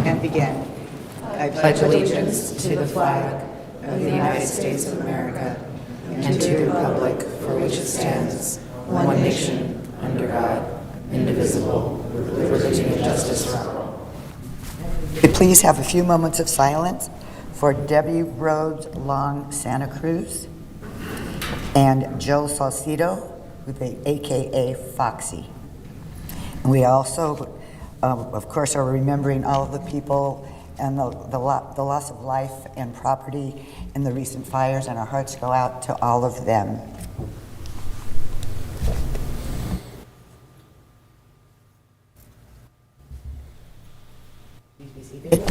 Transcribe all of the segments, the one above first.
And begin. I pledge allegiance to the flag of the United States of America and to the republic for which it stands, one nation, under God, indivisible, with liberty and justice for all. Could please have a few moments of silence for Debbie Rhodes Long Santa Cruz and Joe Salcido, with the AKA Foxy. And we also, of course, are remembering all of the people and the loss of life and property in the recent fires, and our hearts go out to all of them. Please be seated.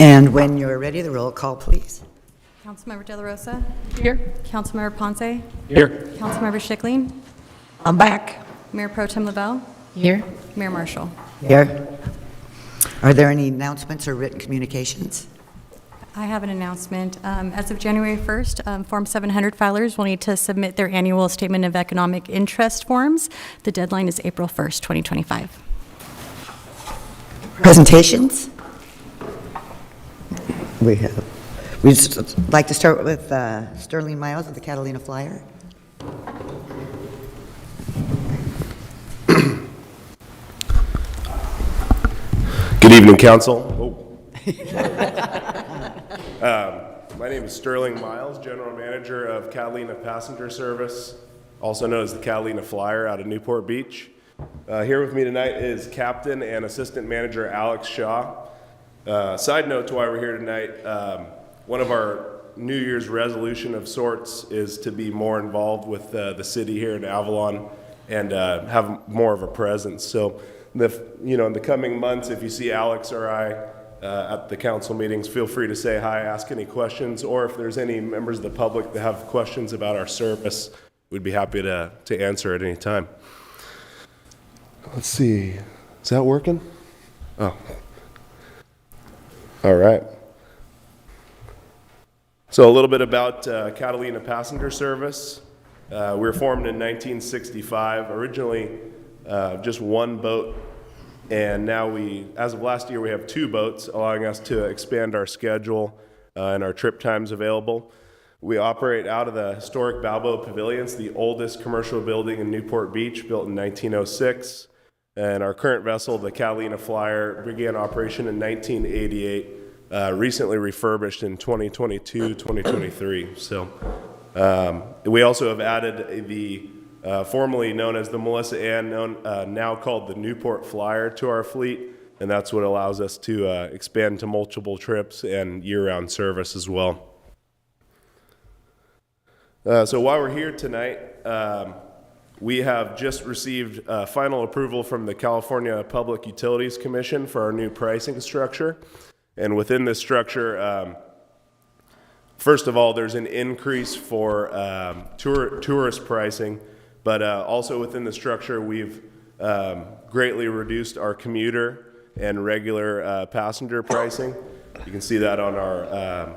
And when you're ready, the roll call, please. Councilmember De La Rosa? Here. Councilmember Ponce? Here. Councilmember Schickling? I'm back. Mayor Pro Tem Lavelle? Here. Mayor Marshall? Here. Are there any announcements or written communications? I have an announcement. As of January 1st, Form 700 filers will need to submit their annual Statement of Economic Interest forms. The deadline is April 1st, 2025. Presentations? We'd just like to start with Sterling Miles of the Catalina Flyer. Good evening, Council. My name is Sterling Miles, General Manager of Catalina Passenger Service, also known as the Catalina Flyer out of Newport Beach. Here with me tonight is Captain and Assistant Manager Alex Shaw. Side note to why we're here tonight, one of our New Year's resolution of sorts is to be more involved with the city here in Avalon and have more of a presence. So, in the coming months, if you see Alex or I at the council meetings, feel free to say hi, ask any questions, or if there's any members of the public that have questions about our service, we'd be happy to answer at any time. Let's see, is that working? Oh, all right. So a little bit about Catalina Passenger Service. We were formed in 1965, originally just one boat, and now as of last year, we have two boats, allowing us to expand our schedule and our trip times available. We operate out of the historic Balboa Pavilions, the oldest commercial building in Newport Beach, built in 1906. And our current vessel, the Catalina Flyer, began operation in 1988, recently refurbished in 2022, 2023. So we also have added the formerly known as the Melissa Ann, now called the Newport Flyer, to our fleet, and that's what allows us to expand to multiple trips and year-round service as well. So while we're here tonight, we have just received final approval from the California Public Utilities Commission for our new pricing structure. And within this structure, first of all, there's an increase for tourist pricing, but also within the structure, we've greatly reduced our commuter and regular passenger pricing. You can see that on our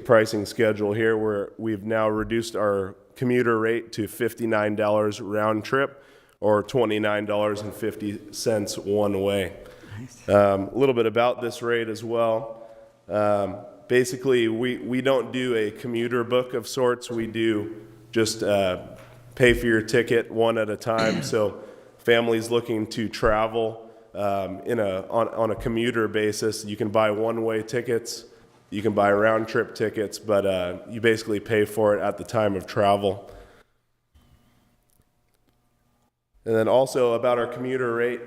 pricing schedule here, where we've now reduced our commuter rate to $59 round trip, or $29.50 one way. Nice. A little bit about this rate as well. Basically, we don't do a commuter book of sorts. We do just pay for your ticket one at a time. So families looking to travel on a commuter basis, you can buy one-way tickets. You can buy round-trip tickets, but you basically pay for it at the time of travel. And then also about our commuter rate,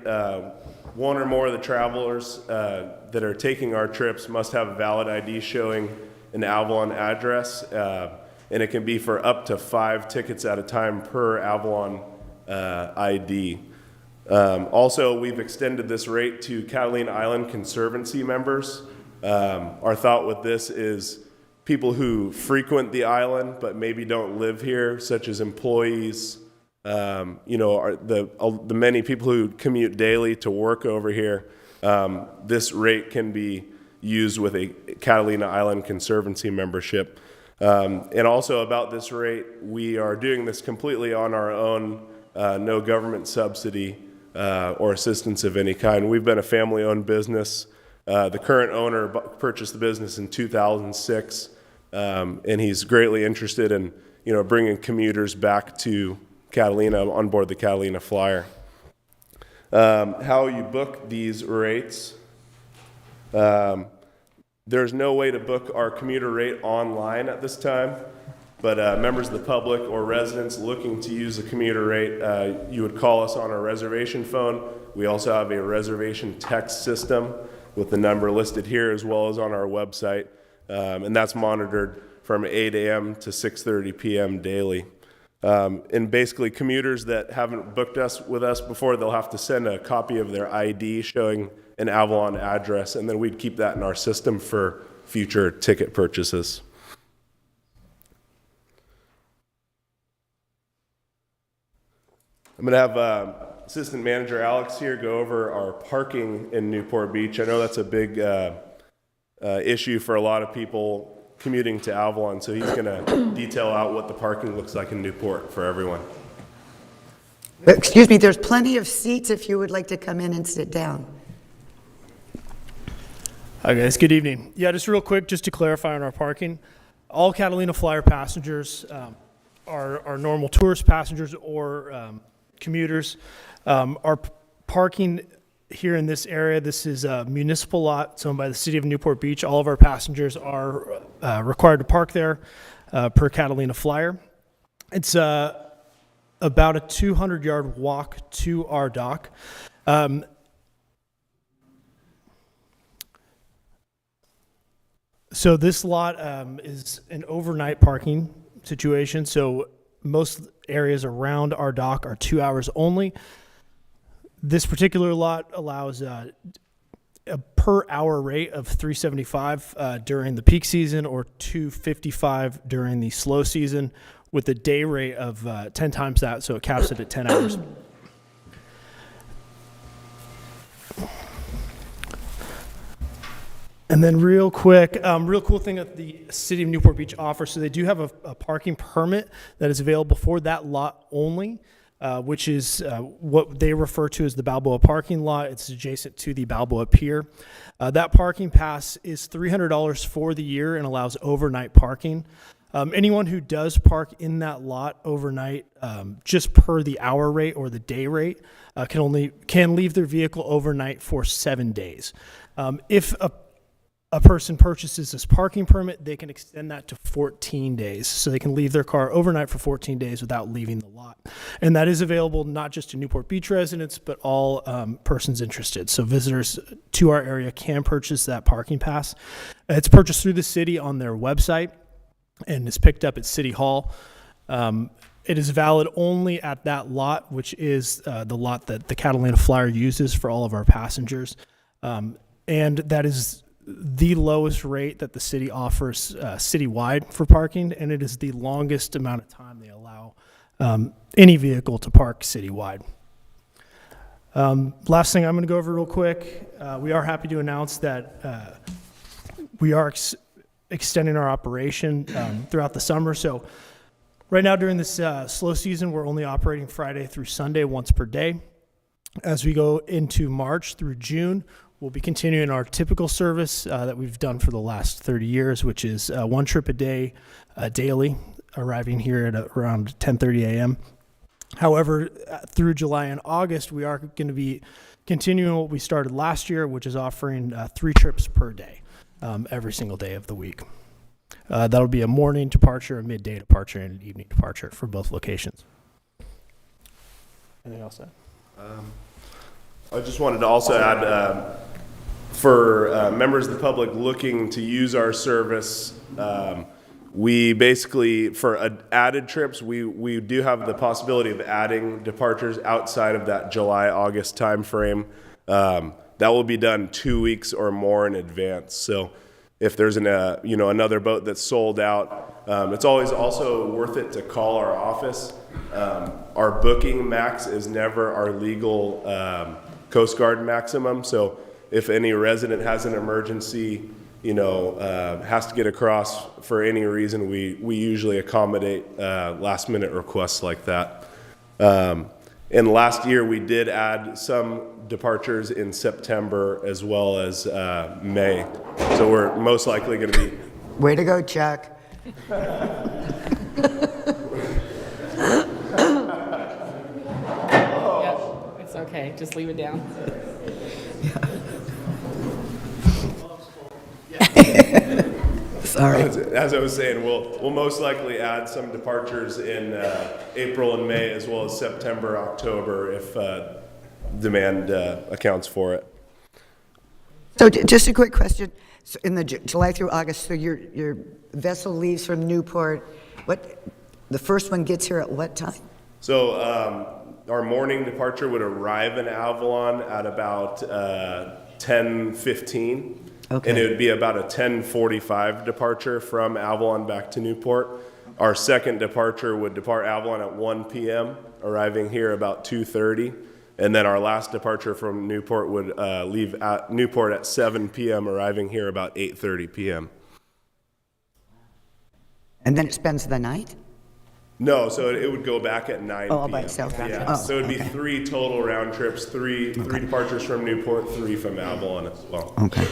one or more of the travelers that are taking our trips must have a valid ID showing an Avalon address, and it can be for up to 5 tickets at a time per Avalon ID. Also, we've extended this rate to Catalina Island Conservancy members. Our thought with this is people who frequent the island but maybe don't live here, such as employees, the many people who commute daily to work over here. This rate can be used with a Catalina Island Conservancy membership. And also about this rate, we are doing this completely on our own no government subsidy or assistance of any kind. We've been a family-owned business. The current owner purchased the business in 2006, and he's greatly interested in, bringing commuters back to Catalina on board the Catalina Flyer. How you book these rates? There's no way to book our commuter rate online at this time, but members of the public or residents looking to use the commuter rate, you would call us on our reservation phone. We also have a reservation text system with the number listed here as well as on our website, and that's monitored from 8 a.m. to 6:30 p.m. daily. And basically, commuters that haven't booked with us before, they'll have to send a copy of their ID showing an Avalon address, and then we'd keep that in our system for future ticket purchases. I'm going to have Assistant Manager Alex here go over our parking in Newport Beach. I know that's a big issue for a lot of people commuting to Avalon, so he's going to detail out what the parking looks like in Newport for everyone. Excuse me, there's plenty of seats if you would like to come in and sit down. Hi guys, good evening. Yeah, just real quick, just to clarify on our parking, all Catalina Flyer passengers are normal tourist passengers or commuters. Our parking here in this area, this is a municipal lot. It's owned by the city of Newport Beach. All of our passengers are required to park there per Catalina Flyer. It's about a 200-yard walk to our dock. So this lot is an overnight parking situation. So most areas around our dock are 2 hours only. This particular lot allows a per hour rate of $3.75 during the peak season or $2.55 during the slow season, with a day rate of 10 times that, so it caps it at 10 hours. And then real quick, real cool thing that the city of Newport Beach offers, so they do have a parking permit that is available for that lot only, which is what they refer to as the Balboa parking lot. It's adjacent to the Balboa Pier. That parking pass is $300 for the year and allows overnight parking. Anyone who does park in that lot overnight, just per the hour rate or the day rate, can leave their vehicle overnight for 7 days. If a person purchases this parking permit, they can extend that to 14 days. So they can leave their car overnight for 14 days without leaving the lot. And that is available not just to Newport Beach residents, but all persons interested. So visitors to our area can purchase that parking pass. It's purchased through the city on their website and is picked up at City Hall. It is valid only at that lot, which is the lot that the Catalina Flyer uses for all of our passengers. And that is the lowest rate that the city offers citywide for parking, and it is the longest amount of time they allow any vehicle to park citywide. Last thing I'm going to go over real quick, we are happy to announce that we are extending our operation throughout the summer. So right now during this slow season, we're only operating Friday through Sunday once per day. As we go into March through June, we'll be continuing our typical service that we've done for the last 30 years, which is one trip a day daily, arriving here at around 10:30 a.m. However, through July and August, we are going to be continuing what we started last year, which is offering 3 trips per day, every single day of the week. That'll be a morning departure, a midday departure, and an evening departure for both locations. Anything else to add? I just wanted to also add, for members of the public looking to use our service, we basically, for added trips, we do have the possibility of adding departures outside of that July-August time frame. That will be done 2 weeks or more in advance. So if there's another boat that's sold out, it's always also worth it to call our office. Our booking max is never our legal Coast Guard maximum. So if any resident has an emergency, has to get across for any reason, we usually accommodate last minute requests like that. And last year, we did add some departures in September as well as May. So we're most likely going to be. Way to go, Chuck. Yeah, it's okay. Just leave it down. Sorry. As I was saying, we'll most likely add some departures in April and May as well as September, October if demand accounts for it. So just a quick question. So in the July through August, so your vessel leaves from Newport. The first one gets here at what time? So our morning departure would arrive in Avalon at about 10:15. Okay. And it would be about a 10:45 departure from Avalon back to Newport. Our second departure would depart Avalon at 1 p.m., arriving here about 2:30. And then our last departure from Newport would leave at Newport at 7 p.m., arriving here about 8:30 p.m. And then it spends the night? No, so it would go back at 9 Oh, all by p.m. itself. Yeah, Oh, so it'd be okay. 3 total round trips, three departures from Newport, 3 from Avalon as well. Okay.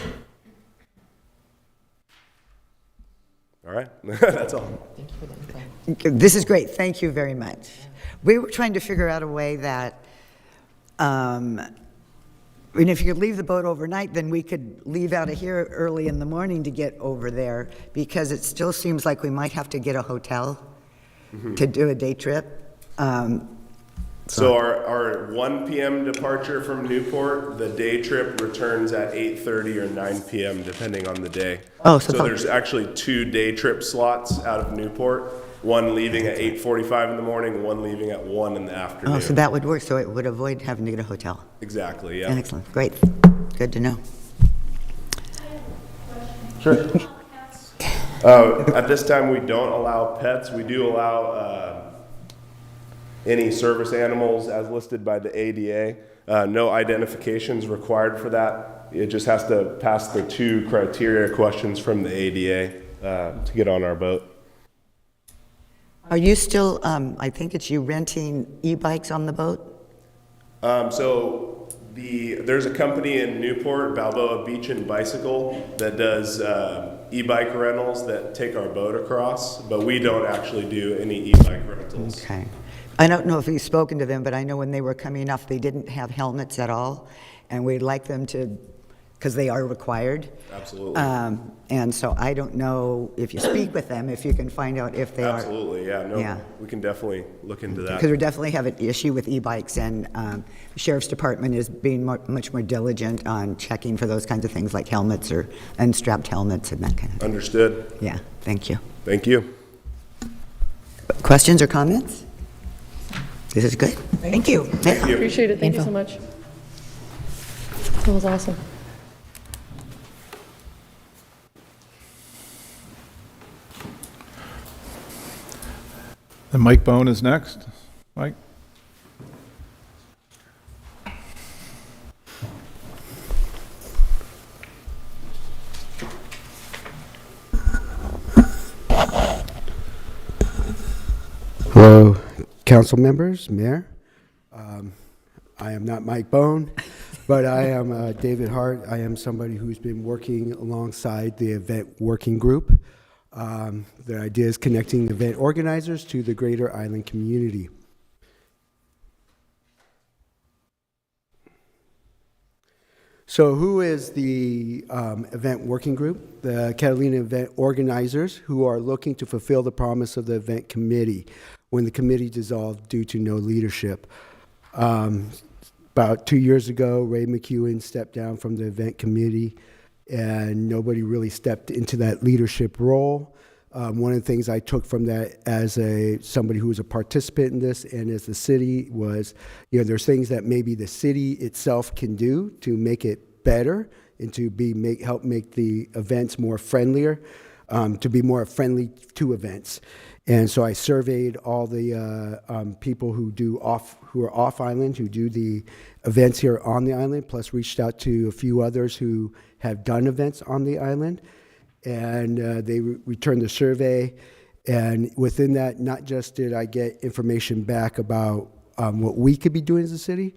All right, that's all. This is great. Thank you very much. We were trying to figure out a way that, and if you could leave the boat overnight, then we could leave out of here early in the morning to get over there, because it still seems like we might have to get a hotel to do a day trip. So our 1 p.m. departure from Newport, the day trip returns at 8:30 or 9 p.m. depending on the day. Oh, so there's actually 2 day trip slots out of Newport, one leaving at 8:45 in the morning, one leaving at 1 in the afternoon. Oh, so that would work, so it would avoid having to get a hotel. Exactly, yeah. Excellent, great, good to know. Sure. At this time, we don't allow pets. We do allow any service animals as listed by the ADA. No identifications required for that. It just has to pass the 2 criteria questions from the ADA to get on our boat. Are you still, I think it's you renting e-bikes on the boat? There's a company in Newport, Balboa Beach and Bicycle, that does e-bike rentals that take our boat across, but we don't actually do any e-bike rentals. Okay. I don't know if you've spoken to them, but I know when they were coming off, they didn't have helmets at all, and we'd like them to, because they are required. Absolutely. And so I don't know if you speak with them, if you can find out if they are. Absolutely, yeah. No, Yeah. we can definitely look into that. Because we definitely have an issue with e-bikes, and the Sheriff's Department is being much more diligent on checking for those kinds of things like helmets or unstrapped helmets and that kind of thing. Understood. Yeah, thank you. Thank you. Questions or comments? This is good. Thank you. Thank you. Appreciate it. Thank you so much. That was awesome. And Mike Bone is next. Mike? Hello, council members, mayor. I am not Mike Bone, but I am David Hart. I am somebody who's been working alongside the event working group. The idea is connecting event organizers to the greater island community. So who is the event working group? The Catalina event organizers who are looking to fulfill the promise of the event committee when the committee dissolved due to no leadership. About 2 years ago, Ray McEwen stepped down from the event committee, and nobody really stepped into that leadership role. One of the things I took from that as somebody who was a participant in this and as the city was, there's things that maybe the city itself can do to make it better and to help make the events more friendlier, to be more friendly to events. And so I surveyed all the people who are off island, who do the events here on the island, plus reached out to a few others who have done events on the island. And they returned the survey. And within that, not just did I get information back about what we could be doing as a city,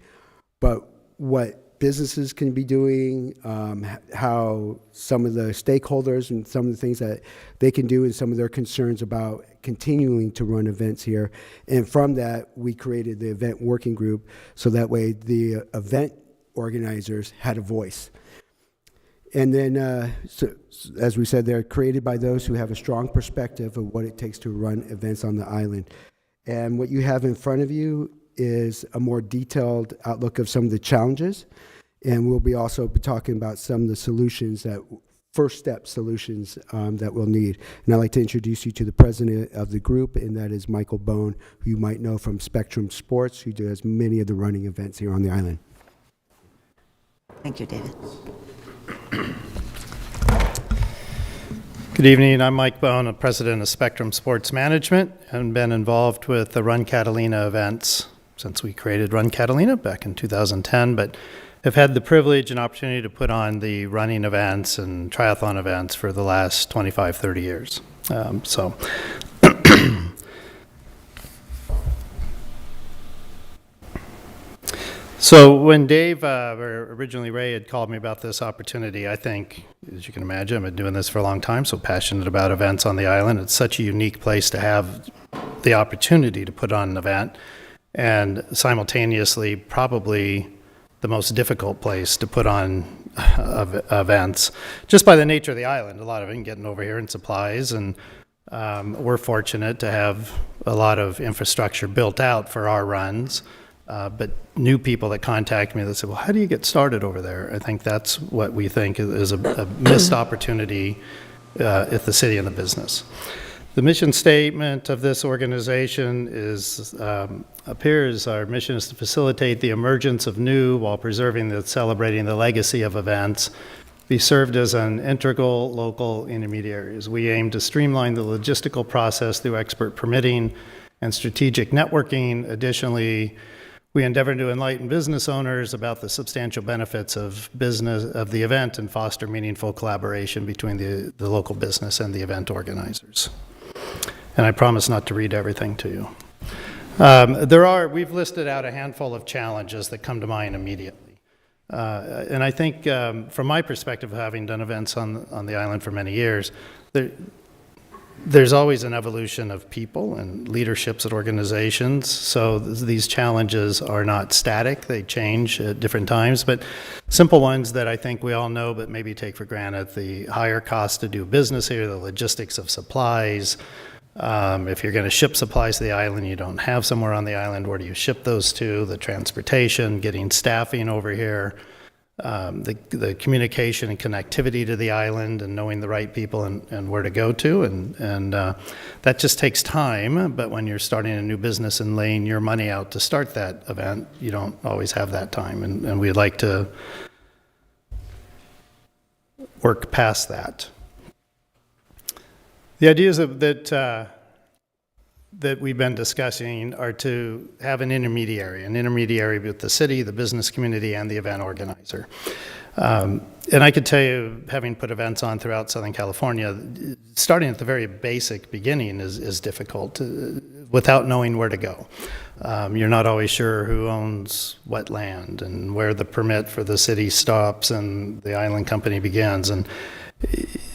but what businesses can be doing, how some of the stakeholders and some of the things that they can do, and some of their concerns about continuing to run events here. And from that, we created the event working group, so that way the event organizers had a voice. And then, so, as we said, they're created by those who have a strong perspective of what it takes to run events on the island. And what you have in front of you is a more detailed outlook of some of the challenges. And we'll be also be talking about some of the solutions, that first step solutions that we'll need. And I'd like to introduce you to the president of the group, and that is Michael Bone, who you might know from Spectrum Sports, who does many of the running events here on the island. Thank you, David. Good evening. I'm Mike Bone, I'm president of Spectrum Sports Management, and been involved with the Run Catalina events since we created Run Catalina back in 2010, but have had the privilege and opportunity to put on the running events and triathlon events for the last 25, 30 years. So when Dave, or originally Ray, had called me about this opportunity, I think, as you can imagine, I've been doing this for a long time, so passionate about events on the island. It's such a unique place to have the opportunity to put on an event, and simultaneously probably the most difficult place to put on events, just by the nature of the island. A lot of it getting over here and supplies, and we're fortunate to have a lot of infrastructure built out for our runs. But new people that contact me that say, well, how do you get started over there? I think that's what we think is a missed opportunity at the city and the business. The mission statement of this organization is, appears our mission is to facilitate the emergence of new while preserving and celebrating the legacy of events, be served as an integral local intermediaries. We aim to streamline the logistical process through expert permitting and strategic networking. Additionally, we endeavor to enlighten business owners about the substantial benefits of the event and foster meaningful collaboration between the local business and the event organizers. And I promise not to read everything to you. We've listed out a handful of challenges that come to mind immediately. And I think from my perspective, having done events on the island for many years, there's always an evolution of people and leaderships at organizations, so these challenges are not static. They change at different times, but simple ones that I think we all know but maybe take for granted: the higher cost to do business here, the logistics of supplies. If you're going to ship supplies to the island, you don't have somewhere on the island, where do you ship those to? The transportation, getting staffing over here, the communication and connectivity to the island, and knowing the right people and where to go to, and that just takes time. But when you're starting a new business and laying your money out to start that event, you don't always have that time, and we'd like to work past that. The ideas that we've been discussing are to have an intermediary with the city, the business community, and the event organizer. And I could tell you, having put events on throughout Southern California, starting at the very basic beginning is difficult without knowing where to go. You're not always sure who owns what land and where the permit for the city stops and the island company begins. And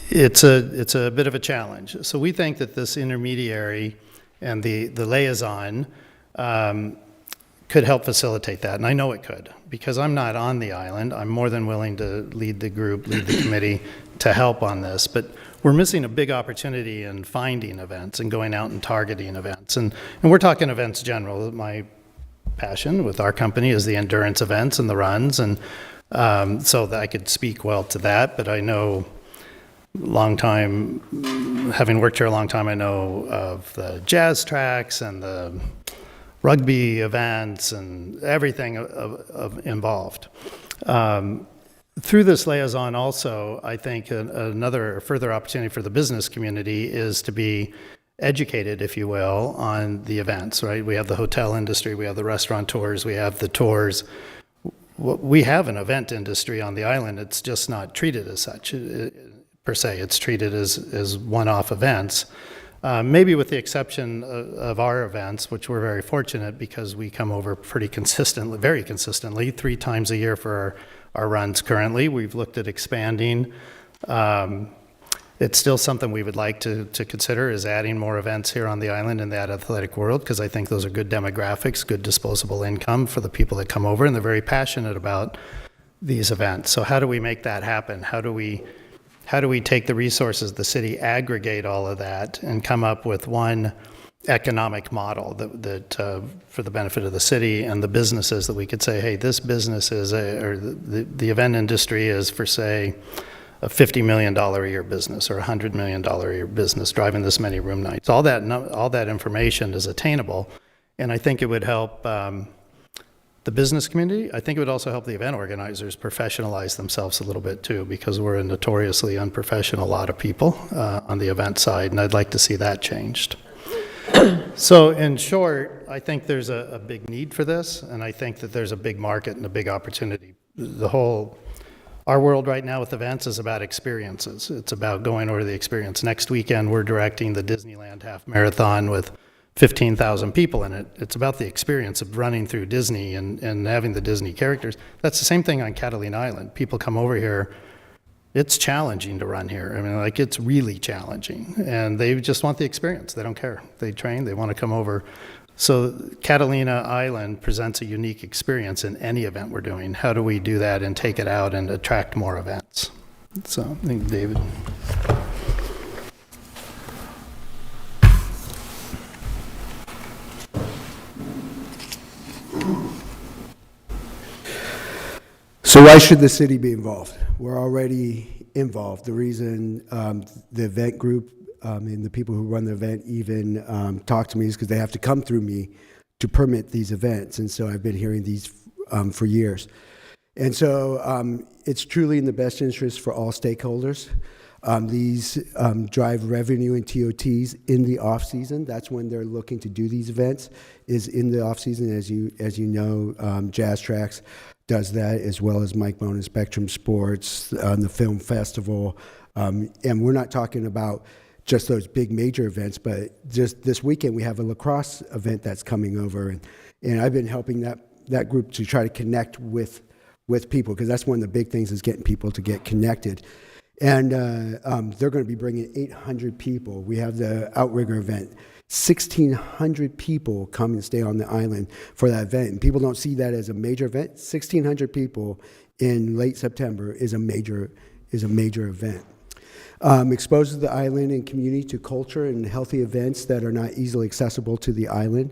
it's a bit of a challenge. So we think that this intermediary and the liaison could help facilitate that. And I know it could, because I'm not on the island. I'm more than willing to lead the group, lead the committee to help on this. But we're missing a big opportunity in finding events and going out and targeting events. And we're talking events general. My passion with our company is the endurance events and the runs. And so that I could speak well to that. But I know, long time, having worked here a long time, I know of the jazz tracks and the rugby events and everything involved. Through this liaison also, I think another further opportunity for the business community is to be educated, if you will, on the events, right? We have the hotel industry, we have the restaurateurs, we have the tours. We have an event industry on the island. It's just not treated as such. Per se, it's treated as one-off events. Maybe with the exception of our events, which we're very fortunate because we come over pretty consistently, very consistently, 3 times a year for our runs currently. We've looked at expanding. It's still something we would like to consider is adding more events here on the island in that athletic world, because I think those are good demographics, good disposable income for the people that come over, and they're very passionate about these events. So how do we make that happen? How do we take the resources of the city, aggregate all of that, and come up with one economic model that for the benefit of the city and the businesses, that we could say, hey, this business is or the event industry is, for say, a $50 million a year business or a $100 million a year business driving this many room nights. All that information is attainable, and I think it would help the business community. I think it would also help the event organizers professionalize themselves a little bit too, because we're a notoriously unprofessional lot of people on the event side, and I'd like to see that changed. So in short, I think there's a big need for this, and I think that there's a big market and a big opportunity. Our world right now with events is about experiences. It's about going over the experience. Next weekend, we're directing the Disneyland Half Marathon with 15,000 people in it. It's about the experience of running through Disney and having the Disney characters. That's the same thing on Catalina Island. People come over here. It's challenging to run here. I mean, like, it's really challenging. And they just want the experience. They don't care. They train. They want to come over. So Catalina Island presents a unique experience in any event we're doing. How do we do that and take it out and attract more events? So I think David. So why should the city be involved? We're already involved. The reason the event group and the people who run the event even talk to me is because they have to come through me to permit these events. And so I've been hearing these for years. And so it's truly in the best interest for all stakeholders. These drive revenue and TOTs in the off season. That's when they're looking to do these events, is in the off season. As you know, Jazz Tracks does that, as well as Mike Bone and Spectrum Sports, the film festival. And we're not talking about just those big major events, but just this weekend we have a lacrosse event that's coming over, and I've been helping that group to try to connect with people, because that's one of the big things, is getting people to get connected. And they're going to be bringing 800 people. We have the Outrigger event. 1,600 people come and stay on the island for that event, and people don't see that as a major event. 1,600 people in late September is a major event. Exposes the island and community to culture and healthy events that are not easily accessible to the island.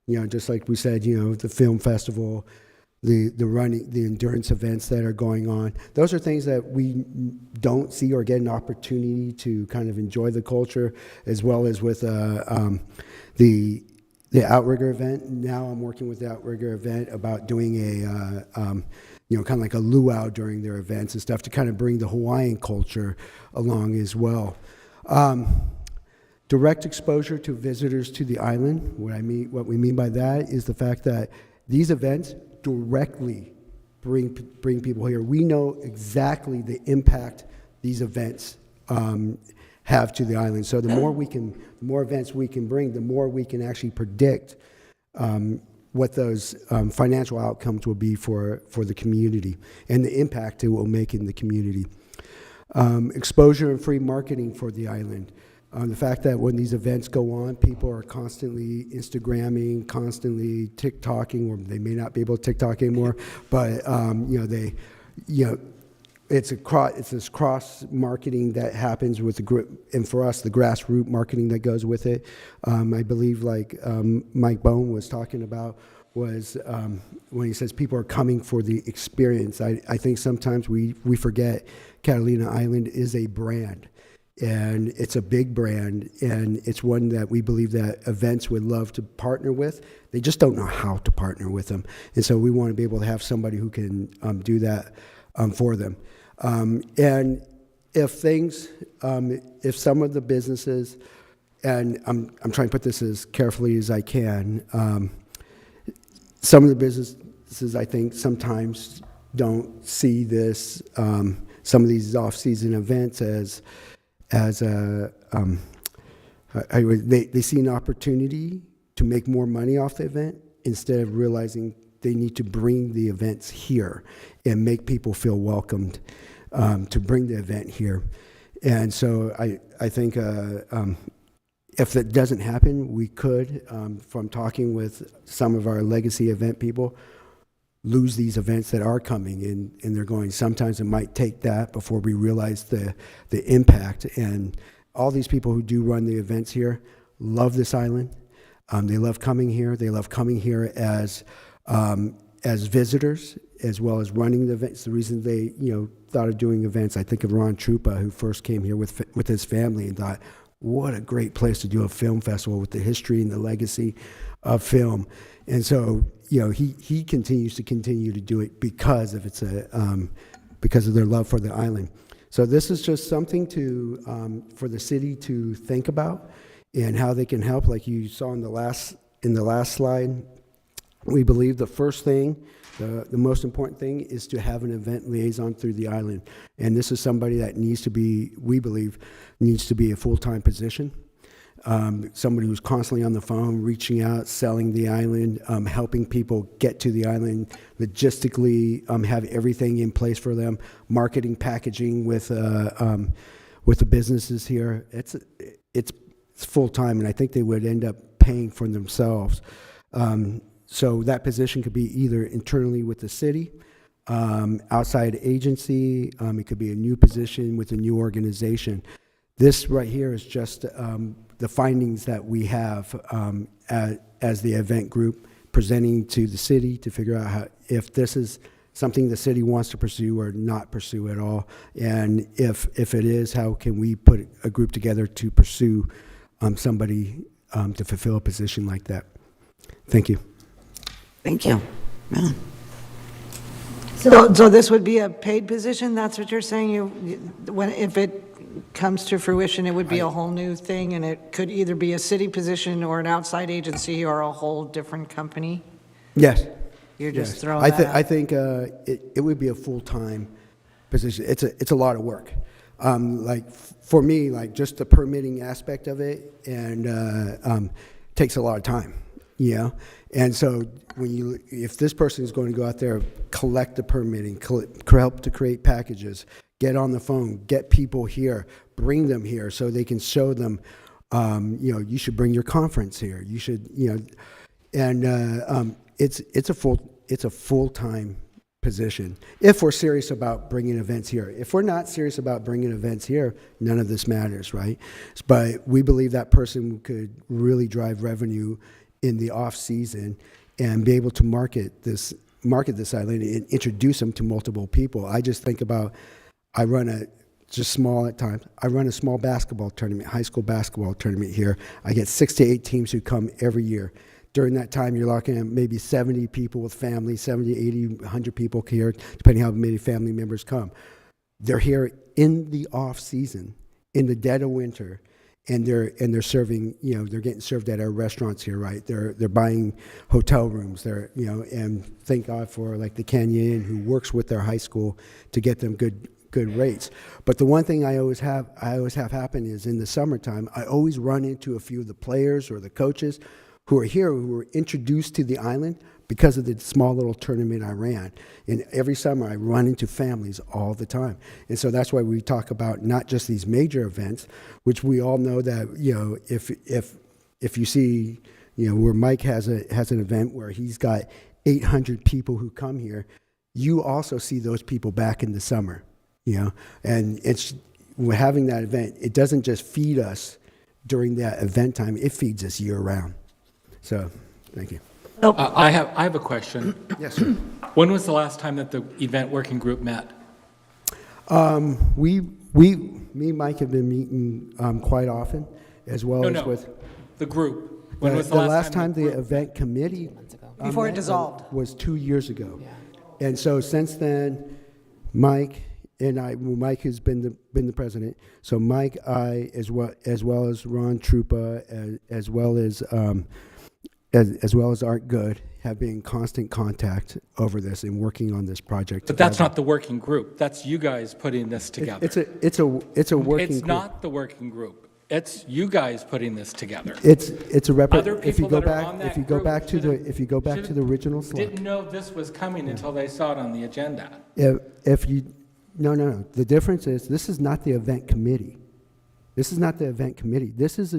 You know, just like we said, you know, the film festival, the running, the endurance events that are going on. Those are things that we don't see or get an opportunity to kind of enjoy the culture, as well as with the Outrigger event. Now I'm working with the Outrigger event about doing a kind of like a luau during their events and stuff, to kind of bring the Hawaiian culture along as well. Direct exposure to visitors to the island. What we mean by that is the fact that these events directly bring people here. We know exactly the impact these events have to the island. So the more events we can bring, the more we can actually predict what those financial outcomes will be for the community and the impact it will make in the community. Exposure and free marketing for the island. The fact that when these events go on, people are constantly Instagramming, constantly TikToking, or they may not be able to TikTok anymore, but it's this cross marketing that happens with the group, and for us, the grassroots marketing that goes with it. I believe, like Mike Bone was talking about, was when he says people are coming for the experience. I think sometimes we forget Catalina Island is a brand. And it's a big brand, and it's one that we believe that events would love to partner with. They just don't know how to partner with them. And so we want to be able to have somebody who can do that for them. And if some of the businesses, and I'm trying to put this as carefully as I can, some of the businesses, I think, sometimes don't see this, some of these off-season events as they see an opportunity to make more money off the event instead of realizing they need to bring the events here and make people feel welcomed to bring the event here. And so I think if that doesn't happen, we could, from talking with some of our legacy event people, lose these events that are coming, and they're going. Sometimes it might take that before we realize the impact. And all these people who do run the events here love this island. They love coming here. They love coming here as visitors, as well as running the events. The reason they thought of doing events, I think of Ron Trupa, who first came here with his family and thought, what a great place to do a film festival with the history and the legacy of film. And so, he continues to do it because of because of their love for the island. So this is just something for the city to think about and how they can help. Like you saw in the last slide, we believe the first thing, the most important thing, is to have an event liaison through the island. And this is somebody that we believe needs to be a full-time position. Somebody who's constantly on the phone, reaching out, selling the island, helping people get to the island, logistically have everything in place for them, marketing, packaging with the businesses here. It's full-time, and I think they would end up paying for themselves. So that position could be either internally with the city, outside agency, it could be a new position with a new organization. This right here is just the findings that we have as the event group presenting to the city to figure out if this is something the city wants to pursue or not pursue at all. And if it is, how can we put a group together to pursue somebody to fulfill a position like that? Thank you. Thank you. Yeah. So this would be a paid position? That's what you're saying? If it comes to fruition, it would be a whole new thing, and it could either be a city position or an outside agency or a whole different company? Yes. You're just Yes. throwing that out. I think it would be a full-time position. It's a lot of work. Like for me, like just the permitting aspect of it, and takes a lot of time. And so if this person is going to go out there, collect the permitting, help to create packages, get on the phone, get people here, bring them here so they can show them, you should bring your conference here. You should, and it's a full-time position if we're serious about bringing events here. If we're not serious about bringing events here, none of this matters, right? But we believe that person could really drive revenue in the off season and be able to market this island and introduce them to multiple people. I just think about, I run a small basketball tournament, high school basketball tournament here. I get 6 to 8 teams who come every year. During that time, you're looking at maybe 70 people with families, 70, 80, 100 people here, depending how many family members come. They're here in the off season, in the dead of winter, and they're serving, they're getting served at our restaurants here, right? They're buying hotel rooms, and thank God for like the Canyon, who works with their high school to get them good rates. But the one thing I always have happen is in the summertime, I always run into a few of the players or the coaches who are here, who were introduced to the island because of the small little tournament I ran. And every summer I run into families all the time. And so that's why we talk about not just these major events, which we all know that, if you see, where Mike has an event where he's got 800 people who come here, you also see those people back in the summer, and having that event, it doesn't just feed us during that event time, it feeds us year round. So, thank you. I have a question. Yes, sir. When was the last time that the event working group met? Me and Mike have been meeting quite often, as well as with the group. When was the last time the event committee Before it met dissolved. was 2 years ago. Yeah. And so since then, Mike and I, Mike has been the president. So Mike, I, as well as Ron Trupa, as well as Art Good, have been in constant contact over this and working on this project. But that's not the working group. That's you guys putting this together. It's a working It's group. not the working group. It's you guys putting this together. It's a Other if you people go that are back on that if you go group back to the should've- if you go back to the original slide. Didn't know this was coming until they saw it on the agenda. If you no, the difference is this is not the event committee. This is not the event committee. This is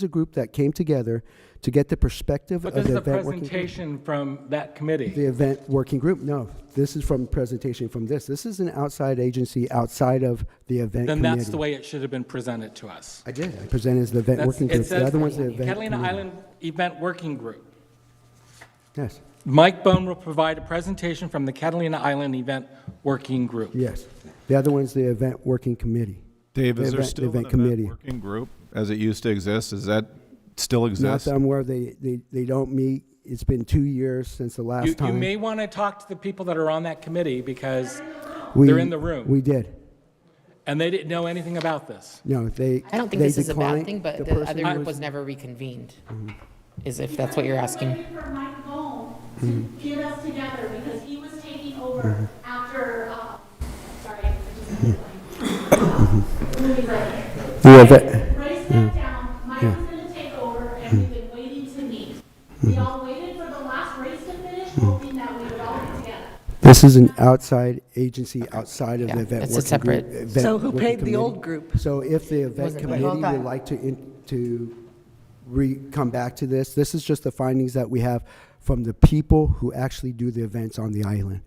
a group that came together to get the perspective But of this is the a event working group. presentation from that committee. The event working group. No, this is from presentation from this. This is an outside agency outside of the event Then committee. that's the way it should have been presented to us. I did. I presented as the event That's- working it group. The says other one's the event Catalina committee. Island Event Working Group. Yes. Mike Bone will provide a presentation from the Catalina Island Event Working Group. Yes. The other one's the event working committee. Dave, The is there event- still an event event committee. working group as it used to exist? Does that still Not exist? that I'm aware. They don't meet. It's been 2 years since the last You time. may want to talk to the people that are on that committee because We- they're in the room. We did. And they didn't know anything about this. No, they. I don't think they this is a bad declined- thing, but the person other group was never reconvened, is if that's what you're asking. Waited for Mike Bone to get us together because he was taking over after, sorry, I just made a blank. The event. Ray stepped down, Mike was gonna take over, and we've been waiting to meet. We all waited for the last race to finish, hoping that we would all get together. This is an outside agency outside of Yeah, the event it's a working separate- group. event So who working paid the committee. old group? So if the event Wasn't- committee Hold on. would like to come back to this is just the findings that we have from the people who actually do the events on the island.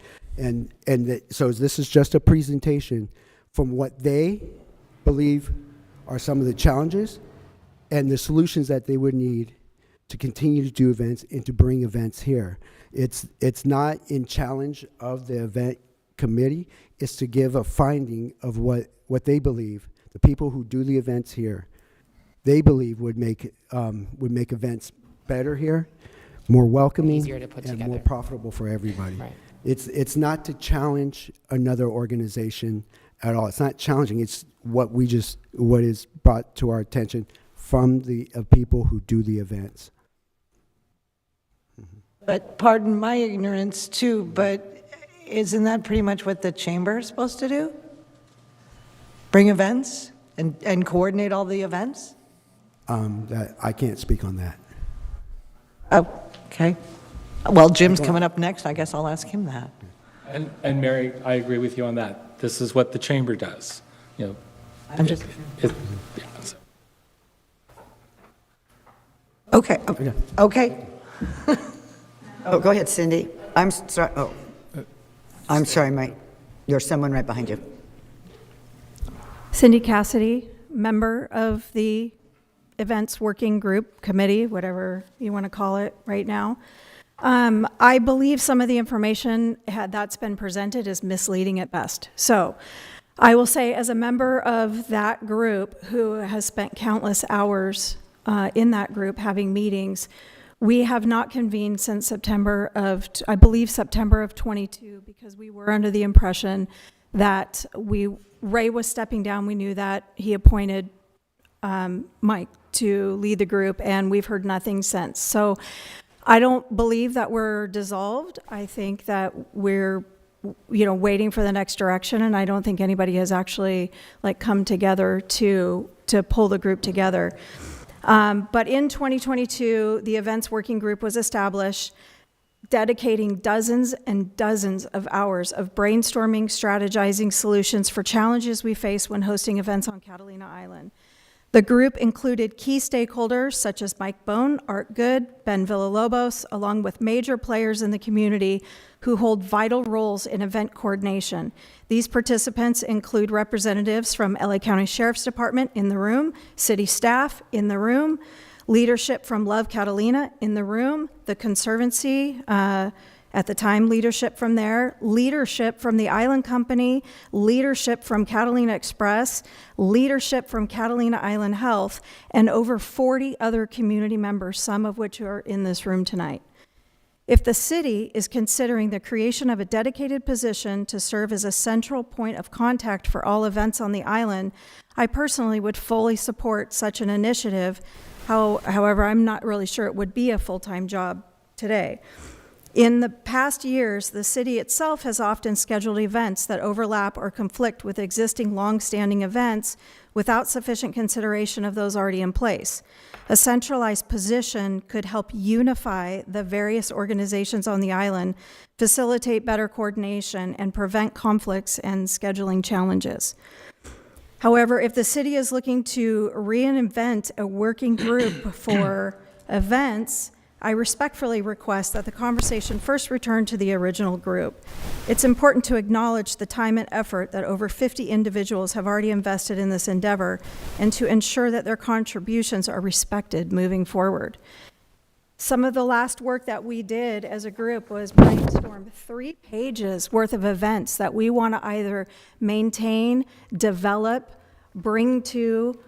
So this is just a presentation from what they believe are some of the challenges and the solutions that they would need to continue to do events and to bring events here. It's not in challenge of the event committee. It's to give a finding of what they believe, the people who do the events here, they believe would make events better here, more welcoming, Easier to put and more together. profitable for everybody. Right. It's not to challenge another organization at all. It's not challenging. It's what is brought to our attention from the people who do the events. But pardon my ignorance too, but isn't that pretty much what the chamber is supposed to do? Bring events and coordinate all the events? That I can't speak on that. Oh, okay. Well, Jim's coming up next. I guess I'll ask him that. And Mary, I agree with you on that. This is what the chamber does, you know. I'm just, It- yeah, so- okay, okay. Oh, go ahead, Cindy. I'm sorry, I'm sorry, Mike. There's someone right behind you. Cindy Cassidy, member of the Events Working Group Committee, whatever you want to call it right now. I believe some of the information that's been presented is misleading at best. So I will say, as a member of that group who has spent countless hours in that group having meetings, we have not convened since September of 22, because we were under the impression that Ray was stepping down. We knew that. He appointed Mike to lead the group, and we've heard nothing since. So I don't believe that we're dissolved. I think that we're waiting for the next direction, and I don't think anybody has actually come together to pull the group together. But in 2022, the Events Working Group was established, dedicating dozens and dozens of hours of brainstorming, strategizing solutions for challenges we face when hosting events on Catalina Island. The group included key stakeholders such as Mike Bone, Art Good, Ben Villalobos, along with major players in the community who hold vital roles in event coordination. These participants include representatives from LA County Sheriff's Department in the room, city staff in the room, leadership from Love Catalina in the room, the Conservancy, at the time, leadership from there, leadership from the Island Company, leadership from Catalina Express, leadership from Catalina Island Health, and over 40 other community members, some of which are in this room tonight. If the city is considering the creation of a dedicated position to serve as a central point of contact for all events on the island, I personally would fully support such an initiative. However, I'm not really sure it would be a full-time job today. In the past years, the city itself has often scheduled events that overlap or conflict with existing long-standing events without sufficient consideration of those already in place. A centralized position could help unify the various organizations on the island, facilitate better coordination, and prevent conflicts and scheduling challenges. However, if the city is looking to reinvent a working group for events, I respectfully request that the conversation first return to the original group. It's important to acknowledge the time and effort that over 50 individuals have already invested in this endeavor and to ensure that their contributions are respected moving forward. Some of the last work that we did as a group was brainstorm 3 pages worth of events that we want to either maintain, develop, bring to,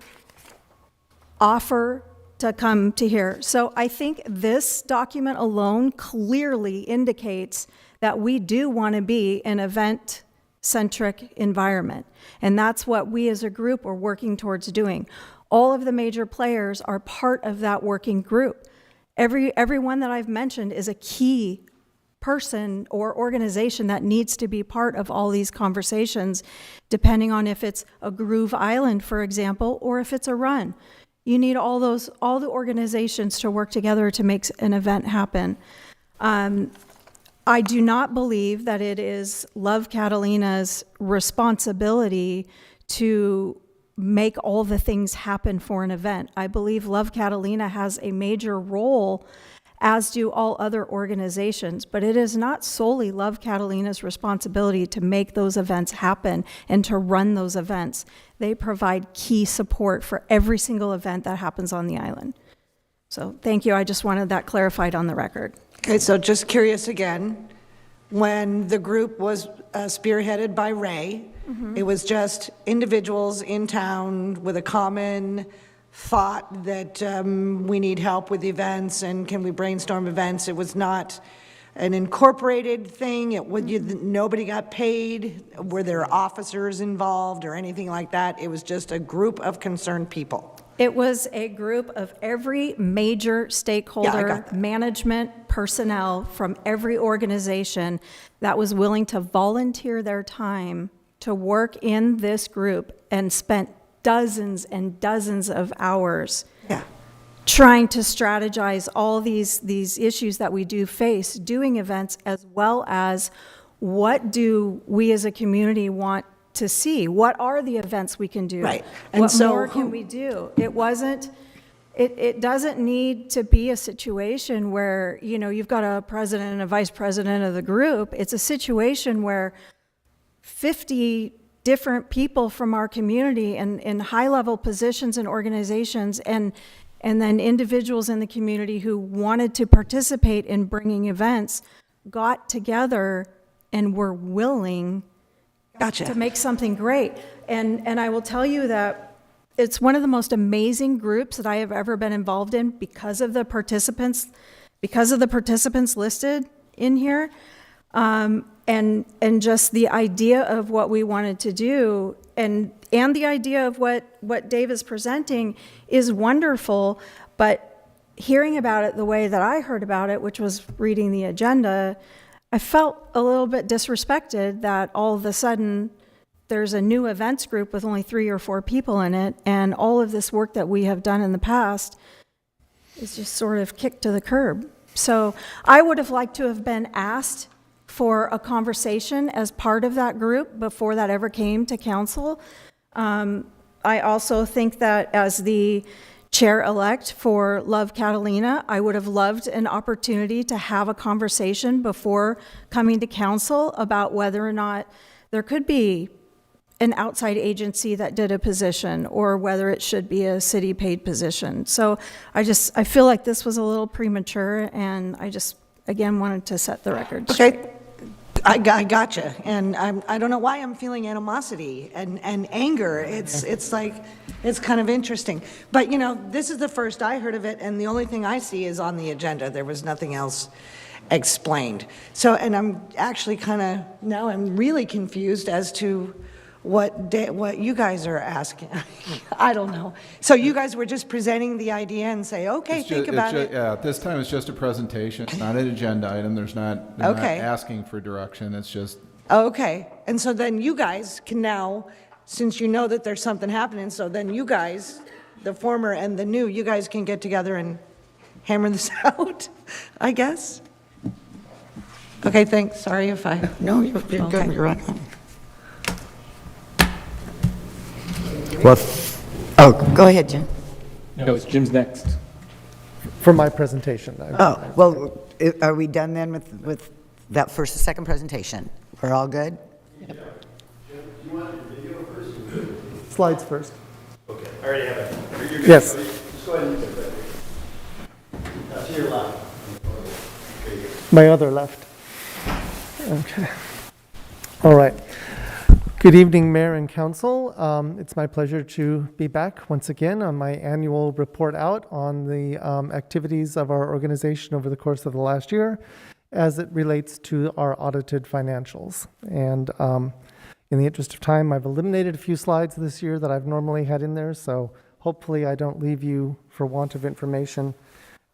offer to come to here. So I think this document alone clearly indicates that we do want to be an event-centric environment. And that's what we as a group are working towards doing. All of the major players are part of that working group. Everyone that I've mentioned is a key person or organization that needs to be part of all these conversations, depending on if it's a Groove Island, for example, or if it's a run. You need all the organizations to work together to make an event happen. I do not believe that it is Love Catalina's responsibility to make all the things happen for an event. I believe Love Catalina has a major role, as do all other organizations, but it is not solely Love Catalina's responsibility to make those events happen and to run those events. They provide key support for every single event that happens on the island. So thank you. I just wanted that clarified on the record. Okay, so just curious again, when the group was spearheaded by Ray, it was just individuals in town with a common thought that we need help with events and can we brainstorm events. It was not an incorporated thing. Nobody got paid. Were there officers involved or anything like that? It was just a group of concerned people. It was a group of every major stakeholder, management, personnel from every organization that was willing to volunteer their time to work in this group and spent dozens and dozens of hours trying to strategize all these issues that we do face doing events, as well as what do we as a community want to see? What are the events we can do? Right. And what so more can we do? It doesn't need to be a situation where, you've got a president and a vice president of the group. It's a situation where 50 different people from our community and in high-level positions and organizations and then individuals in the community who wanted to participate in bringing events got together and were willing to make something great. And I will tell you that it's one of the most amazing groups that I have ever been involved in because of the participants listed in here. And just the idea of what we wanted to do and the idea of what Dave is presenting is wonderful, but hearing about it the way that I heard about it, which was reading the agenda, I felt a little bit disrespected that all of a sudden there's a new events group with only 3 or 4 people in it, and all of this work that we have done in the past is just sort of kicked to the curb. So I would have liked to have been asked for a conversation as part of that group before that ever came to council. I also think that as the chair-elect for Love Catalina, I would have loved an opportunity to have a conversation before coming to council about whether or not there could be an outside agency that did a position or whether it should be a city-paid position. So I feel like this was a little premature, and I just, again, wanted to set the record straight. Okay. I gotcha, and I don't know why I'm feeling animosity and anger. It's like, it's kind of interesting. But, this is the first I heard of it, and the only thing I see is on the agenda. There was nothing else explained. So, and I'm actually now I'm really confused as to what you guys are asking. I don't know. So you guys were just presenting the idea and say, okay, think about it. Yeah, this time it's just a presentation, it's not an agenda item. They're not Okay. asking for direction. It's just, Okay, and so then you guys can now, since you know that there's something happening, so then you guys, the former and the new, you guys can get together and hammer this out, I guess? Okay, thanks. Sorry if I... No, you're good. Okay. You're right. Well, go ahead, Jim. No, it's Jim's next. For my presentation. Oh, well, are we done then with that first and second presentation? We're all good? Slides first. Okay, I already have it. You're good. Yes. Just go ahead and use it. To your left. There you go. My other left. Okay. All right. Good evening, Mayor and Council. It's my pleasure to be back once again on my annual report out on the activities of our organization over the course of the last year as it relates to our audited financials. And in the interest of time, I've eliminated a few slides this year that I've normally had in there, so hopefully I don't leave you for want of information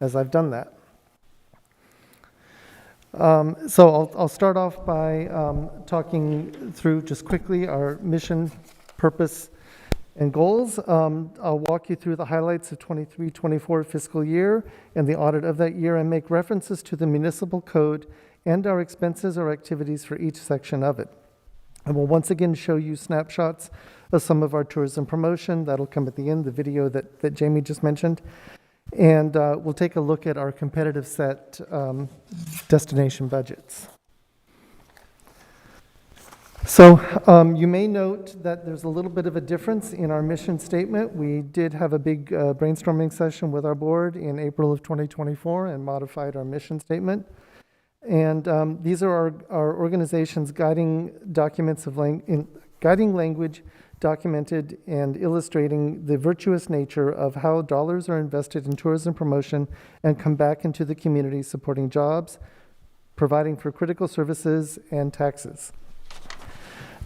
as I've done that. So I'll start off by talking through just quickly our mission, purpose, and goals. I'll walk you through the highlights of 23-24 fiscal year and the audit of that year and make references to the municipal code and our expenses or activities for each section of it. I will once again show you snapshots of some of our tourism promotion. That'll come at the end, the video that Jamie just mentioned. And we'll take a look at our competitive set destination budgets. So you may note that there's a little bit of a difference in our mission statement. We did have a big brainstorming session with our board in April of 2024 and modified our mission statement. And these are our organization's guiding documents of guiding language documented and illustrating the virtuous nature of how dollars are invested in tourism promotion and come back into the community, supporting jobs, providing for critical services and taxes.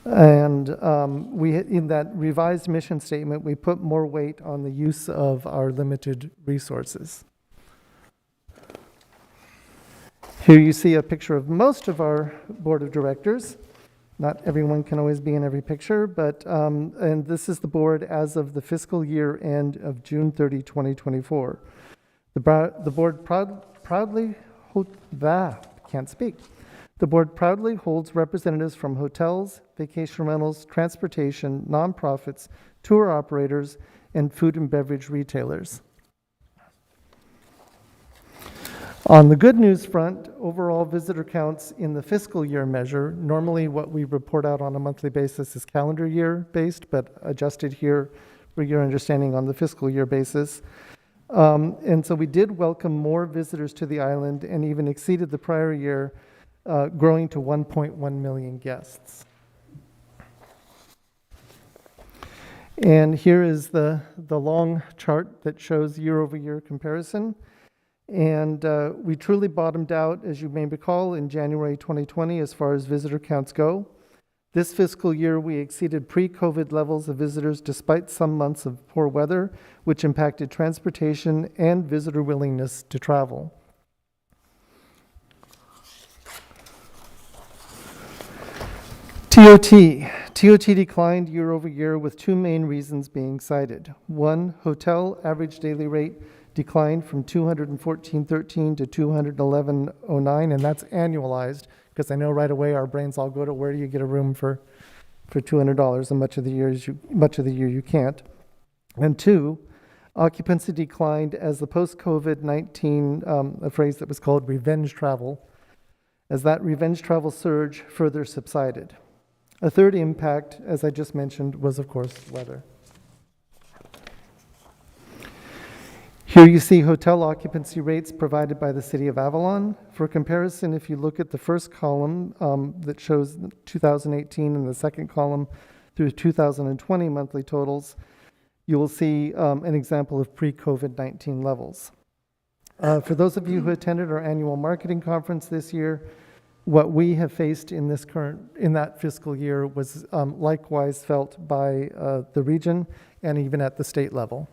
And in that revised mission statement, we put more weight on the use of our limited resources. Here you see a picture of most of our board of directors. Not everyone can always be in every picture, but and this is the board as of the fiscal year end of June 30, 2024. The board proudly holds representatives from hotels, vacation rentals, transportation, nonprofits, tour operators, and food and beverage retailers. On the good news front, overall visitor counts in the fiscal year measure, normally what we report out on a monthly basis is calendar year based, but adjusted here for your understanding on the fiscal year basis. And so we did welcome more visitors to the island and even exceeded the prior year, growing to 1.1 million guests. And here is the long chart that shows year-over-year comparison. And we truly bottomed out, as you may recall, in January 2020 as far as visitor counts go. This fiscal year, we exceeded pre-COVID levels of visitors despite some months of poor weather, which impacted transportation and visitor willingness to travel. TOT declined year over year with two main reasons being cited. One, hotel average daily rate declined from $214.13 to $211.09, and that's annualized, because I know right away our brains all go to where do you get a room for $200, and much of the year you can't. And two, occupancy declined as the post-COVID-19, a phrase that was called revenge travel, as that revenge travel surge further subsided. A third impact, as I just mentioned, was of course weather. Here you see hotel occupancy rates provided by the City of Avalon. For comparison, if you look at the first column that shows 2018 and the second column through 2020 monthly totals, you will see an example of pre-COVID-19 levels. For those of you who attended our annual marketing conference this year, What we have faced in that fiscal year was likewise felt by the region and even at the state level.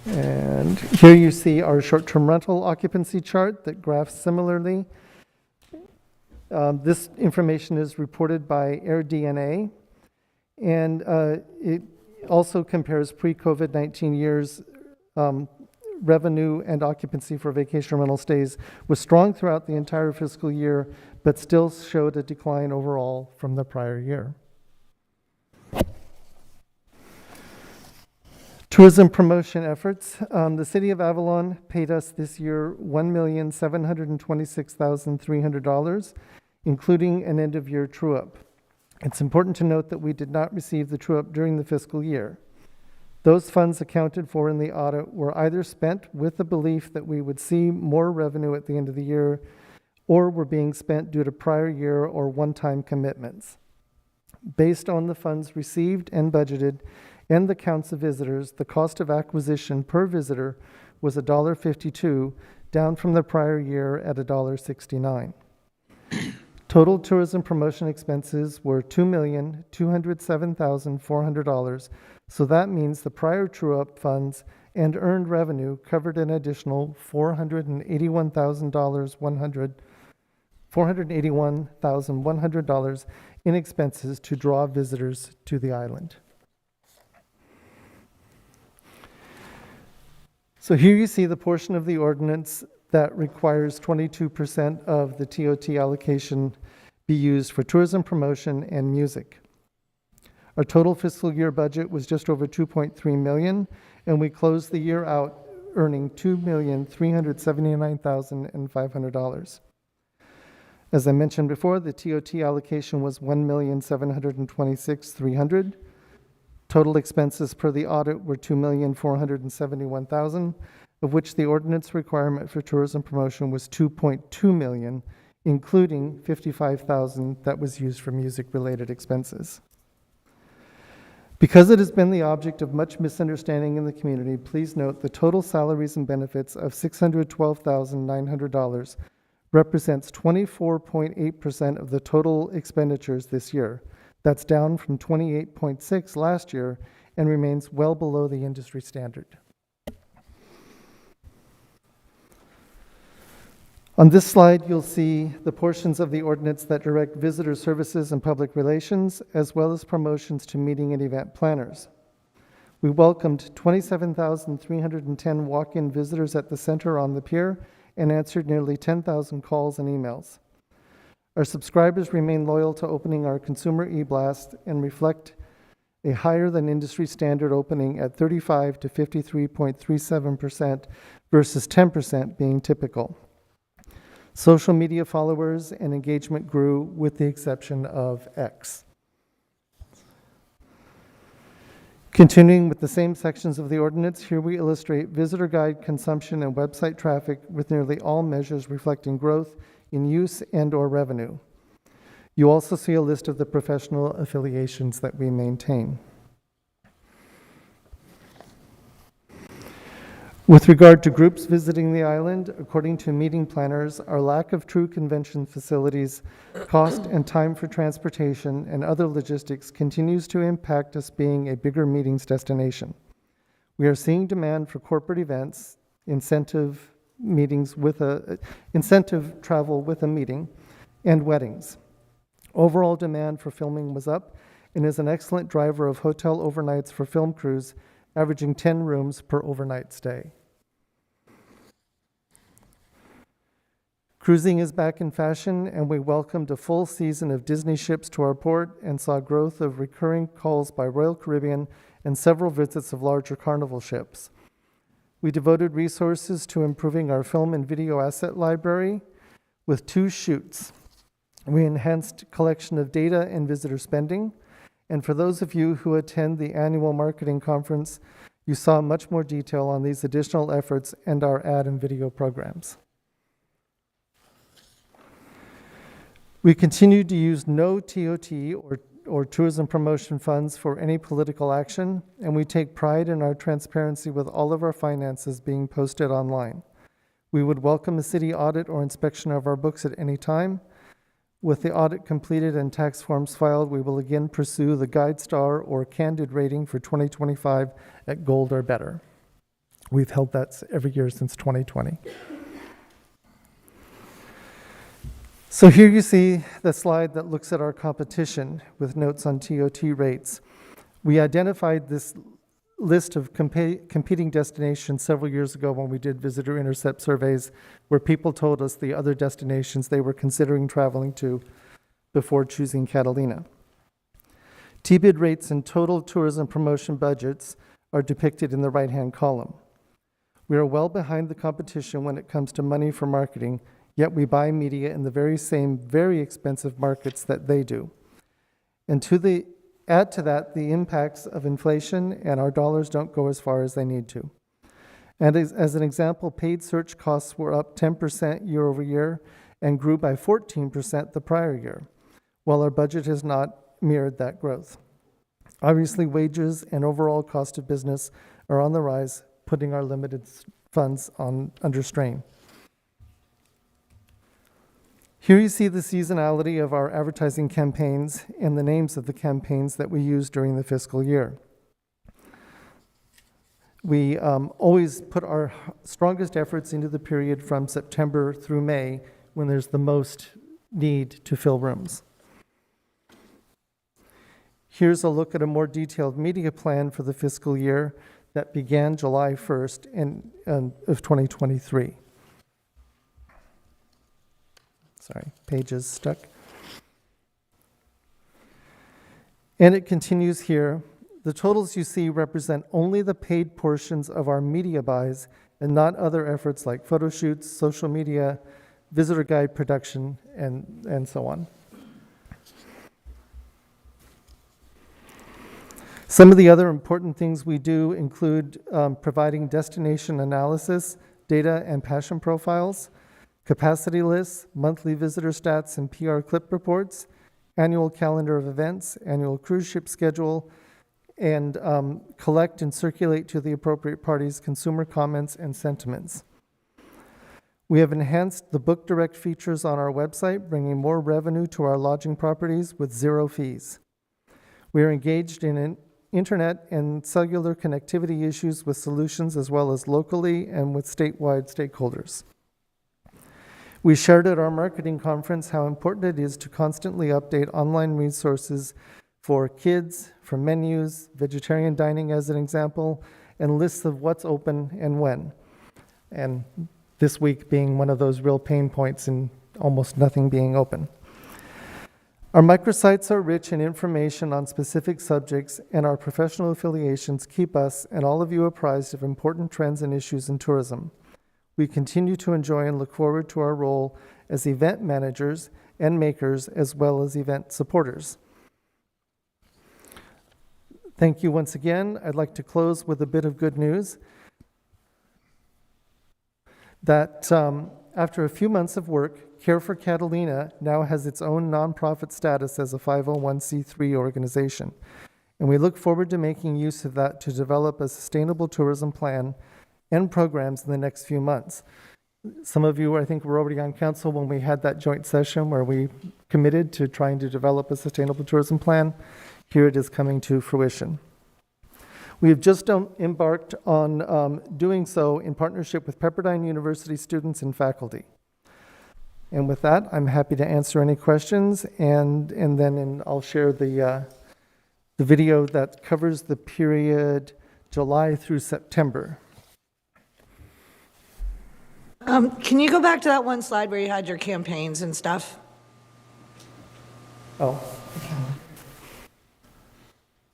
And here you see our short-term rental occupancy chart that graphs similarly. This information is reported by AirDNA, and it also compares pre-COVID-19 years revenue and occupancy for vacation rental stays was strong throughout the entire fiscal year, but still showed a decline overall from the prior year. Tourism promotion efforts. The City of Avalon paid us this year $1,726,300, including an end-of-year true-up. It's important to note that we did not receive the true-up during the fiscal year. Those funds accounted for in the audit were either spent with the belief that we would see more revenue at the end of the year, or were being spent due to prior year or one-time commitments. Based on the funds received and budgeted and the counts of visitors, the cost of acquisition per visitor was $1.52, down from the prior year at $1.69. Total tourism promotion expenses were $2,207,400, so that means the prior true-up funds and earned revenue covered an additional $481,100 in expenses to draw visitors to the island. So here you see the portion of the ordinance that requires 22% of the TOT allocation be used for tourism promotion and music. Our total fiscal year budget was just over $2.3 million, and we closed the year out earning $2,379,500. As I mentioned before, the TOT allocation was $1,726,300. Total expenses per the audit were $2,471,000, of which the ordinance requirement for tourism promotion was $2.2 million, including $55,000 that was used for music-related expenses. Because it has been the object of much misunderstanding in the community, please note the total salaries and benefits of $612,900 represents 24.8% of the total expenditures this year. That's down from 28.6% last year and remains well below the industry standard. On this slide, you'll see the portions of the ordinance that direct visitor services and public relations, as well as promotions to meeting and event planners. We welcomed 27,310 walk-in visitors at the center on the pier and answered nearly 10,000 calls and emails. Our subscribers remain loyal to opening our consumer e-blast and reflect a higher than industry standard opening at 35 to 53.37% versus 10% being typical. Social media followers and engagement grew with the exception of X. Continuing with the same sections of the ordinance, here we illustrate visitor guide consumption and website traffic with nearly all measures reflecting growth in use and/or revenue. You also see a list of the professional affiliations that we maintain. With regard to groups visiting the island, according to meeting planners, our lack of true convention facilities, cost and time for transportation, and other logistics continues to impact us being a bigger meetings destination. We are seeing demand for corporate events, incentive travel with a meeting, and weddings. Overall demand for filming was up and is an excellent driver of hotel overnights for film crews, averaging 10 rooms per overnight stay. Cruising is back in fashion, and we welcomed a full season of Disney ships to our port and saw growth of recurring calls by Royal Caribbean and several visits of larger Carnival ships. We devoted resources to improving our film and video asset library with 2 shoots. We enhanced collection of data and visitor spending, and for those of you who attend the annual marketing conference, you saw much more detail on these additional efforts and our ad and video programs. We continue to use no TOT or tourism promotion funds for any political action, and we take pride in our transparency with all of our finances being posted online. We would welcome a city audit or inspection of our books at any time. With the audit completed and tax forms filed, we will again pursue the Guide Star or Candid rating for 2025 at Gold or better. We've held that every year since 2020. So here you see the slide that looks at our competition with notes on TOT rates. We identified this list of competing destinations several years ago when we did visitor intercept surveys, where people told us the other destinations they were considering traveling to before choosing Catalina. TBID rates and total tourism promotion budgets are depicted in the right-hand column. We are well behind the competition when it comes to money for marketing, yet we buy media in the very same, very expensive markets that they do. And add to that the impacts of inflation, and our dollars don't go as far as they need to. And as an example, paid search costs were up 10% year over year and grew by 14% the prior year, while our budget has not mirrored that growth. Obviously, wages and overall cost of business are on the rise, putting our limited funds under strain. Here you see the seasonality of our advertising campaigns and the names of the campaigns that we use during the fiscal year. We always put our strongest efforts into the period from September through May, when there's the most need to fill rooms. Here's a look at a more detailed media plan for the fiscal year that began July 1st of 2023. Sorry, page is stuck. And it continues here. The totals you see represent only the paid portions of our media buys and not other efforts like photo shoots, social media, visitor guide production, and so on. Some of the other important things we do include providing destination analysis, data and passion profiles, capacity lists, monthly visitor stats and PR clip reports, annual calendar of events, annual cruise ship schedule, and collect and circulate to the appropriate parties consumer comments and sentiments. We have enhanced the Book Direct features on our website, bringing more revenue to our lodging properties with 0 fees. We are engaged in internet and cellular connectivity issues with solutions as well as locally and with statewide stakeholders. We shared at our marketing conference how important it is to constantly update online resources for kids, for menus, vegetarian dining as an example, and lists of what's open and when. And this week being one of those real pain points in almost nothing being open. Our microsites are rich in information on specific subjects, and our professional affiliations keep us and all of you apprised of important trends and issues in tourism. We continue to enjoy and look forward to our role as event managers and makers, as well as event supporters. Thank you once again. I'd like to close with a bit of good news that after a few months of work, Care for Catalina now has its own nonprofit status as a 501c3 organization. And we look forward to making use of that to develop a sustainable tourism plan and programs in the next few months. Some of you, I think, were already on council when we had that joint session where we committed to trying to develop a sustainable tourism plan. Here it is coming to fruition. We have just embarked on doing so in partnership with Pepperdine University students and faculty. And with that, I'm happy to answer any questions, and then I'll share the video that covers the period July through September. Can you go back to that one slide where you had your campaigns and stuff? Oh.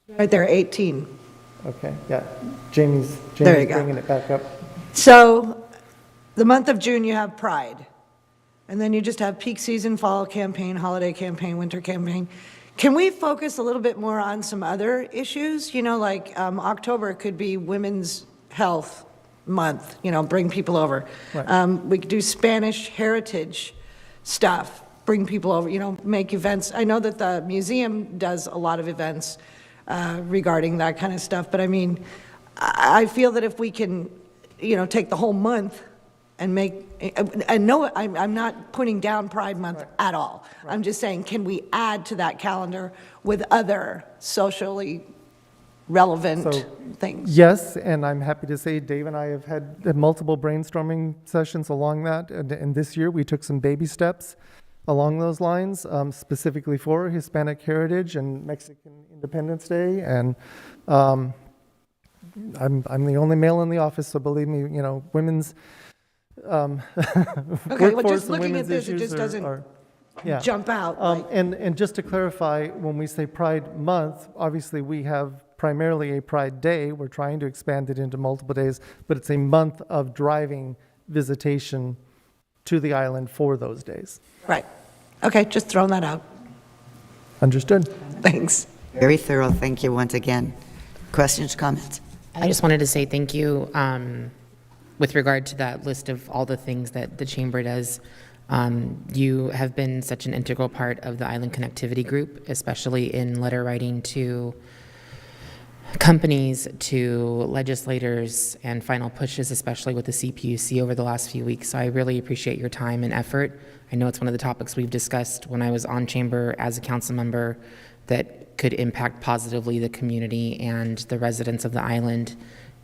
Right there, 18. Okay, yeah. Jamie's There you go. bringing it back up. So the month of June, you have Pride. And then you just have peak season, fall campaign, holiday campaign, winter campaign. Can we focus a little bit more on some other issues? You know, like October could be Women's Health Month, you know, bring people over. Right. We could do Spanish heritage stuff, bring people over, you know, make events. I know that the museum does a lot of events regarding that kind of stuff, but I mean, I feel that if we can, you know, take the whole month and make, and no, I'm not putting down Pride Month at all. I'm just saying, can we add to that calendar with other socially relevant So, things? Yes, and I'm happy to say Dave and I have had multiple brainstorming sessions along that, and this year we took some baby steps along those lines, specifically for Hispanic Heritage and Mexican Independence Day, and I'm the only male in the office, so believe me, you know, women's Okay, well, workforce just and looking at women's this, it issues just doesn't yeah. jump out. Like, And just to clarify, when we say Pride Month, obviously we have primarily a Pride Day. We're trying to expand it into multiple days, but it's a month of driving visitation to the island for those days. right. Okay, just throwing that out. Understood? Thanks. Very thorough, thank you once again. Questions, comments? I just wanted to say thank you with regard to that list of all the things that the Chamber does. You have been such an integral part of the Island Connectivity Group, especially in letter writing to companies, to legislators, and final pushes, especially with the CPUC over the last few weeks. So I really appreciate your time and effort. I know it's one of the topics we've discussed when I was on Chamber as a council member that could impact positively the community and the residents of the island,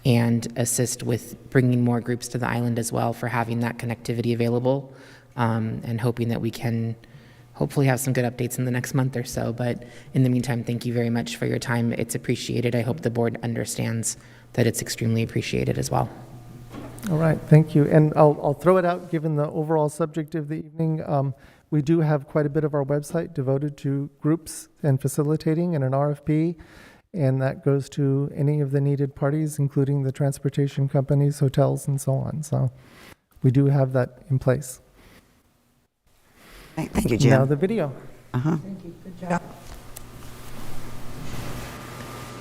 and assist with bringing more groups to the island as well for having that connectivity available, and hoping that we can hopefully have some good updates in the next month or so. But in the meantime, thank you very much for your time. It's appreciated. I hope the board understands that it's extremely appreciated as well. All right, thank you. And I'll throw it out, given the overall subject of the evening. We do have quite a bit of our website devoted to groups and facilitating and an RFP, and that goes to any of the needed parties, including the transportation companies, hotels, and so on. So we do have that in place. Thank you, Jim. Now the video. Thank you. Good job.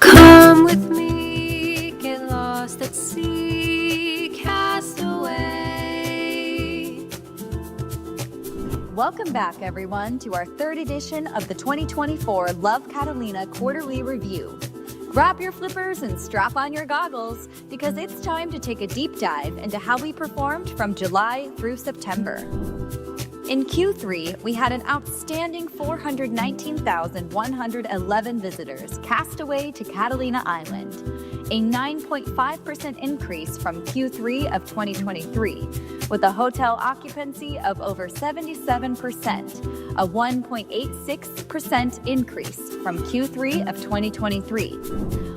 Come with me, get lost at sea, cast away. Welcome back, everyone, to our third edition of the 2024 Love Catalina Quarterly Review. Grab your flippers and strap on your goggles, because it's time to take a deep dive into how we performed from July through September. In Q3, we had an outstanding 419,111 visitors cast away to Catalina Island, a 9.5% increase from Q3 of 2023, with a hotel occupancy of over 77%, a 1.86% increase from Q3 of 2023.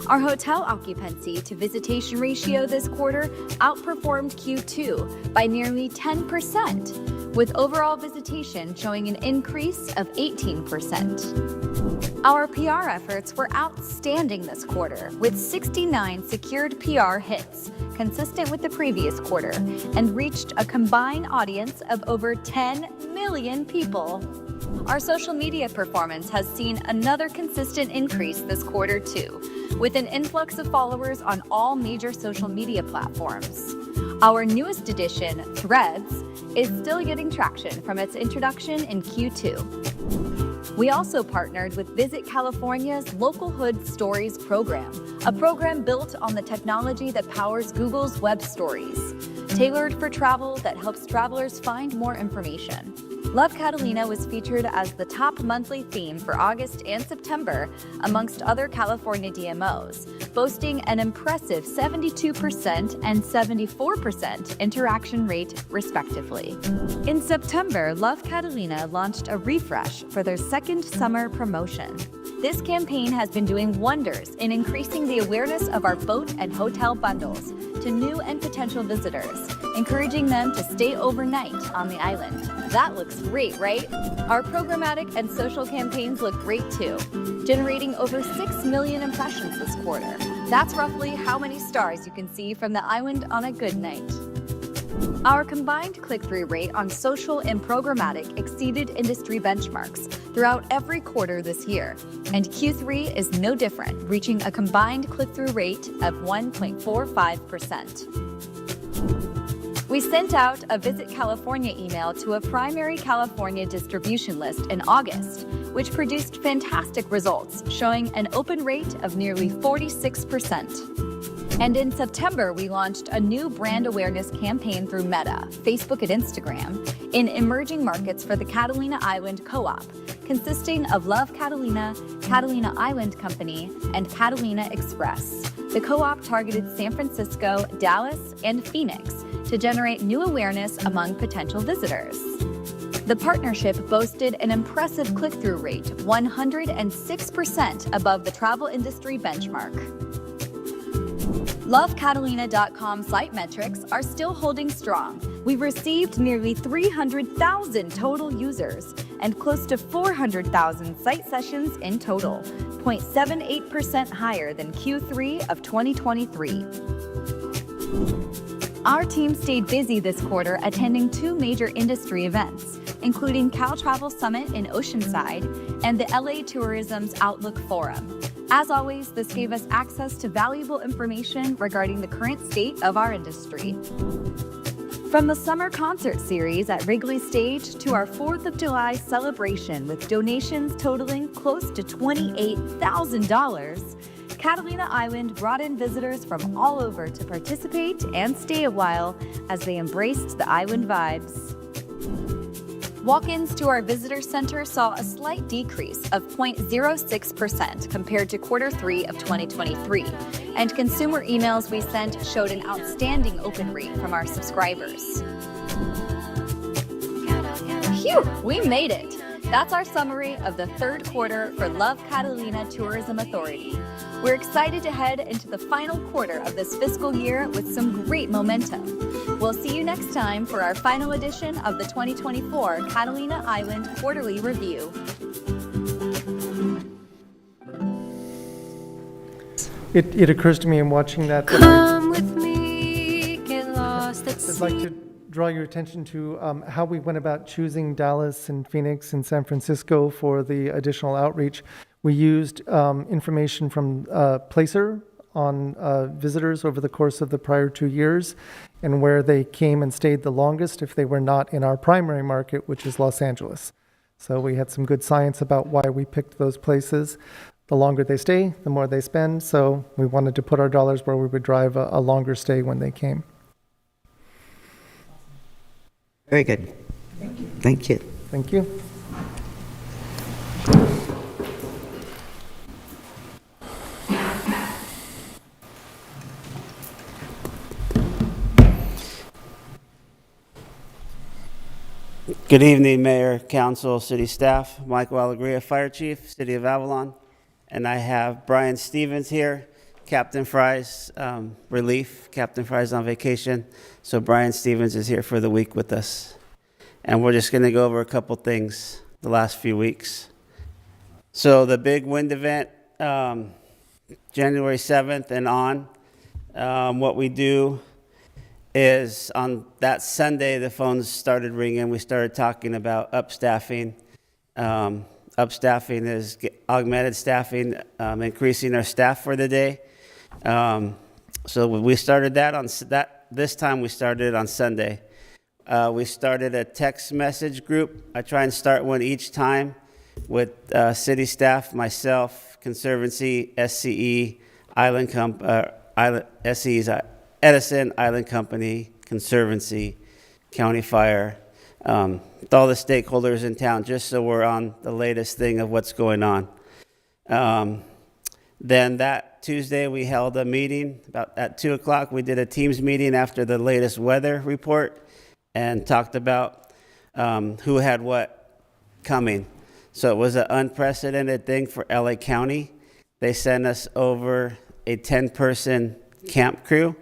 Our hotel occupancy to visitation ratio this quarter outperformed Q2 by nearly 10%, with overall visitation showing an increase of 18%. Our PR efforts were outstanding this quarter, with 69 secured PR hits, consistent with the previous quarter, and reached a combined audience of over 10 million people. Our social media performance has seen another consistent increase this quarter too, with an influx of followers on all major social media platforms. Our newest edition, Threads, is still getting traction from its introduction in Q2. We also partnered with Visit California's Local Hood Stories program, a program built on the technology that powers Google's web stories, tailored for travel that helps travelers find more information. Love Catalina was featured as the top monthly theme for August and September amongst other California DMOs, boasting an impressive 72% and 74% interaction rate, respectively. In September, Love Catalina launched a refresh for their second summer promotion. This campaign has been doing wonders in increasing the awareness of our boat and hotel bundles to new and potential visitors, encouraging them to stay overnight on the island. That looks great, right? Our programmatic and social campaigns look great too, generating over 6 million impressions this quarter. That's roughly how many stars you can see from the island on a good night. Our combined click-through rate on social and programmatic exceeded industry benchmarks throughout every quarter this year, and Q3 is no different, reaching a combined click-through rate of 1.45%. We sent out a Visit California email to a primary California distribution list in August, which produced fantastic results, showing an open rate of nearly 46%. And in September, we launched a new brand awareness campaign through Meta, Facebook, and Instagram in emerging markets for the Catalina Island Co-op, consisting of Love Catalina, Catalina Island Company, and Catalina Express. The co-op targeted San Francisco, Dallas, and Phoenix to generate new awareness among potential visitors. The partnership boasted an impressive click-through rate, 106% above the travel industry benchmark. LoveCatalina.com site metrics are still holding strong. We've received nearly 300,000 total users and close to 400,000 site sessions in total, 0.78% higher than Q3 of 2023. Our team stayed busy this quarter attending 2 major industry events, including Cal Travel Summit in Oceanside and the LA Tourism's Outlook Forum. As always, this gave us access to valuable information regarding the current state of our industry. From the summer concert series at Wrigley Stage to our 4th of July celebration with donations totaling close to $28,000, Catalina Island brought in visitors from all over to participate and stay a while as they embraced the island vibes. Walk-ins to our visitor center saw a slight decrease of 0.06% compared to Q3 of 2023, and consumer emails we sent showed an outstanding open rate from our subscribers. Phew, we made it! That's our summary of the third quarter for Love Catalina Tourism Authority. We're excited to head into the final quarter of this fiscal year with some great momentum. We'll see you next time for our final edition of the 2024 Catalina Island Quarterly Review. It occurs to me in watching that Come with me, get lost at sea. I'd like to draw your attention to how we went about choosing Dallas and Phoenix and San Francisco for the additional outreach. We used information from Placer on visitors over the course of the prior 2 years and where they came and stayed the longest if they were not in our primary market, which is Los Angeles. So we had some good science about why we picked those places. The longer they stay, the more they spend. So we wanted to put our dollars where we would drive a longer stay when they came. Very good. Thank you. Thank you. Thank you. Good evening, Mayor, Council, City Staff. Michael Alegria, Fire Chief, City of Avalon. And I have Brian Stevens here, Captain Fry's relief. Captain Fry's on vacation, so Brian Stevens is here for the week with us. And we're just going to go over a couple things the last few weeks. So the big wind event, January 7th and on, what we do is on that Sunday, the phones started ringing. We started talking about upstaffing. Upstaffing is augmented staffing, increasing our staff for the day. So we started that on this time. We started on Sunday. We started a text message group. I try and start one each time with city staff, myself, Conservancy, SCE, SCE's Edison, Island Company, Conservancy, County Fire, with all the stakeholders in town, just so we're on the latest thing of what's going on. Then that Tuesday, we held a meeting about at 2 o'clock. We did a Teams meeting after the latest weather report and talked about who had what coming. So it was an unprecedented thing for LA County. They sent us over a 10-person camp crew,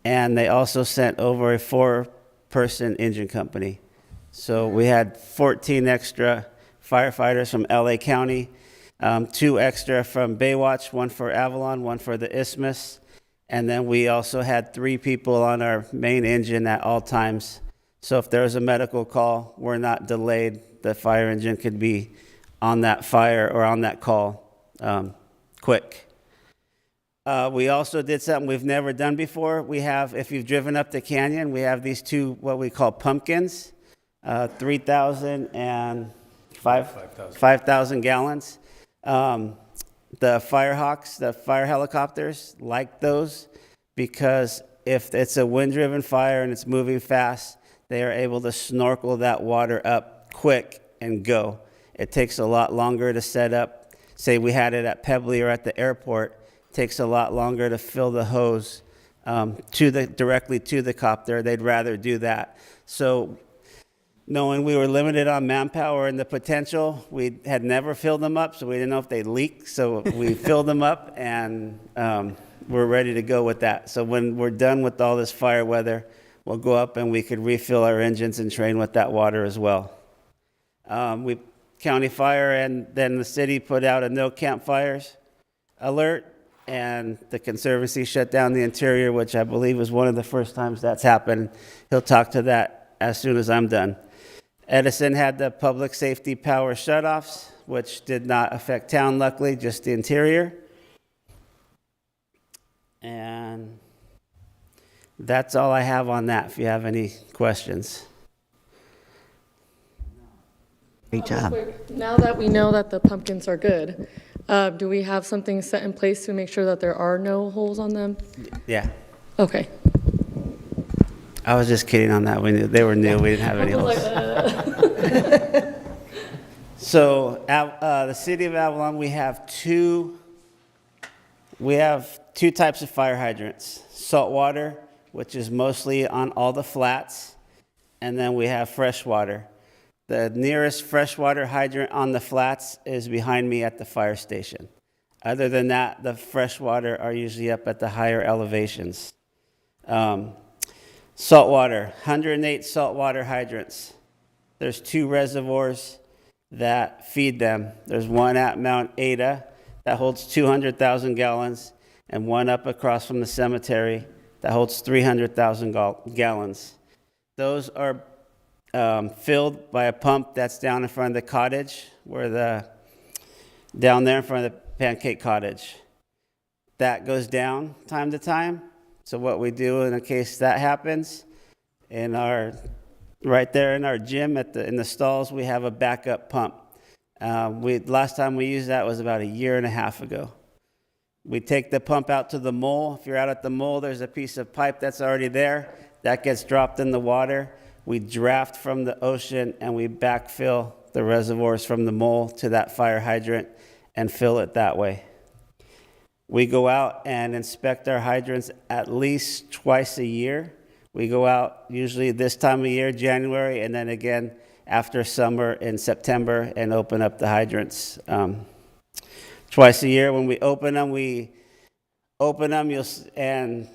and they also sent over a 4-person engine company. So we had 14 extra firefighters from LA County, 2 extra from Baywatch, 1 for Avalon, 1 for the Isthmus. And then we also had 3 people on our main engine at all times. So if there was a medical call, we're not delayed. The fire engine could be on that fire or on that call quick. We also did something we've never done before. We have, if you've driven up the canyon, we have these 2, what we call pumpkins, 3,000 and 5,000 gallons. The Firehawks, the fire helicopters, like those. because if it's a wind-driven fire and it's moving fast, they are able to snorkel that water up quick and go. It takes a lot longer to set up. Say we had it at Pebbly or at the airport, it takes a lot longer to fill the hose directly to the copter. They'd rather do that. So knowing we were limited on manpower and the potential, we had never filled them up, so we didn't know if they'd leak. So we filled them up, and we're ready to go with that. So when we're done with all this fire weather, we'll go up and we could refill our engines and train with that water as well. We County Fire and then the city put out a no campfires alert, and the Conservancy shut down the interior, which I believe was one of the first times that's happened. He'll talk to that as soon as I'm done. Edison had the public safety power shutoffs, which did not affect town, luckily, just the interior. And that's all I have on that, if you have any questions. Great job. Now that we know that the pumpkins are good, do we have something set in place to make sure that there are no holes on them? Yeah. Okay. I was just kidding on that. We knew they were new. We didn't have any holes. So, the city of Avalon, we have two types of fire hydrants: saltwater, which is mostly on all the flats, and then we have freshwater. The nearest freshwater hydrant on the flats is behind me at the fire station. Other than that, the freshwater are usually up at the higher elevations. Saltwater, 108 saltwater hydrants. There's 2 reservoirs that feed them. There's one at Mount Ada that holds 200,000 gallons, and one up across from the cemetery that holds 300,000 gallons. Those are filled by a pump that's down in front of the cottage, down there in front of the Pancake Cottage. That goes down time to time. So what we do in case that happens, right there in our gym in the stalls, we have a backup pump. Last time we used that was about 1.5 years ago. We take the pump out to the mole. If you're out at the mole, there's a piece of pipe that's already there. That gets dropped in the water. We draft from the ocean and we backfill the reservoirs from the mole to that fire hydrant and fill it that way. We go out and inspect our hydrants at least twice a year. We go out usually this time of year, January, and then again after summer in September and open up the hydrants. Twice a year when we open them, and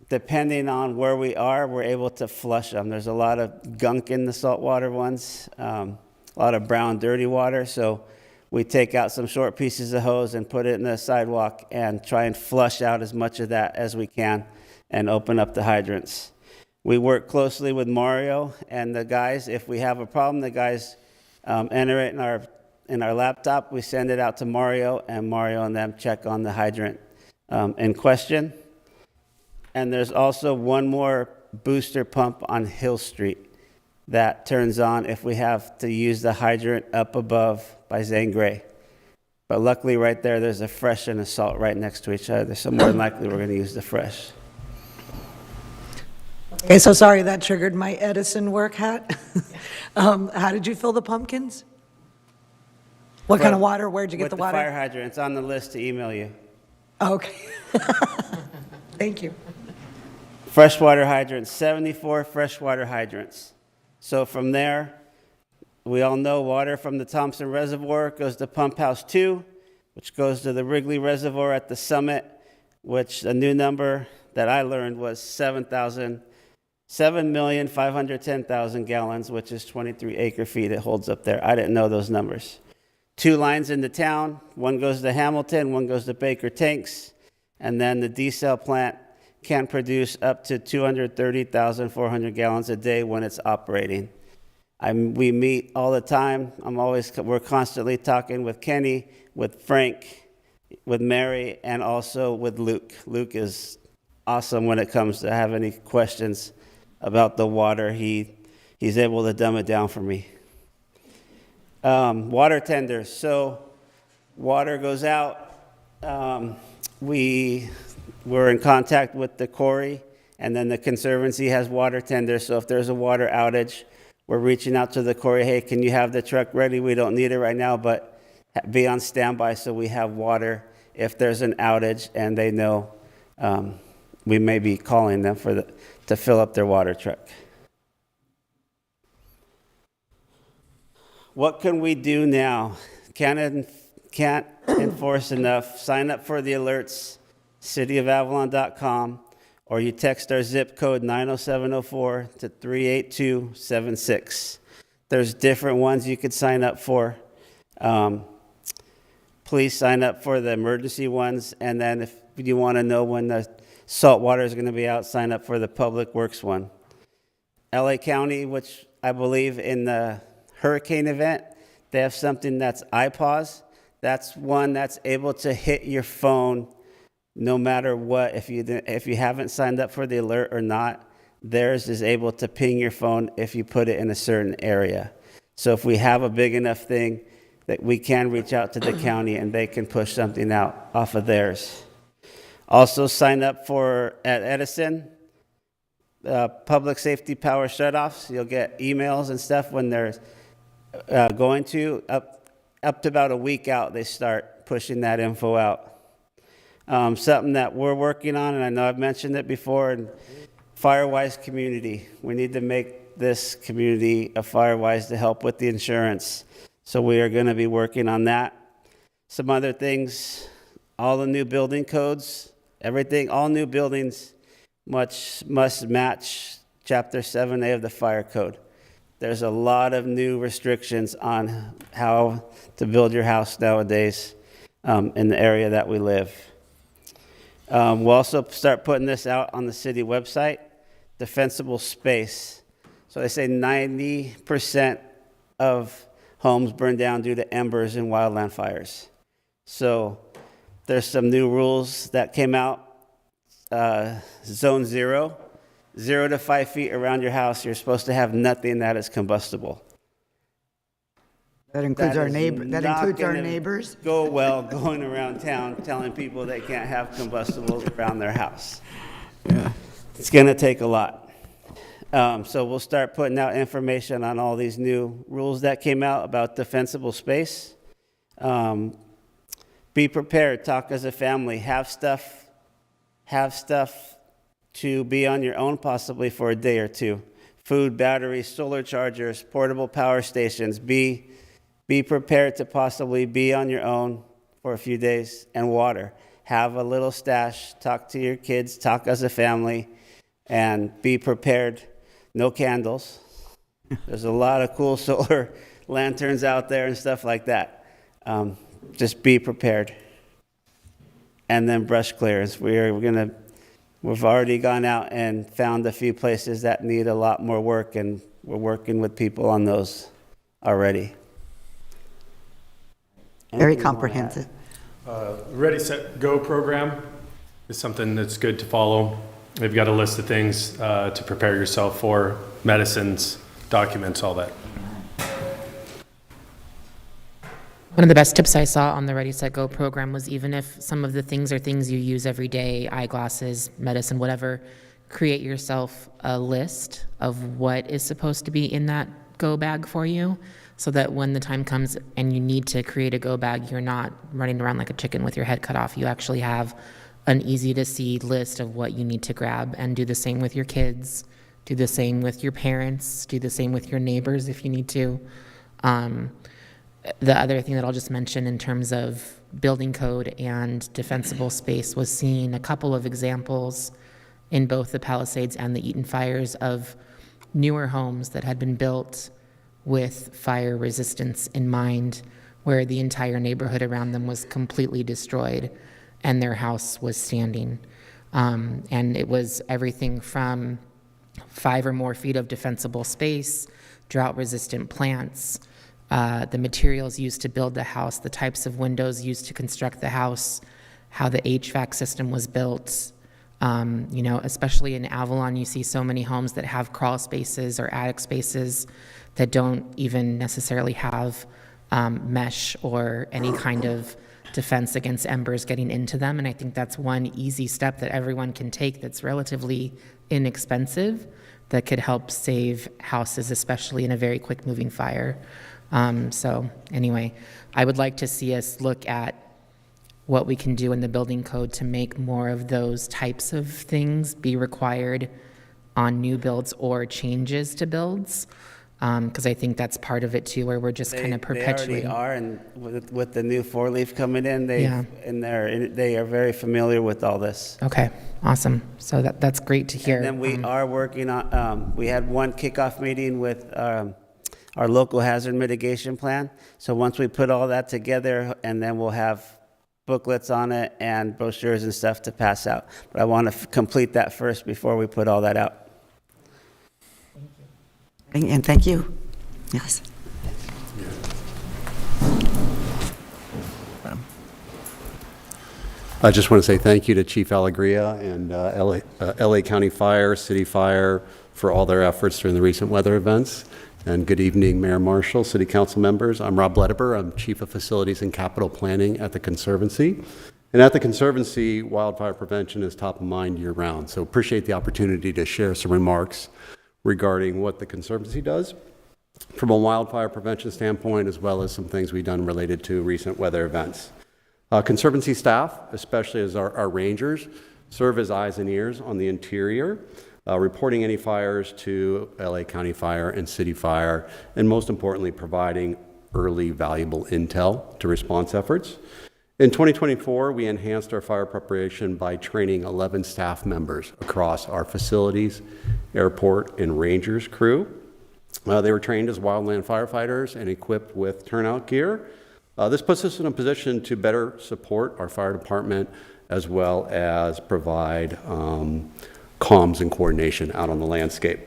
depending on where we are, we're able to flush them. There's a lot of gunk in the saltwater ones, a lot of brown, dirty water. So we take out some short pieces of hose and put it in the sidewalk and try and flush out as much of that as we can and open up the hydrants. We work closely with Mario and the guys. If we have a problem, the guys enter it in our laptop. We send it out to Mario, and Mario and them check on the hydrant in question. And there's also one more booster pump on Hill Street that turns on if we have to use the hydrant up above by Zane Gray. But luckily right there's a fresh and a salt right next to each other, so more than likely we're going to use the fresh. Okay, so sorry, that triggered my Edison work hat. How did you fill the pumpkins? What kind of water? Where'd you get the water? With the fire hydrant. It's on the list to email you. Okay. Thank you. Freshwater hydrants, 74 freshwater hydrants. So from there, we all know water from the Thompson Reservoir goes to Pump House 2, which goes to the Wrigley Reservoir at the summit, which the new number that I learned was 7,510,000 gallons, which is 23 acre feet it holds up there. I didn't know those numbers. 2 lines into town. One goes to Hamilton, one goes to Baker Tanks, and then the D-cell plant can produce up to 230,400 gallons a day when it's operating. We meet all the time. We're constantly talking with Kenny, with Frank, with Mary, and also with Luke. Luke is awesome when it comes to have any questions about the water. He's able to dumb it down for me. Water tenders. So water goes out. We we're in contact with the quarry, and then the Conservancy has water tenders. So if there's a water outage, we're reaching out to the quarry, hey, can you have the truck ready? We don't need it right now, but be on standby so we have water if there's an outage, and they know we may be calling them to fill up their water truck. What can we do now? Can't enforce enough. Sign up for the alerts, cityofavalon.com, or you text our zip code 90704 to 38276. There's different ones you could sign up for. Please sign up for the emergency ones, and then if you want to know when the salt water is going to be out, sign up for the Public Works one. LA County, which I believe in the hurricane event, they have something that's iPause. That's one that's able to hit your phone no matter what. If you haven't signed up for the alert or not, theirs is able to ping your phone if you put it in a certain area. So if we have a big enough thing, that we can reach out to the county and they can push something out off of theirs. Also sign up for, at Edison, public safety power shutoffs. You'll get emails and stuff when they're going to, up to about a week out, they start pushing that info out. Something that we're working on, and I know I've mentioned it before, and Firewise community. We need to make this community a Firewise to help with the insurance. So we are going to be working on that. Some other things, all the new building codes, everything, all new buildings must match Chapter 7A of the Fire Code. There's a lot of new restrictions on how to build your house nowadays in the area that we live. We'll also start putting this out on the city website, defensible space. So they say 90% of homes burned down due to embers and wildland fires. So there's some new rules that came out. Zone 0 to 5 feet around your house, you're supposed to have nothing that is combustible. That includes our neighbors? Go well going around town telling people they can't have combustibles around their house. Yeah. It's going to take a lot. So we'll start putting out information on all these new rules that came out about defensible space. Be prepared, talk as a family, have stuff to be on your own possibly for a day or two. Food, batteries, solar chargers, portable power stations. Be prepared to possibly be on your own for a few days, and water. Have a little stash, talk to your kids, talk as a family, and be prepared. No candles. There's a lot of cool solar lanterns out there and stuff like that. Just be prepared. And then brush clearance. We've already gone out and found a few places that need a lot more work, and we're working with people on those already. Very comprehensive. Ready, Set, Go program is something that's good to follow. They've got a list of things to prepare yourself for, medicines, documents, all that. One of the best tips I saw on the Ready, Set, Go program was, even if some of the things are things you use every day, eyeglasses, medicine, whatever, create yourself a list of what is supposed to be in that go bag for you, so that when the time comes and you need to create a go bag, you're not running around like a chicken with your head cut off. You actually have an easy to see list of what you need to grab, and do the same with your kids, do the same with your parents, do the same with your neighbors if you need to. The other thing that I'll just mention in terms of building code and defensible space was seeing a couple of examples in both the Palisades and the Eaton fires of newer homes that had been built with fire resistance in mind, where the entire neighborhood around them was completely destroyed and their house was standing. And it was everything from 5 or more feet of defensible space, drought-resistant plants, the materials used to build the house, the types of windows used to construct the house, how the HVAC system was built. Especially in Avalon, you see so many homes that have crawl spaces or attic spaces that don't even necessarily have mesh or any kind of defense against embers getting into them. And I think that's one easy step that everyone can take that's relatively inexpensive that could help save houses, especially in a very quick moving fire. So anyway, I would like to see us look at what we can do in the building code to make more of those types of things be required on new builds or changes to builds. Because I think that's part of it too, where we're just kind of perpetuating. They already are, and with the new 4-leaf coming in, they are very familiar with all this. Okay, awesome. So that's great to hear. And then we are working on, we had one kickoff meeting with our local hazard mitigation plan. So once we put all that together, and then we'll have booklets on it and brochures and stuff to pass out. But I want to complete that first before we put all that out. And thank you. Yes. I just want to say thank you to Chief Alegria and LA County Fire, City Fire for all their efforts during the recent weather events. And good evening, Mayor Marshall, City Council members. I'm Rob Ledbeber. I'm Chief of Facilities and Capital Planning at the Conservancy. And at the Conservancy, wildfire prevention is top of mind year-round. So appreciate the opportunity to share some remarks regarding what the Conservancy does from a wildfire prevention standpoint, as well as some things we've done related to recent weather events. Conservancy staff, especially as our rangers, serve as eyes and ears on the interior, reporting any fires to LA County Fire and City Fire, and most importantly, providing early valuable intel to response efforts. In 2024, we enhanced our fire preparation by training 11 staff members across our facilities, airport, and rangers crew. They were trained as wildland firefighters and equipped with turnout gear. This puts us in a position to better support our fire department as well as provide comms and coordination out on the landscape.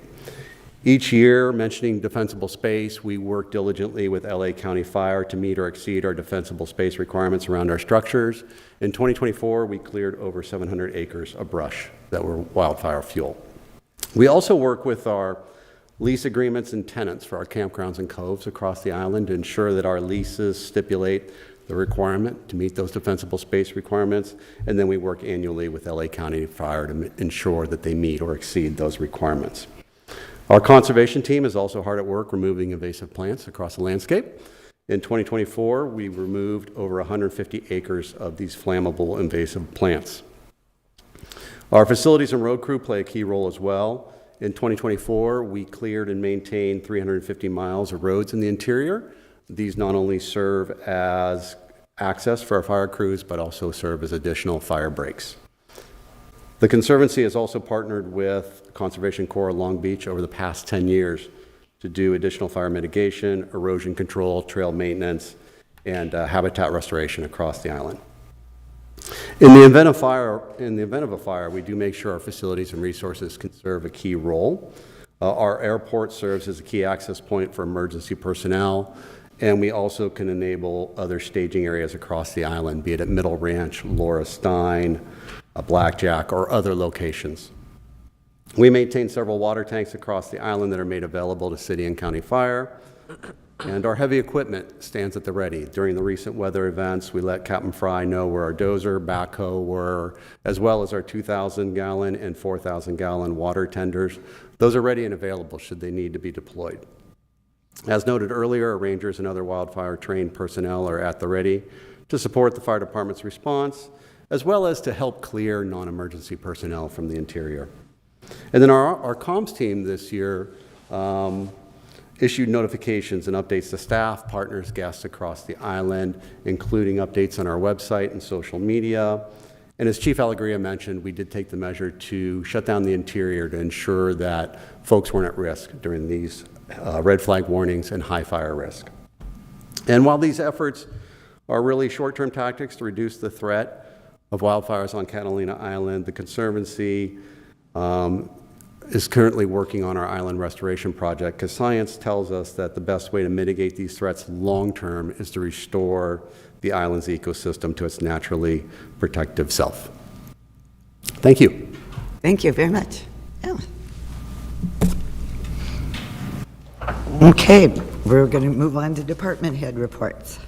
Each year, mentioning defensible space, we work diligently with LA County Fire to meet or exceed our defensible space requirements around our structures. In 2024, we cleared over 700 acres of brush that were wildfire fuel. We also work with our lease agreements and tenants for our campgrounds and coves across the island to ensure that our leases stipulate the requirement to meet those defensible space requirements, and then we work annually with LA County Fire to ensure that they meet or exceed those requirements. Our conservation team is also hard at work removing invasive plants across the landscape. In 2024, we removed over 150 acres of these flammable invasive plants. Our facilities and road crew play a key role as well. In 2024, we cleared and maintained 350 miles of roads in the interior. These not only serve as access for our fire crews, but also serve as additional fire breaks. The Conservancy has also partnered with Conservation Corps Long Beach over the past 10 years to do additional fire mitigation, erosion control, trail maintenance, and habitat restoration across the island. In the event of a fire, we do make sure our facilities and resources can serve a key role. Our airport serves as a key access point for emergency personnel, and we also can enable other staging areas across the island, be it at Middle Ranch, Laura Stein, Blackjack, or other locations. We maintain several water tanks across the island that are made available to city and county fire, and our heavy equipment stands at the ready. During the recent weather events, we let Captain Fry know where our dozer, backhoe were, as well as our 2,000-gallon and 4,000-gallon water tenders. Those are ready and available should they need to be deployed. As noted earlier, our rangers and other wildfire-trained personnel are at the ready to support the fire department's response, as well as to help clear non-emergency personnel from the interior. And then our comms team this year issued notifications and updates to staff, partners, guests across the island, including updates on our website and social media. And as Chief Alegria mentioned, we did take the measure to shut down the interior to ensure that folks weren't at risk during these red flag warnings and high fire risk. And while these efforts are really short-term tactics to reduce the threat of wildfires on Catalina Island, the Conservancy is currently working on our island restoration project because science tells us that the best way to mitigate these threats long-term is to restore the island's ecosystem to its naturally protective self. Thank you. Thank you very much. Yeah. Okay, we're going to move on to department head reports.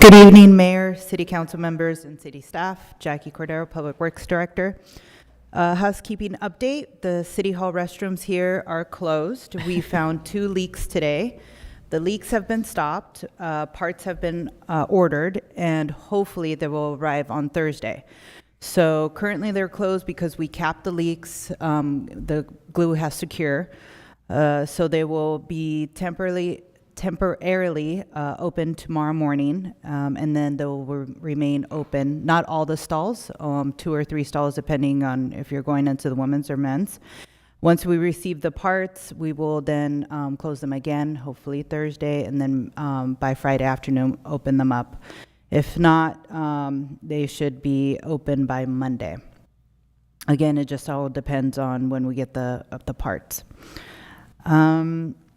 Good evening, Mayor, City Council members, and City staff. Jackie Cordero, Public Works Director. Housekeeping update, the City Hall restrooms here are closed. We found 2 leaks today. The leaks have been stopped, parts have been ordered, and hopefully they will arrive on Thursday. So currently they're closed because we capped the leaks. The glue has to cure. So they will be temporarily open tomorrow morning, and then they will remain open. Not all the stalls, 2 or 3 stalls, depending on if you're going into the women's or men's. Once we receive the parts, we will then close them again, hopefully Thursday, and then by Friday afternoon, open them up. If not, they should be open by Monday. Again, it just all depends on when we get the parts.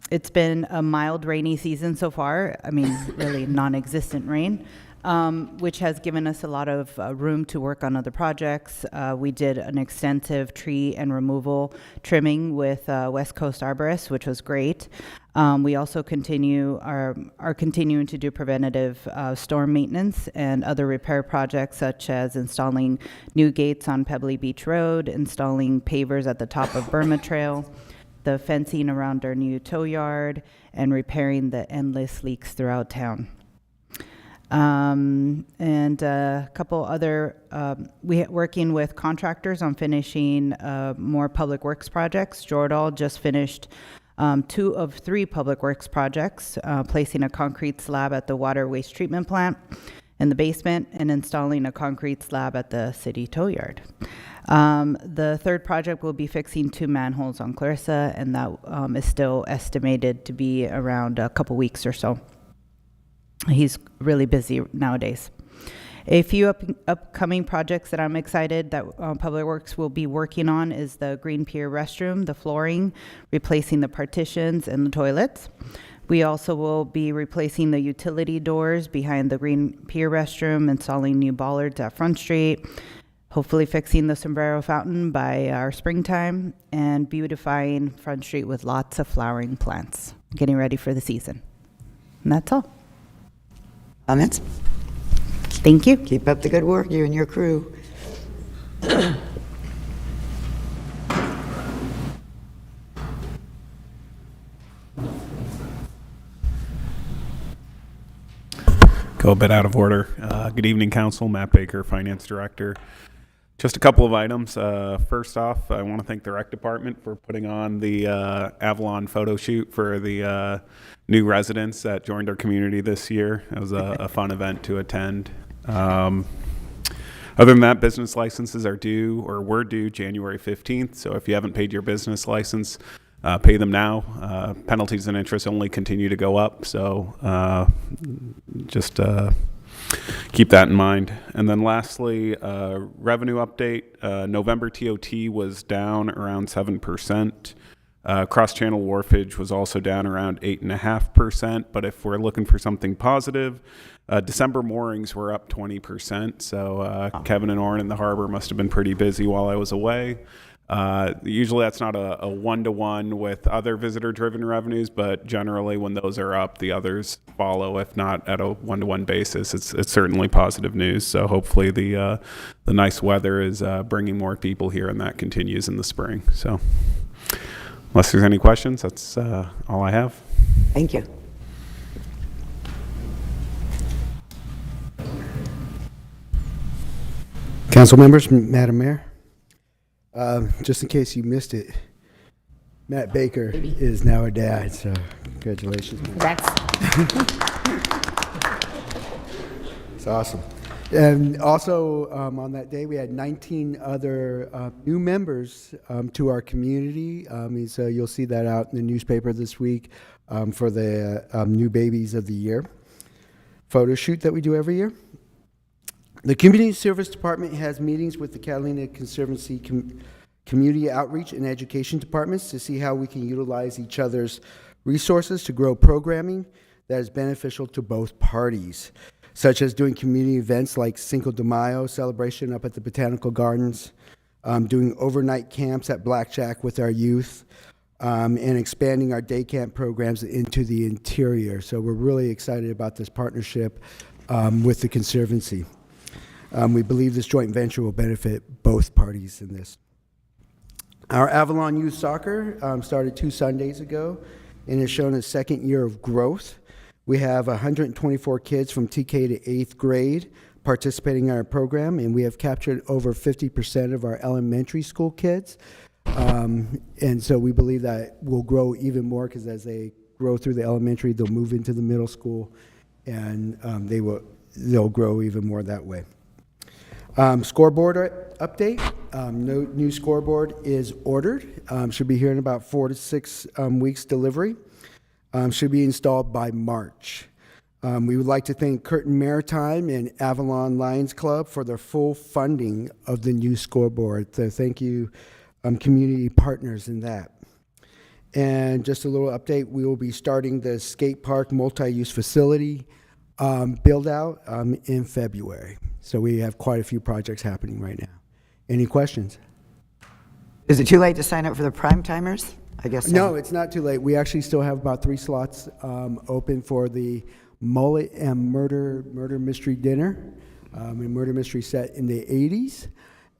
It's been a mild rainy season so far. I mean, really non-existent rain, which has given us a lot of room to work on other projects. We did an extensive tree and removal trimming with West Coast Arborists, which was great. We also are continuing to do preventative storm maintenance and other repair projects, such as installing new gates on Pebbly Beach Road, installing pavers at the top of Burma Trail, the fencing around our new tow yard, and repairing the endless leaks throughout town. And a couple other, working with contractors on finishing more public works projects. Jordal just finished 2 of 3 public works projects, placing a concrete slab at the water waste treatment plant in the basement and installing a concrete slab at the city tow yard. The 3rd project will be fixing 2 manholes on Clarissa, and that is still estimated to be around a couple weeks or so. He's really busy nowadays. A few upcoming projects that I'm excited that Public Works will be working on is the Green Pier restroom, the flooring, replacing the partitions and the toilets. We also will be replacing the utility doors behind the Green Pier restroom, installing new bollards at Front Street, hopefully fixing the Sombrero Fountain by our springtime, and beautifying Front Street with lots of flowering plants, getting ready for the season. And that's all. Comments? Thank you. Keep up the good work, you and your crew. Go a bit out of order. Good evening, Council. Matt Baker, Finance Director. Just a couple of items. First off, I want to thank the Rec Department for putting on the Avalon photo shoot for the new residents that joined our community this year. It was a fun event to attend. Other than that, business licenses are due, or were due, January 15th. So if you haven't paid your business license, pay them now. Penalties and interest only continue to go up. So just keep that in mind. And then lastly, revenue update. November TOT was down around 7%. Cross-channel wharfage was also down around 8.5%. But if we're looking for something positive, December moorings were up 20%. So Kevin and Orrin in the harbor must have been pretty busy while I was away. Usually that's not a one-to-one with other visitor-driven revenues, but generally when those are up, the others follow, if not at a one-to-one basis. It's certainly positive news. So hopefully the nice weather is bringing more people here, and that continues in the spring. So unless there's any questions, that's all I have. Thank you. Council members, Madam Mayor. Just in case you missed it, Matt Baker is now a dad, so congratulations. It's awesome. And also on that day, we had 19 other new members to our community. So you'll see that out in the newspaper this week for the new babies of the year photo shoot that we do every year. The Community Service Department has meetings with the Catalina Conservancy Community Outreach and Education Departments to see how we can utilize each other's resources to grow programming that is beneficial to both parties, such as doing community events like Cinco de Mayo celebration up at the Botanical Gardens, doing overnight camps at Blackjack with our youth, and expanding our day camp programs into the interior. So we're really excited about this partnership. with the Conservancy. We believe this joint venture will benefit both parties in this. Our Avalon Youth Soccer started 2 Sundays ago and has shown a second year of growth. We have 124 kids from TK to 8th grade participating in our program, and we have captured over 50% of our elementary school kids. And so we believe that will grow even more, because as they grow through the elementary, they'll move into the middle school, and they'll grow even more that way. Scoreboard update. No new scoreboard is ordered. Should be here in about 4 to 6 weeks delivery. Should be installed by March. We would like to thank Curtin Maritime and Avalon Lions Club for their full funding of the new scoreboard. So thank you, community partners in that. And just a little update, we will be starting the skate park multi-use facility build out in February. So we have quite a few projects happening right now. Any questions? Is it too late to sign up for the prime timers? I guess so. No, it's not too late. We actually still have about 3 slots open for the Mullet and Murder Mystery Dinner, a murder mystery set in the 80s.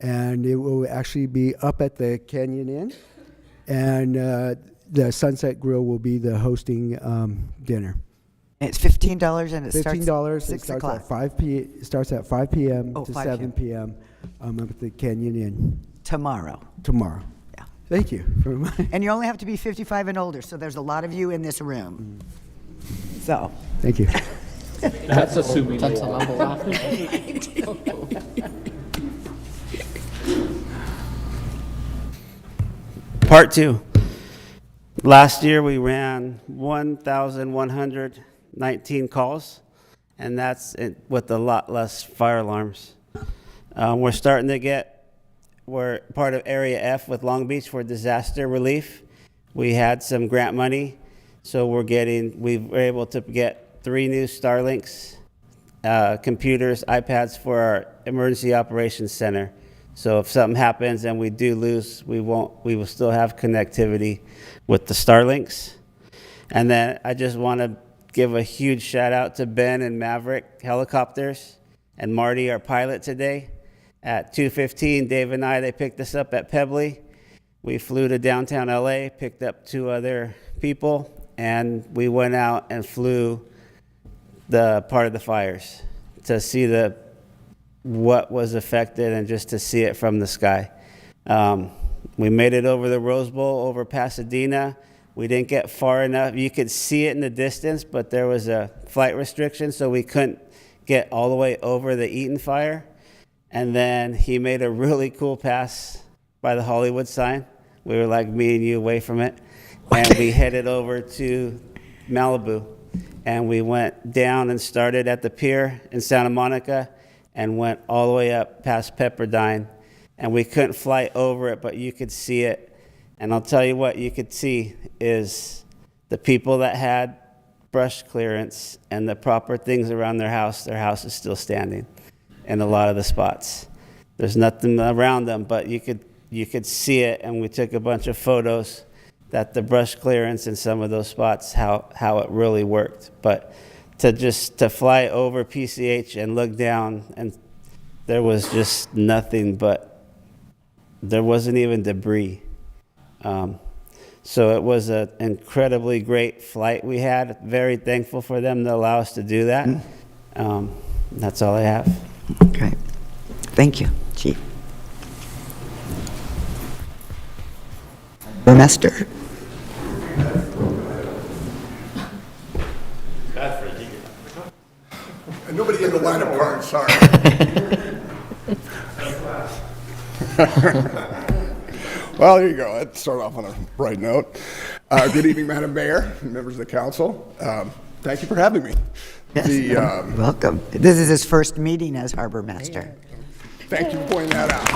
And it will actually be up at the Canyon Inn. And the Sunset Grill will be the hosting dinner. And it's $15 and it starts $15. at 6 It starts o'clock. at 5 p. Starts at 5 p.m. to 5 7 p.m. Up at the Canyon Inn. Tomorrow. Yeah. Thank you. And you only have to be 55 and older, so there's a lot of you in this room. So. Thank you. That's assuming That's they a are. mumble laughter. Part 2. Last year we ran 1,119 calls, and that's with a lot less fire alarms. We're starting to we're part of Area F with Long Beach for disaster relief. We had some grant money, so we were able to get 3 new Starlinks, computers, iPads for our emergency operations center. So if something happens and we do lose, we will still have connectivity with the Starlinks. And then I just want to give a huge shout out to Ben and Maverick Helicopters and Marty, our pilot today. At 2:15, Dave and they picked us up at Pebbly. We flew to downtown LA, picked up 2 other people, and we went out and flew the part of the fires to see what was affected and just to see it from the sky. We made it over the Rose Bowl, over Pasadena. We didn't get far enough. You could see it in the distance, but there was a flight restriction, so we couldn't get all the way over the Eaton fire. And then he made a really cool pass by the Hollywood sign. We were like me and you away from it. And we headed over to Malibu. And we went down and started at the pier in Santa Monica and went all the way up past Pepperdine. And we couldn't fly over it, but you could see it. And I'll tell you what you could see is the people that had brush clearance and the proper things around their house is still standing in a lot of the spots. There's nothing around them, but you could see it, and we took a bunch of photos that the brush clearance in some of those spots, how it really worked. But to fly over PCH and look down, and there was just nothing, but there wasn't even debris. So it was an incredibly great flight we had. Very thankful for them to allow us to do that. That's all I have. Okay. Thank you, Chief. Burmester. Nobody in the line of cards, sorry. Well, there you go. Let's start off on a bright note. Good evening, Madam Mayor, members of the council. Thank you for having me. Yes, welcome. This is his first meeting as harbor master. Thank you for pointing that out.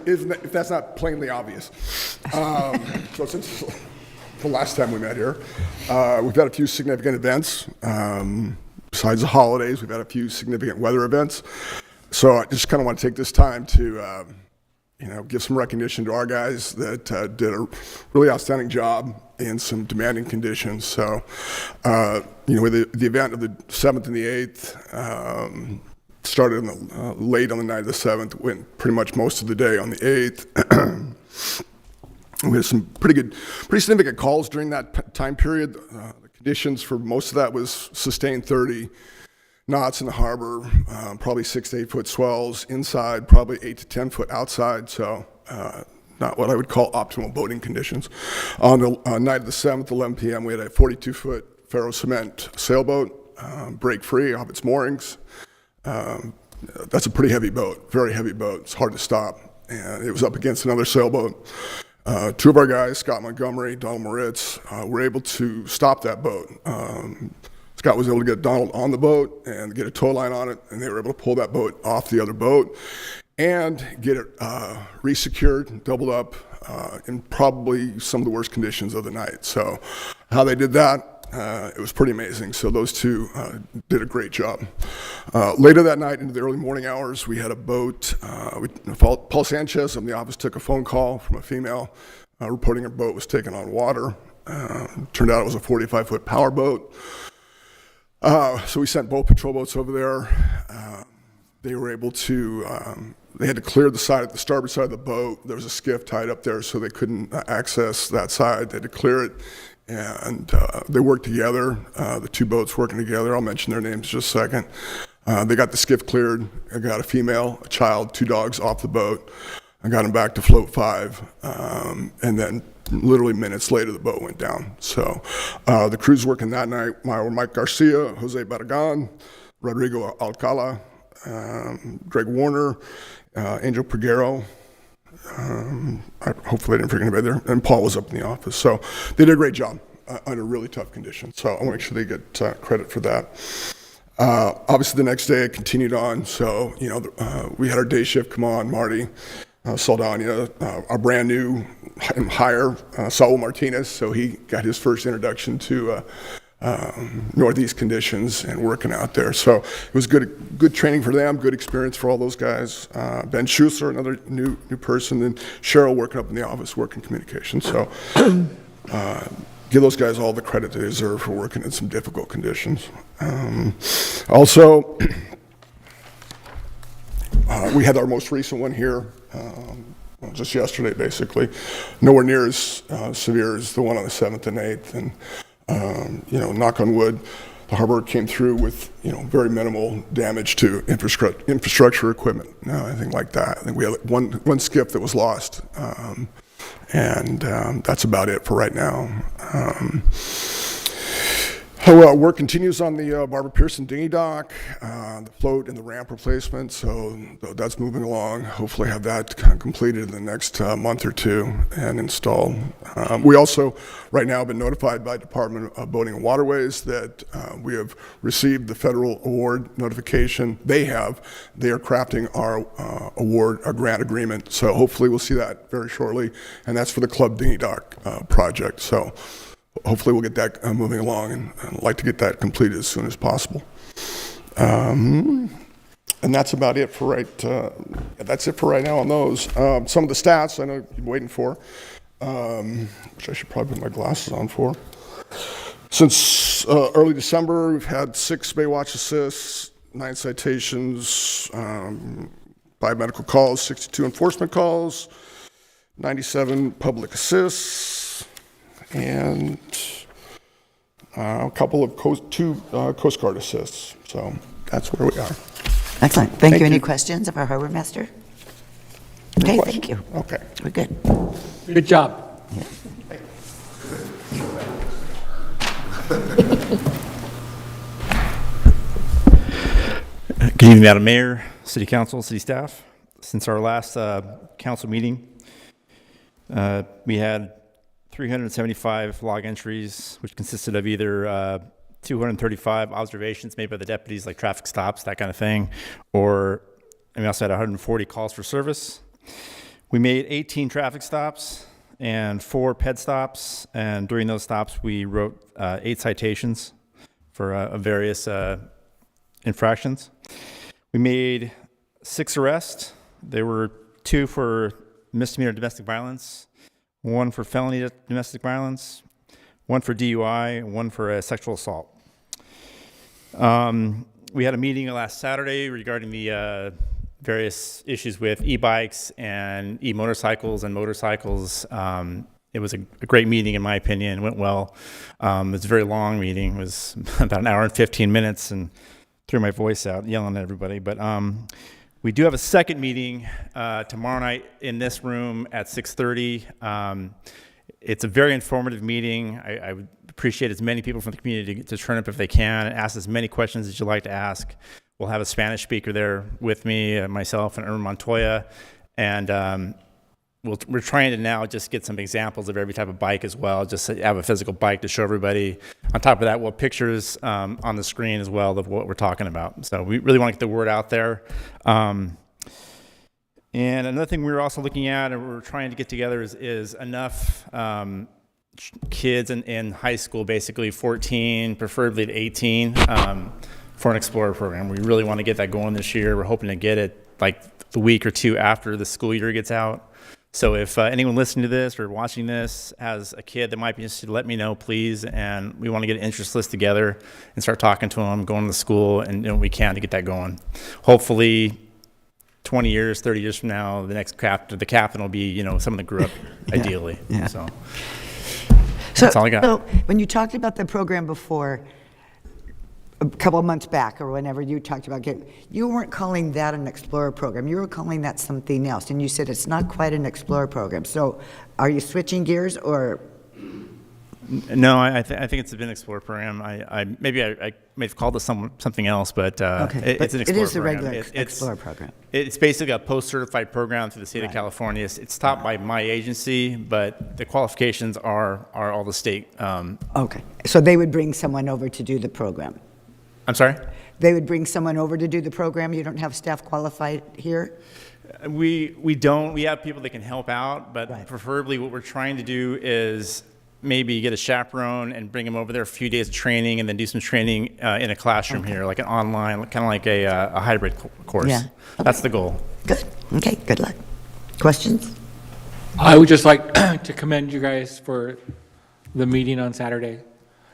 If that's not plainly obvious. So since the last time we met here, we've had a few significant events. Besides the holidays, we've had a few significant weather events. So I just kind of want to take this time to give some recognition to our guys that did a really outstanding job in some demanding conditions. So, the event of the 7th and the 8th started late on the night of the 7th, went pretty much most of the day on the 8th. We had some pretty significant calls during that time period. The conditions for most of that was sustained 30 knots in the harbor, probably 6 to 8 foot swells inside, probably 8 to 10 foot outside. So not what I would call optimal boating conditions. On the night of the 7th, 11 p.m., we had a 42-foot ferro cement sailboat break free off its moorings. That's a pretty heavy boat, very heavy boat. It's hard to stop. And it was up against another sailboat. Two of our guys, Scott Montgomery, Donald Moritz, were able to stop that boat. Scott was able to get Donald on the boat and get a tow line on it, and they were able to pull that boat off the other boat and get it resecured, doubled up, in probably some of the worst conditions of the night. So how they did that, it was pretty amazing. So those two did a great job. Later that night into the early morning hours, we had a boat. Paul Sanchez from the office took a phone call from a female reporting her boat was taken on water. Turned out it was a 45-foot power boat. So we sent both patrol boats over there. They were able to, they had to clear the starboard side of the boat. There was a skiff tied up there, so they couldn't access that side. They had to clear it. And they worked together, the two boats working together. I'll mention their names in just a second. They got the skiff cleared. I got a female, a child, 2 dogs off the boat. I got them back to float 5. And then literally minutes later, the boat went down. So the crews working that night were Mike Garcia, Jose Barragan, Rodrigo Alcala, Greg Warner, Angel Peguero. Hopefully I didn't forget anybody there. And Paul was up in the office. So they did a great job under really tough conditions. So I want to make sure they get credit for that. Obviously the next day it continued on. So, we had our day shift come on, Marty Saldana, our brand new hire, Saul Martinez. So he got his first introduction to Northeast conditions and working out there. So it was good training for them, good experience for all those guys. Ben Schussler, another new person, and Cheryl working up in the office, working communications. So give those guys all the credit they deserve for working in some difficult conditions. Also, we had our most recent one here, just yesterday, basically. Nowhere near as severe as the one on the 7th and 8th. And knock on wood, the harbor came through with, very minimal damage to infrastructure equipment, anything like that. I think we had one skiff that was lost, and that's about it for right now. Work continues on the Barbara Pearson dinghy dock, the float and the ramp replacement, so that's moving along. Hopefully have that kind of completed in the next month or 2 and installed. We also, right now, have been notified by Department of Boating and Waterways that we have received the federal award notification. They are crafting our our grant agreement, so hopefully we'll see that very shortly, and that's for the Club Dinghy Dock project. So hopefully we'll get that moving along, and I'd like to get that completed as soon as possible. And that's about it for that's it for right now on those. Some of the stats I know you've been waiting for, which I should probably put my glasses on for. Since early December, we've had 6 Baywatch assists, 9 citations, 5 medical calls, 62 enforcement calls, 97 public assists, and a couple of two Coast Guard assists. So that's where we are. Excellent. Thank you. Any questions of our harbor master? Okay, thank you. Okay. We're good. Good job. Yeah. Good evening, Madam Mayor, City Council, City staff. Since our last council meeting, we had 375 log entries, which consisted of either 235 observations made by the deputies, like traffic stops, that kind of thing, and we also had 140 calls for service. We made 18 traffic stops and 4 ped stops, and during those stops, we wrote 8 citations for various infractions. We made 6 arrests. There were 2 for misdemeanor domestic violence, 1 for felony domestic violence, one for DUI, and one for a sexual assault. We had a meeting last Saturday regarding the various issues with e-bikes and e-motorcycles and motorcycles. It was a great meeting, in my opinion. It went well. It was a very long meeting. It was about an hour and 15 minutes, and threw my voice out yelling at everybody. But we do have a second meeting tomorrow night in this room at 6:30. It's a very informative meeting. I would appreciate as many people from the community to turn up if they can and ask as many questions as you'd like to ask. We'll have a Spanish speaker there with me, myself and Irma Montoya, and we're trying to now just get some examples of every type of bike as well, just to have a physical bike to show everybody. On top of that, we'll have pictures on the screen as well of what we're talking about. So we really want to get the word out there. And another thing we were also looking at and we're trying to get together is enough kids in high school, basically 14, preferably to 18, for an Explorer program. We really want to get that going this year. We're hoping to get it like the week or two after the school year gets out. So if anyone listening to this or watching this has a kid that might be interested, let me know, please. And we want to get an interest list together and start talking to them, going to the school, and doing what we can to get that going. Hopefully, 20 years, 30 years from now, the captain will be, someone that grew up ideally. Yeah. So that's all I got. So when you talked about the program before, a couple of months back or whenever you talked about you weren't calling that an Explorer program. You were calling that something else. And you said it's not quite an Explorer program. So are you switching gears or? No, I think it's been an Explorer program. I may have called it something else, but Okay. it's an Explorer program. It is a regular Explorer program. It's basically a post-certified program through the state of California. It's taught by my agency, but the qualifications are all the state. Okay. So they would bring someone over to do the program? I'm sorry? They would bring someone over to do the program? You don't have staff qualified here? We don't. We have people that can help out, but preferably what we're trying to do is maybe get a chaperone and bring them over there a few days of training and then do some training in a classroom here, like an online, kind of like a hybrid course. Yeah. Okay. That's the goal. Good. Okay, good luck. Questions? I would just like to commend you guys for the meeting on Saturday.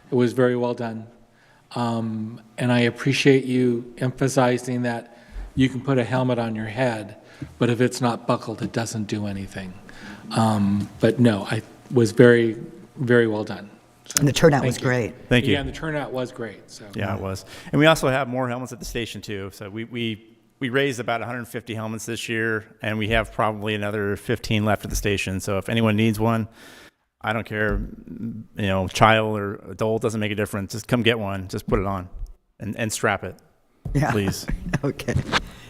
It was very well done. And I appreciate you emphasizing that you can put a helmet on your head, but if it's not buckled, it doesn't do anything. But no, I was very, very well done. So, and the turnout was great. Thank you. Yeah, and the turnout was great. So yeah, it was. And we also have more helmets at the station too. So we raised about 150 helmets this year, and we have probably another 15 left at the station. So if anyone needs one, I don't care, child or adult, doesn't make a difference. Just come get one. Just put it on and strap it, please. Okay.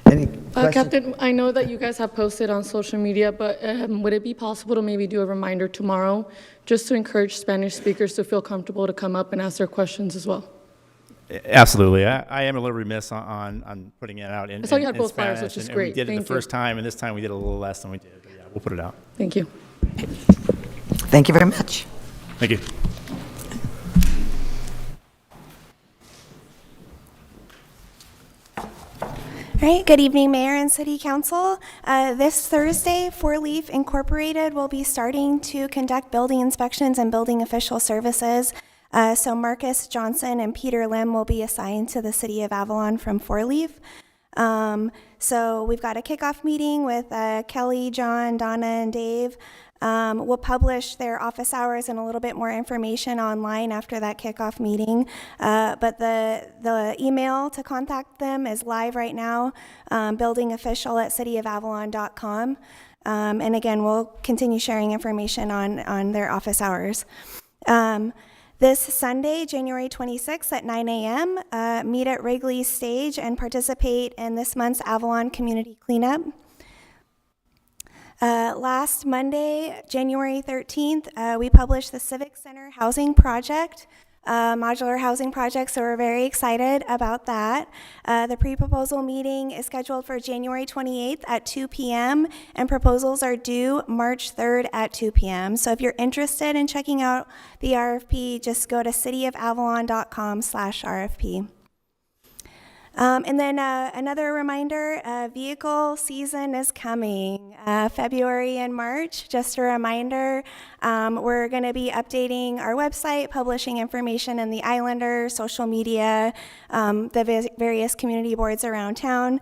Any questions? Captain, I know that you guys have posted on social media, but would it be possible to maybe do a reminder tomorrow just to encourage Spanish speakers to feel comfortable to come up and ask their questions as well? Absolutely. I am a little remiss on putting it out in I saw you had in both flyers, Spanish, which is and great. we did it Thank the you. first time, and this time we did a little less than we did. But yeah, we'll put it out. Thank you. Thank you very much. Thank you. All right, good evening, Mayor and City Council. This Thursday, Four Leaf Incorporated will be starting to conduct building inspections and building official services. So Marcus Johnson and Peter Lim will be assigned to the City of Avalon from Four Leaf. So we've got a kickoff meeting with Kelly, John, Donna, and Dave. We'll publish their office hours and a little bit more information online after that kickoff meeting. But the email to contact them is live right now, buildingofficial@cityofavalon.com. And again, we'll continue sharing information on their office hours. This Sunday, January 26th at 9 a.m., meet at Wrigley Stage and participate in this month's Avalon Community Cleanup. Last Monday, January 13th, we published the Civic Center Housing Project, modular housing project, so we're very excited about that. The pre-proposal meeting is scheduled for January 28th at 2 p.m., and proposals are due March 3rd at 2 p.m. So if you're interested in checking out the RFP, just go to cityofavalon.com/RFP. And then another reminder, vehicle season is coming, February and March. Just a reminder, we're going to be updating our website, publishing information in the Islander, social media, the various community boards around town.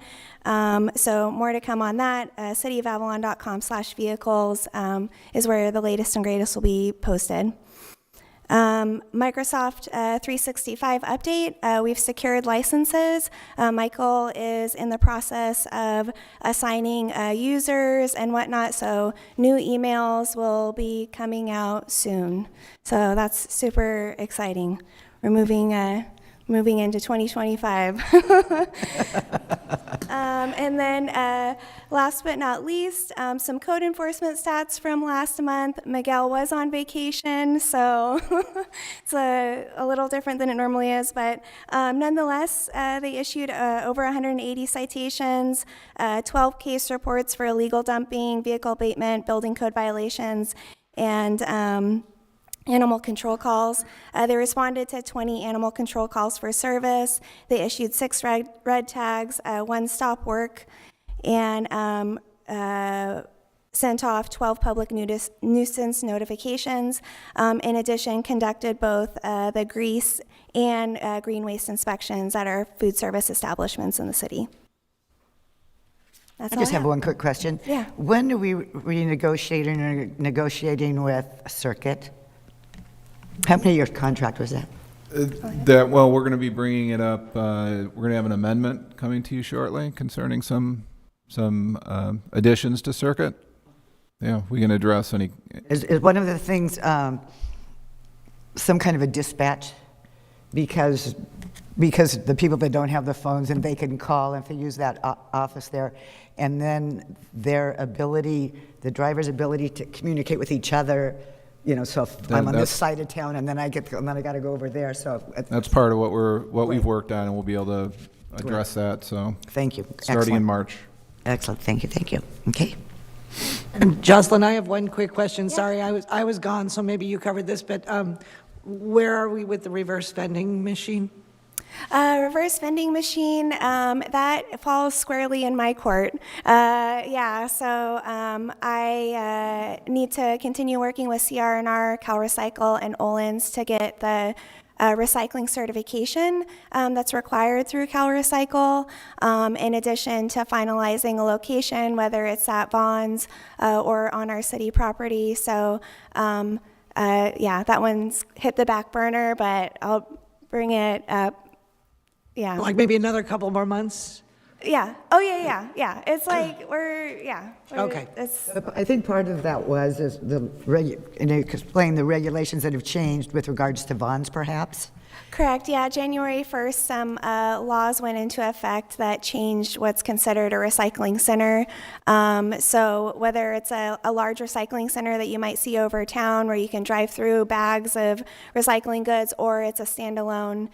So more to come on that. Cityofavalon.com/vehicles is where the latest and greatest will be posted. Microsoft 365 update. We've secured licenses. Michael is in the process of assigning users and whatnot, so new emails will be coming out soon. So that's super exciting. We're moving into 2025. And then last but not least, some code enforcement stats from last month. Miguel was on vacation, so it's a little different than it normally is, but nonetheless, they issued over 180 citations, 12 case reports for illegal dumping, vehicle abatement, building code violations, and animal control calls. They responded to 20 animal control calls for service. They issued 6 red tags, 1 stop work, and sent off 12 public nuisance notifications. In addition, conducted both the grease and green waste inspections at our food service establishments in the city. That's I just have one quick question. Yeah. When are we renegotiating or negotiating with Circuit? How many years contract was that? Well, we're going to be bringing it up. We're going to have an amendment coming to you shortly concerning some additions to Circuit. Yeah, we can address any. Is one of the things some kind of a dispatch? Because the people that don't have the phones, and they can call if they use that office there, and then their ability, the driver's ability to communicate with each other. You know, so if I'm on this side of town, and then I got to go over there. So that's part of what we've worked on, and we'll be able to address that. So thank you. Starting in March. Excellent. Thank you. Okay. And Jocelyn, I have one quick question. Sorry, I was gone, so maybe you covered this, but where are we with the reverse vending machine? Reverse vending machine, that falls squarely in my court. So I need to continue working with CR&R, CalRecycle, and Olin's to get the recycling certification that's required through CalRecycle, in addition to finalizing a location, whether it's at Vaughn's or on our city property. So that one's hit the back burner, but I'll bring it up. Yeah. Like maybe another couple more months? Yeah. Oh, yeah. It's like Okay. I think part of that was explain the regulations that have changed with regards to Vaughn's, perhaps? Correct, yeah. January 1st, some laws went into effect that changed what's considered a recycling center. So whether it's a large recycling center that you might see over town where you can drive through bags of recycling goods, or it's a standalone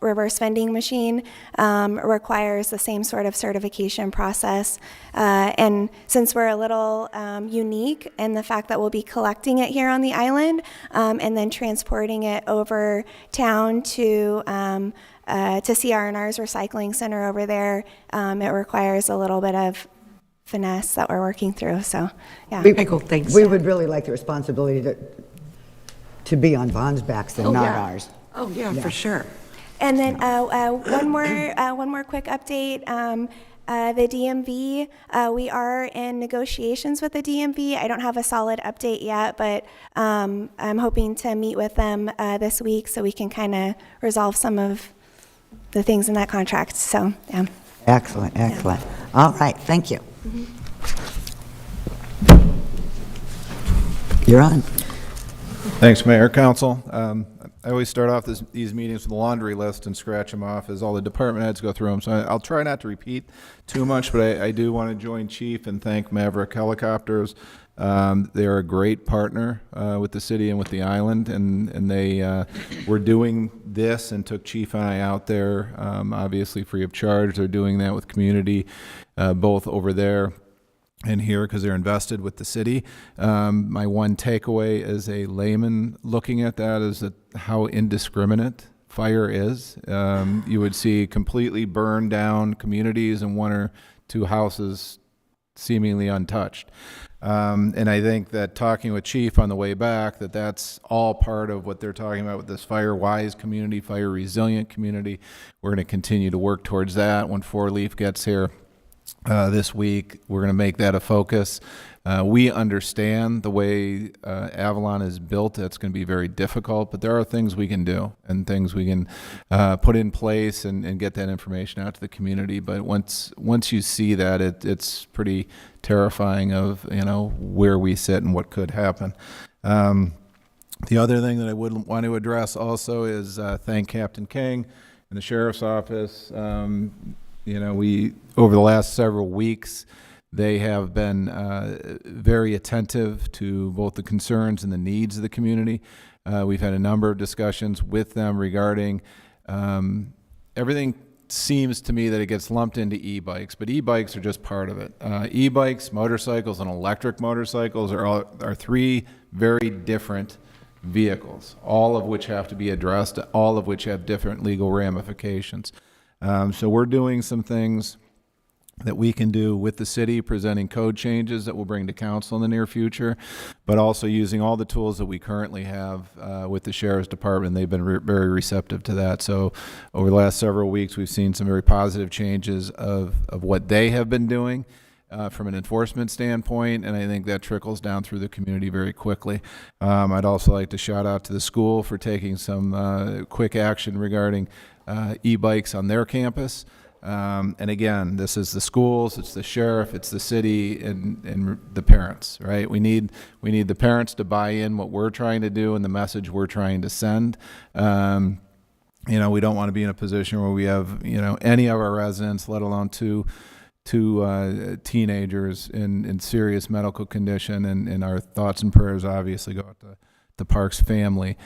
reverse vending machine, requires the same sort of certification process. And since we're a little unique in the fact that we'll be collecting it here on the island and then transporting it over town to CR&R's recycling center over there, it requires a little bit of finesse that we're working through. So, yeah. Thanks. We would really like the responsibility to be on Vaughn's backs and not ours. Oh, yeah, for sure. And then one more quick update. The DMV, we are in negotiations with the DMV. I don't have a solid update yet, but I'm hoping to meet with them this week so we can kind of resolve some of the things in that contract. So, yeah. Excellent. All right, thank you. You're on. Thanks, Mayor, Council. I always start off these meetings with a laundry list and scratch them off as all the department heads go through them. So I'll try not to repeat too much, but I do want to join Chief and thank Maverick Helicopters. They're a great partner with the city and with the island, and they were doing this and took Chief and I out there, obviously free of charge. They're doing that with community, both over there and here, because they're invested with the city. My one takeaway as a layman looking at that is that how indiscriminate fire is. You would see completely burned down communities and one or two houses seemingly untouched. And I think that talking with Chief on the way back, that's all part of what they're talking about with this fire-wise community, fire-resilient community. We're going to continue to work towards that. When Four Leaf gets here this week, we're going to make that a focus. We understand the way Avalon is built. That's going to be very difficult, but there are things we can do and things we can put in place and get that information out to the community. But once you see that, it's pretty terrifying of where we sit and what could happen. The other thing that I would want to address also is thank Captain King and the Sheriff's Office. We over the last several weeks, they have been very attentive to both the concerns and the needs of the community. We've had a number of discussions with them regarding everything. Seems to me that it gets lumped into e-bikes, but e-bikes are just part of it. E-bikes, motorcycles, and electric motorcycles are three very different vehicles, all of which have to be addressed, all of which have different legal ramifications. So we're doing some things that we can do with the city, presenting code changes that we'll bring to council in the near future, but also using all the tools that we currently have with the Sheriff's Department. They've been very receptive to that. So over the last several weeks, we've seen some very positive changes of what they have been doing from an enforcement standpoint, and I think that trickles down through the community very quickly. I'd also like to shout out to the school for taking some quick action regarding e-bikes on their campus. And again, this is the schools, it's the sheriff, it's the city, and the parents, right? We need the parents to buy in what we're trying to do and the message we're trying to send. We don't want to be in a position where we have, any of our residents, let alone two teenagers in serious medical condition, and our thoughts and prayers obviously go out to the Parks family.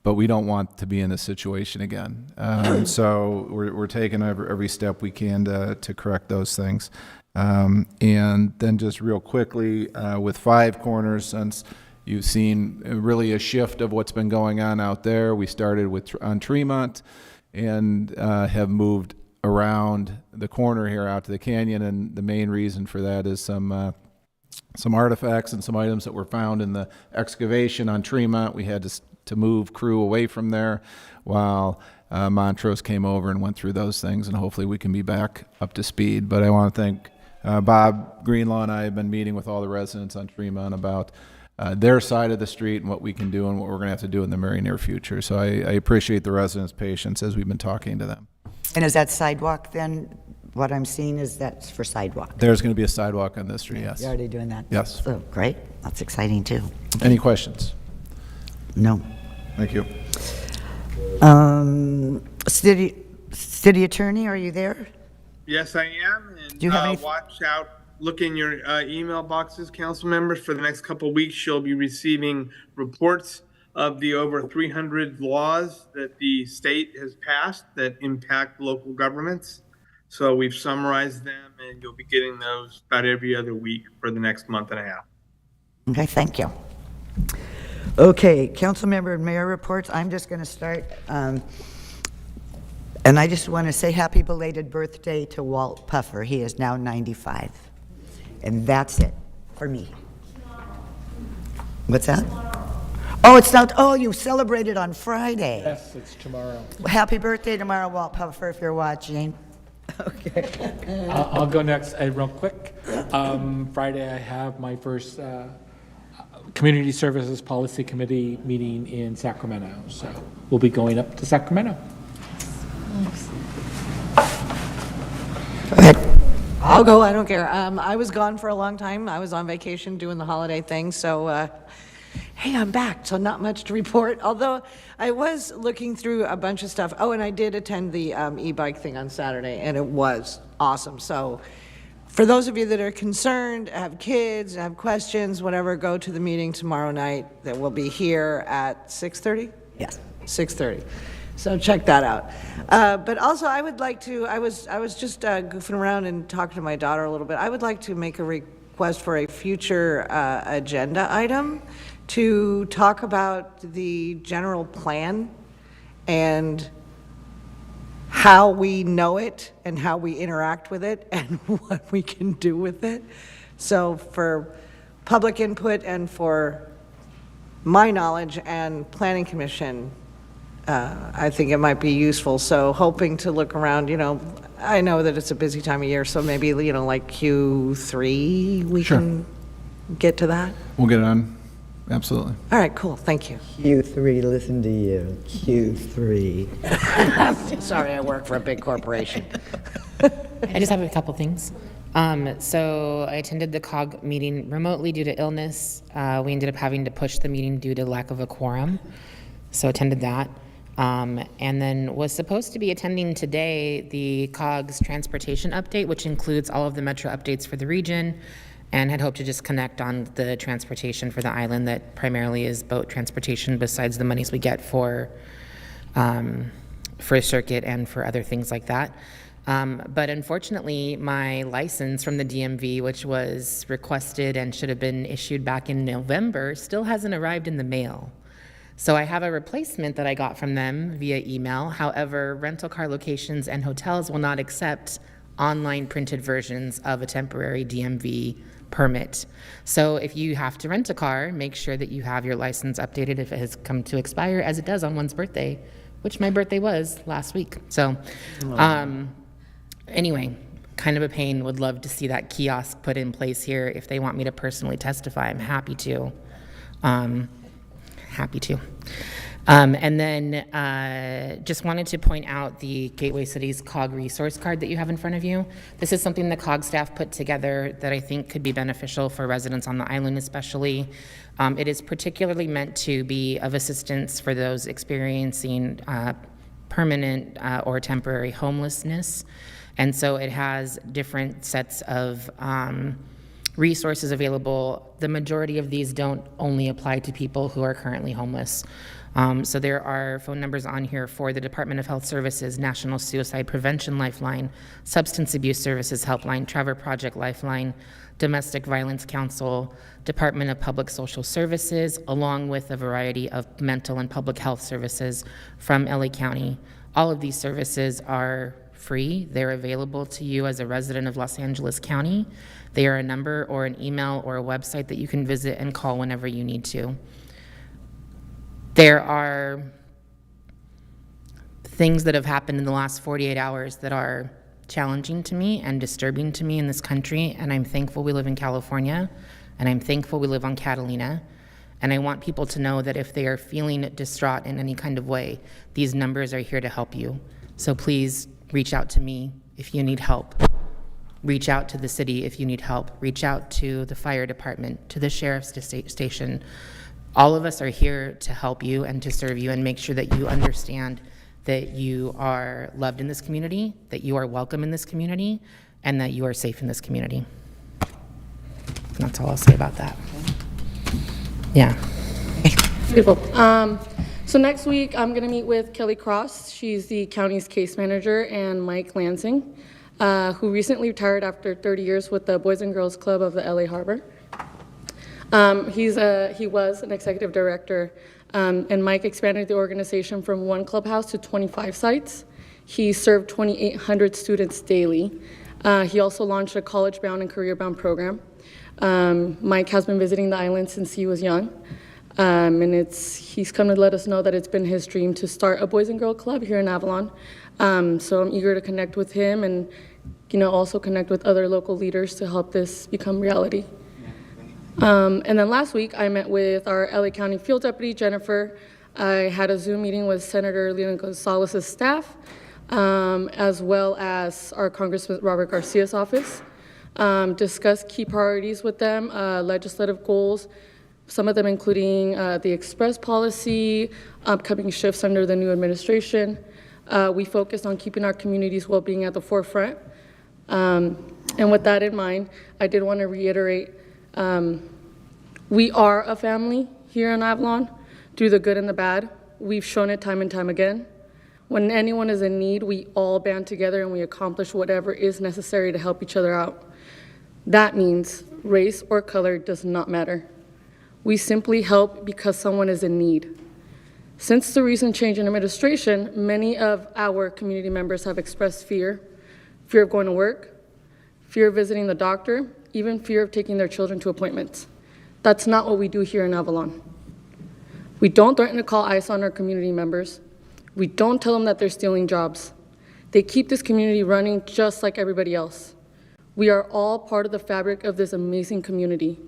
But we don't want to be in this situation again. So we're taking every step we can to correct those things. And then just real quickly, with Five Corners, since you've seen really a shift of what's been going on out there, we started on Tremont and have moved around the corner here out to the canyon. And the main reason for that is some artifacts and some items that were found in the excavation on Tremont. We had to move crew away from there while Montrose came over and went through those things, and hopefully we can be back up to speed. But I want to thank Bob Greenlaw and I have been meeting with all the residents on Tremont about their side of the street and what we can do and what we're going to have to do in the very near future. So I appreciate the residents' patience as we've been talking to them. And is that sidewalk then, what I'm seeing is that's for sidewalk? There's going to be a sidewalk on this street, yes. You're already doing that? Yes. So, great. That's exciting too. Any questions? No. Thank you. City Attorney, are you there? Yes, I am. And Do you have any? Watch out, look in your email boxes, council members. For the next couple of weeks, you'll be receiving reports of the over 300 laws that the state has passed that impact local governments. So we've summarized them, and you'll be getting those about every other week for the next month and a half. Okay, thank you. Okay, council member and mayor reports. I'm just going to start. And I just want to say happy belated birthday to Walt Puffer. He is now 95. And that's it for me. What's that? Oh, it's not. Oh, you celebrated on Friday. Yes, it's tomorrow. Happy birthday tomorrow, Walt Puffer, if you're watching. Okay. I'll go next real quick. Friday, I have my first Community Services Policy Committee meeting in Sacramento. So we'll be going up to Sacramento. Go ahead. I'll go, I don't care. I was gone for a long time. I was on vacation doing the holiday thing, so hey, I'm back, so not much to report, although I was looking through a bunch of stuff. Oh, and I did attend the e-bike thing on Saturday, and it was awesome. So for those of you that are concerned, have kids, have questions, whatever, go to the meeting tomorrow night that will be here at 6:30? Yes. 6:30. So check that out. But also, I would like to, I was just goofing around and talking to my daughter a little bit. I would like to make a request for a future agenda item to talk about the general plan and how we know it and how we interact with it and what we can do with it. So for public input and for my knowledge and Planning Commission, I think it might be useful. So hoping to look around, I know that it's a busy time of year, so maybe, like Q3, we Sure. can get to that. We'll get it on. Absolutely. All right, cool, thank you. Q3, listen to you. Q3. Sorry, I work for a big corporation. I just have a couple things. So I attended the COG meeting remotely due to illness. We ended up having to push the meeting due to lack of a quorum, so attended that. And then was supposed to be attending today the COG's transportation update, which includes all of the metro updates for the region, and had hoped to just connect on the transportation for the island that primarily is boat transportation besides the monies we get for circuit and for other things like that. But unfortunately, my license from the DMV, which was requested and should have been issued back in November, still hasn't arrived in the mail. So I have a replacement that I got from them via email. However, rental car locations and hotels will not accept online printed versions of a temporary DMV permit. So if you have to rent a car, make sure that you have your license updated if it has come to expire, as it does on one's birthday, which my birthday was last week. So anyway, kind of a pain. Would love to see that kiosk put in place here. If they want me to personally testify, I'm happy to. And then just wanted to point out the Gateway Cities COG resource card that you have in front of you. This is something the COG staff put together that I think could be beneficial for residents on the island especially. It is particularly meant to be of assistance for those experiencing permanent or temporary homelessness. And so it has different sets of resources available. The majority of these don't only apply to people who are currently homeless. So there are phone numbers on here for the Department of Health Services, National Suicide Prevention Lifeline, Substance Abuse Services Helpline, Trevor Project Lifeline, Domestic Violence Council, Department of Public Social Services, along with a variety of mental and public health services from LA County. All of these services are free. They're available to you as a resident of Los Angeles County. They are a number or an email or a website that you can visit and call whenever you need to. There are things that have happened in the last 48 hours that are challenging to me and disturbing to me in this country, and I'm thankful we live in California, and I'm thankful we live on Catalina, and I want people to know that if they are feeling distraught in any kind of way, these numbers are here to help you. So please reach out to me if you need help. Reach out to the city if you need help. Reach out to the fire department, to the sheriff's station. All of us are here to help you and to serve you and make sure that you understand that you are loved in this community, that you are welcome in this community, and that you are safe in this community. And that's all I'll say about that. Yeah. Beautiful. So next week, I'm going to meet with Kelly Cross. She's the county's case manager, and Mike Lansing, who recently retired after 30 years with the Boys and Girls Club of the LA Harbor. He was an executive director, and Mike expanded the organization from one clubhouse to 25 sites. He served 2,800 students daily. He also launched a college-bound and career-bound program. Mike has been visiting the island since he was young, and he's come to let us know that it's been his dream to start a Boys and Girl Club here in Avalon. So I'm eager to connect with him and also connect with other local leaders to help this become reality. And then last week, I met with our LA County Field Deputy, Jennifer. I had a Zoom meeting with Senator Leona Gonzalez's staff, as well as our Congressman Robert Garcia's office. Discussed key priorities with them, legislative goals, some of them including the express policy, upcoming shifts under the new administration. We focused on keeping our community's well-being at the forefront. And with that in mind, I did want to reiterate, we are a family here in Avalon, through the good and the bad. We've shown it time and time again. When anyone is in need, we all band together and we accomplish whatever is necessary to help each other out. That means race or color does not matter. We simply help because someone is in need. Since the recent change in administration, many of our community members have expressed fear of going to work, fear of visiting the doctor, even fear of taking their children to appointments. That's not what we do here in Avalon. We don't threaten to call ICE on our community members. We don't tell them that they're stealing jobs. They keep this community running just like everybody else. We are all part of the fabric of this amazing community.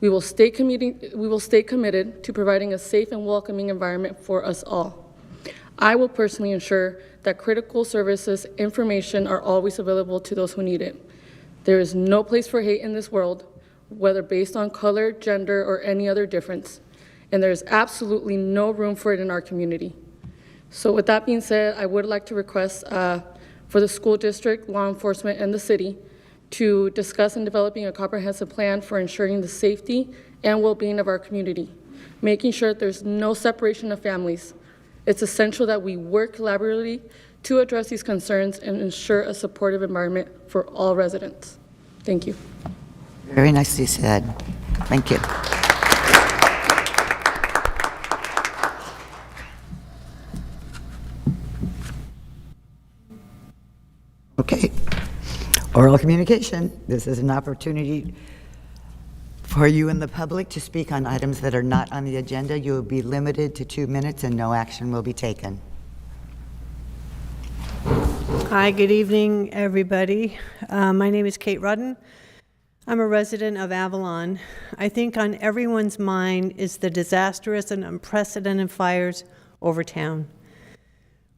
We will stay committed to providing a safe and welcoming environment for us all. I will personally ensure that critical services information are always available to those who need it. There is no place for hate in this world, whether based on color, gender, or any other difference. And there is absolutely no room for it in our community. So with that being said, I would like to request for the school district, law enforcement, and the city to discuss in developing a comprehensive plan for ensuring the safety and well-being of our community, making sure that there's no separation of families. It's essential that we work collaboratively to address these concerns and ensure a supportive environment for all residents. Thank you. Very nicely said. Thank you. Okay. Oral communication. This is an opportunity for you and the public to speak on items that are not on the agenda. You will be limited to 2 minutes and no action will be taken. Hi, good evening, everybody. My name is Kate Rudden. I'm a resident of Avalon. I think on everyone's mind is the disastrous and unprecedented fires over town.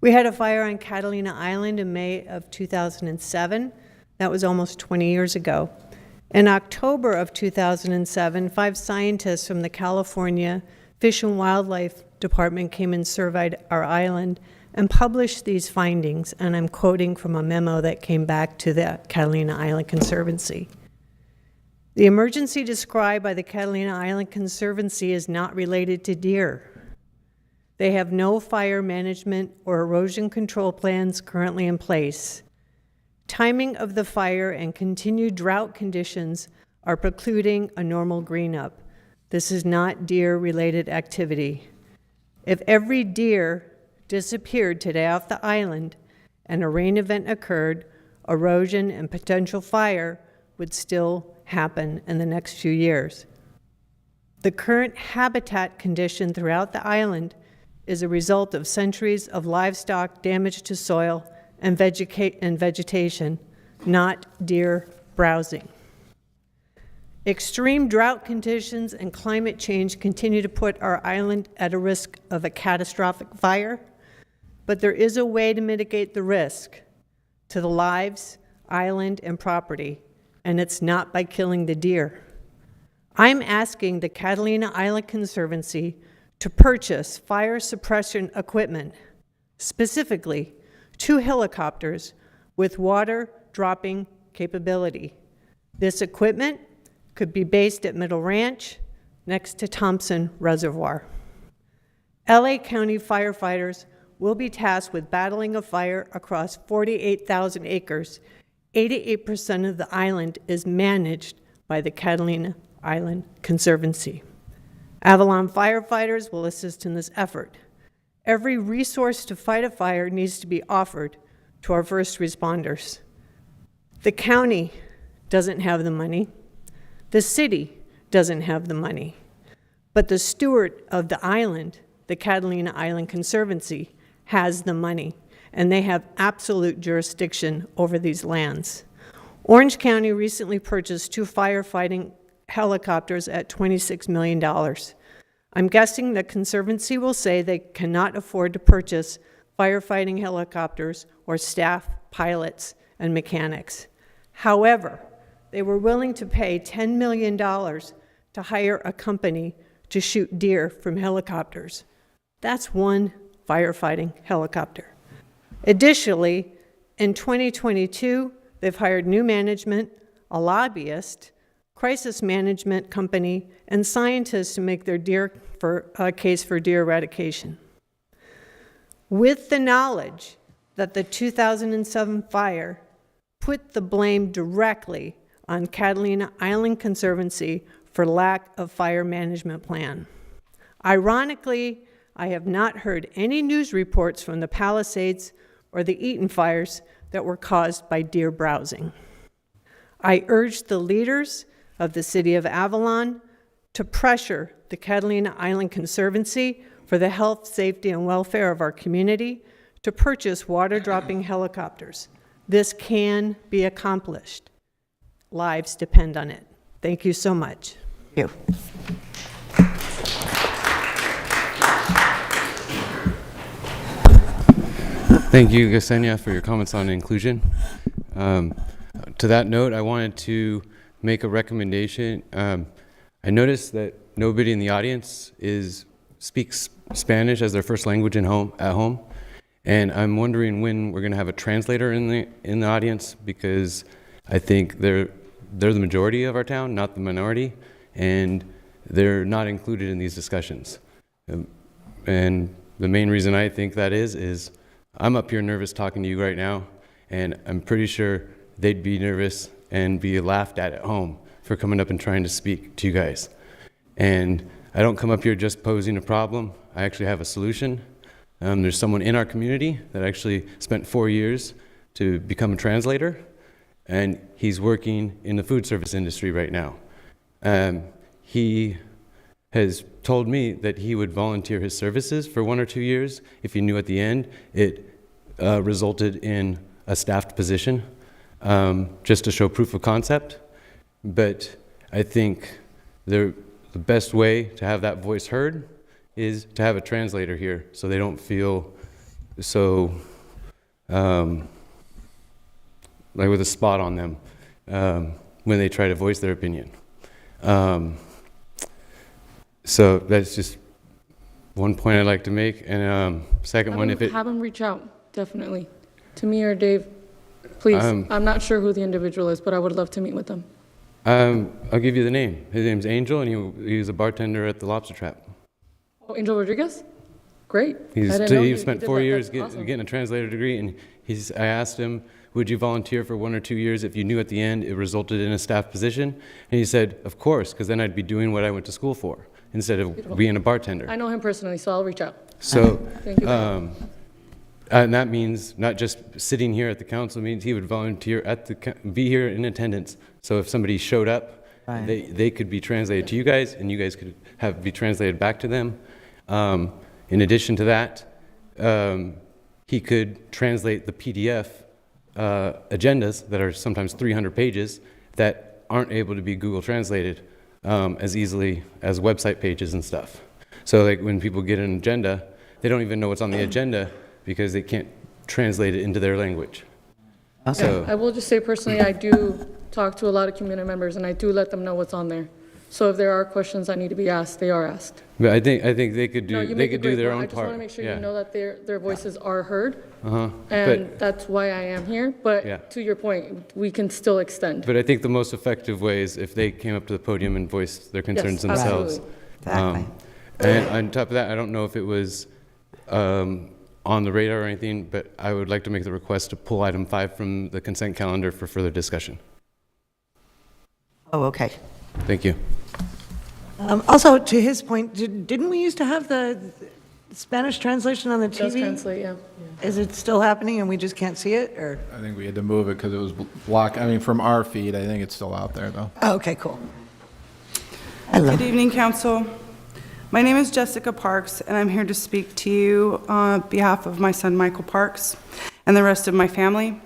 We had a fire on Catalina Island in May of 2007. That was almost 20 years ago. In October of 2007, 5 scientists from the California Fish and Wildlife Department came and surveyed our island and published these findings, and I'm quoting from a memo that came back to the Catalina Island Conservancy. The emergency described by the Catalina Island Conservancy is not related to deer. They have no fire management or erosion control plans currently in place. Timing of the fire and continued drought conditions are precluding a normal green up. This is not deer-related activity. If every deer disappeared today off the island and a rain event occurred, erosion and potential fire would still happen in the next few years. The current habitat condition throughout the island is a result of centuries of livestock damage to soil and vegetation, not deer browsing. Extreme drought conditions and climate change continue to put our island at a risk of a catastrophic fire, but there is a way to mitigate the risk to the lives, island, and property, and it's not by killing the deer. I'm asking the Catalina Island Conservancy to purchase fire suppression equipment, specifically 2 helicopters with water dropping capability. This equipment could be based at Middle Ranch next to Thompson Reservoir. LA County firefighters will be tasked with battling a fire across 48,000 acres. 88% of the island is managed by the Catalina Island Conservancy. Avalon firefighters will assist in this effort. Every resource to fight a fire needs to be offered to our first responders. The county doesn't have the money. The city doesn't have the money. But the steward of the island, the Catalina Island Conservancy, has the money, and they have absolute jurisdiction over these lands. Orange County recently purchased 2 firefighting helicopters at $26 million. I'm guessing the Conservancy will say they cannot afford to purchase firefighting helicopters or staff, pilots, and mechanics. However, they were willing to pay $10 million to hire a company to shoot deer from helicopters. That's 1 firefighting helicopter. Additionally, in 2022, they've hired new management, a lobbyist, crisis management company, and scientists to make their case for deer eradication. With the knowledge that the 2007 fire put the blame directly on Catalina Island Conservancy for lack of fire management plan. Ironically, I have not heard any news reports from the Palisades or the Eaton fires that were caused by deer browsing. I urge the leaders of the City of Avalon to pressure the Catalina Island Conservancy for the health, safety, and welfare of our community to purchase water-dropping helicopters. This can be accomplished. Lives depend on it. Thank you so much. Thank you. Thank you, Ksenia, for your comments on inclusion. To that note, I wanted to make a recommendation. I noticed that nobody in the audience speaks Spanish as their first language at home, and I'm wondering when we're going to have a translator in the audience, because I think they're the majority of our town, not the minority, and they're not included in these discussions. And the main reason I think that is I'm up here nervous talking to you right now, and I'm pretty sure they'd be nervous and be laughed at home for coming up and trying to speak to you guys. And I don't come up here just posing a problem. I actually have a solution. There's someone in our community that actually spent 4 years to become a translator, and he's working in the food service industry right now. He has told me that he would volunteer his services for 1 or 2 years if he knew at the end it resulted in a staffed position, just to show proof of concept. But I think the best way to have that voice heard is to have a translator here, so they don't feel so like with a spot on them when they try to voice their opinion. So that's just one point I'd like to make. And second one, have him reach out, definitely, to me or Dave, please. I'm not sure who the individual is, but I would love to meet with them. I'll give you the name. His name's Angel, and he was a bartender at the Lobster Trap. Oh, Angel Rodriguez? Great. He spent did 4 that. years That's awesome. getting a translator degree, and I asked him, would you volunteer for 1 or 2 years if you knew at the end it resulted in a staff position? And he said, of course, because then I'd be doing what I went to school for, instead of Beautiful. being a bartender. I know him personally, so I'll reach out. So, Thank you. and that means not just sitting here at the council meetings, he would volunteer be here in attendance. So if somebody showed up, they could be translated to you guys, and you guys could be translated back to them. In addition to that, he could translate the PDF agendas that are sometimes 300 pages that aren't able to be Google translated as easily as website pages and stuff. So like when people get an agenda, they don't even know what's on the agenda because they can't translate it into their language. Yeah, I will just say personally, I do talk to a lot of community members, and I do let them know what's on there. So if there are questions that need to be asked, they are asked. But I think they could do their own I just part. want to make sure Yeah. you know that their voices are heard, And and that's why I am here. But Yeah. to your point, we can still extend. But I think the most effective way is if they came up to the podium and voiced their concerns Yes, themselves. absolutely. And on top of that, I don't know if it was on the radar or anything, but I would like to make the request to pull item 5 from the consent calendar for further discussion. Oh, okay. Thank you. Also, to his point, didn't we used to have the Spanish translation on the TV? It does translate, yeah. Is it still happening and we just can't see it, or? I think we had to move it because it was blocked. I mean, from our feed, I think it's still out there, though. Oh, okay, cool. Good evening, Council. My name is Jessica Parks, and I'm here to speak to you on behalf of my son, Michael Parks, and the rest of my family.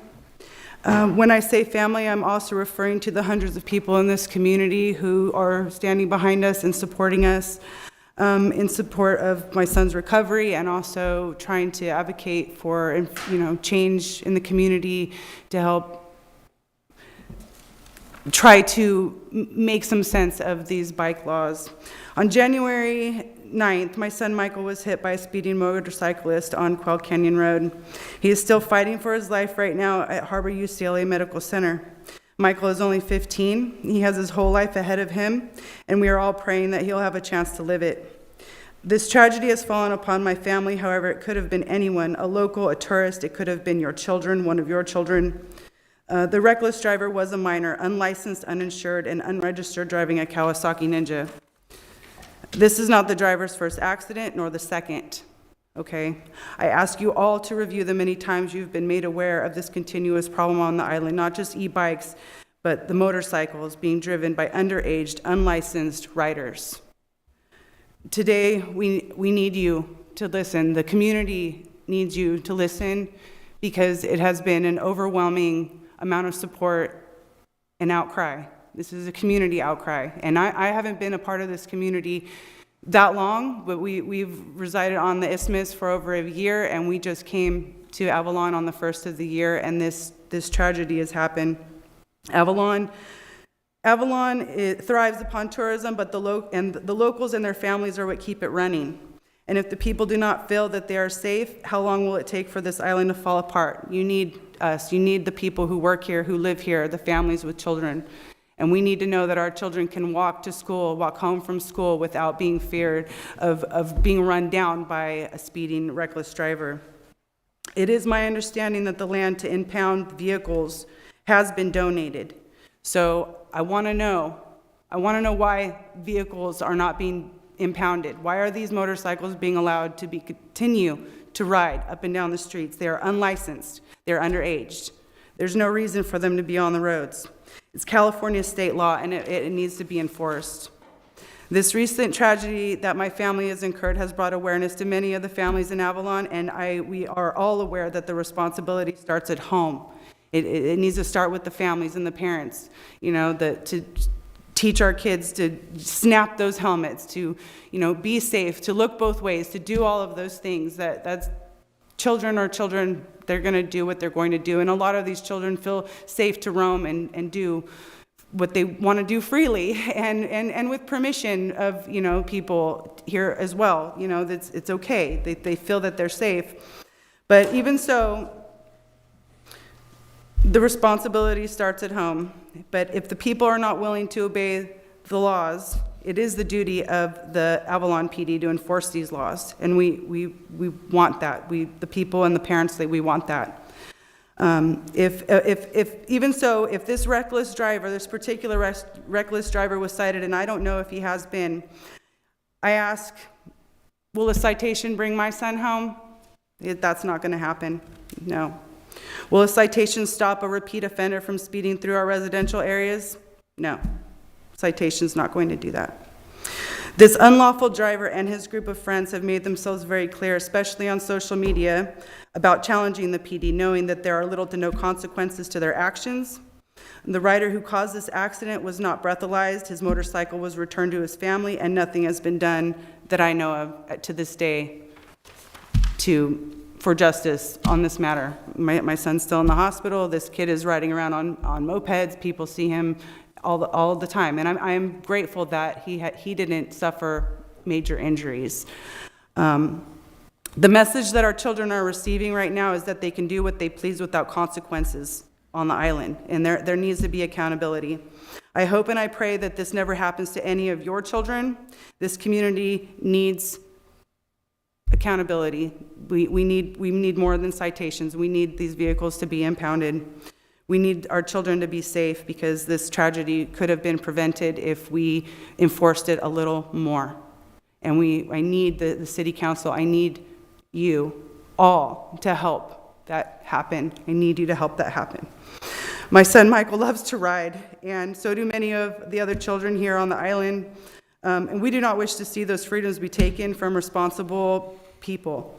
When I say family, I'm also referring to the hundreds of people in this community who are standing behind us and supporting us in support of my son's recovery, and also trying to advocate for, change in the community to help try to make some sense of these bike laws. On January 9th, my son Michael was hit by a speeding motorcyclist on Quail Canyon Road. He is still fighting for his life right now at Harbor UCLA Medical Center. Michael is only 15. He has his whole life ahead of him, and we are all praying that he'll have a chance to live it. This tragedy has fallen upon my family. However, it could have been anyone, a local, a tourist. It could have been your children, one of your children. The reckless driver was a minor, unlicensed, uninsured, and unregistered, driving a Kawasaki Ninja. This is not the driver's first accident, nor the second, okay? I ask you all to review the many times you've been made aware of this continuous problem on the island, not just e-bikes, but the motorcycles being driven by underage, unlicensed riders. Today, we need you to listen. The community needs you to listen because it has been an overwhelming amount of support and outcry. This is a community outcry. And I haven't been a part of this community that long, but we've resided on the Isthmus for over a year, and we just came to Avalon on the first of the year, and this tragedy has happened. Avalon, it thrives upon tourism, but the locals and their families are what keep it running. And if the people do not feel that they are safe, how long will it take for this island to fall apart? You need us. You need the people who work here, who live here, the families with children. And we need to know that our children can walk to school, walk home from school without being feared of being run down by a speeding, reckless driver. It is my understanding that the land to impound vehicles has been donated. So I want to know why vehicles are not being impounded. Why are these motorcycles being allowed to continue to ride up and down the streets? They are unlicensed. They're underage. There's no reason for them to be on the roads. It's California state law, and it needs to be enforced. This recent tragedy that my family has incurred has brought awareness to many of the families in Avalon, and we are all aware that the responsibility starts at home. It needs to start with the families and the parents, to teach our kids to snap those helmets, to, be safe, to look both ways, to do all of those things. That's children are children. They're going to do what they're going to do. And a lot of these children feel safe to roam and do what they want to do freely and with permission of, people here as well. It's okay. They feel that they're safe. But even so, the responsibility starts at home. But if the people are not willing to obey the laws, it is the duty of the Avalon PD to enforce these laws. And we want that. The people and the parents, we want that. If this reckless driver, this particular reckless driver was cited, and I don't know if he has been, I ask, will a citation bring my son home? That's not going to happen. No. Will a citation stop a repeat offender from speeding through our residential areas? No. Citation's not going to do that. This unlawful driver and his group of friends have made themselves very clear, especially on social media, about challenging the PD, knowing that there are little to no consequences to their actions. The rider who caused this accident was not breathalyzed. His motorcycle was returned to his family, and nothing has been done that I know of to this day for justice on this matter. My son's still in the hospital. This kid is riding around on mopeds. People see him all the time, and I'm grateful that he didn't suffer major injuries. The message that our children are receiving right now is that they can do what they please without consequences on the island, and there needs to be accountability. I hope and I pray that this never happens to any of your children. This community needs accountability. We need more than citations. We need these vehicles to be impounded. We need our children to be safe because this tragedy could have been prevented if we enforced it a little more. And I need the city council, I need you all to help that happen. I need you to help that happen. My son Michael loves to ride, and so do many of the other children here on the island. And we do not wish to see those freedoms be taken from responsible people.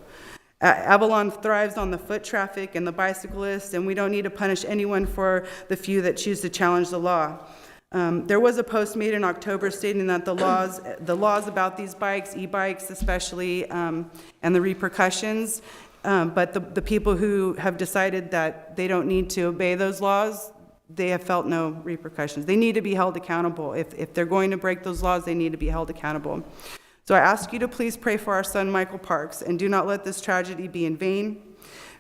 Avalon thrives on the foot traffic and the bicyclists, and we don't need to punish anyone for the few that choose to challenge the law. There was a post made in October stating that the laws about these bikes, e-bikes especially, and the repercussions, but the people who have decided that they don't need to obey those laws, they have felt no repercussions. They need to be held accountable. If they're going to break those laws, they need to be held accountable. So I ask you to please pray for our son, Michael Parks, and do not let this tragedy be in vain.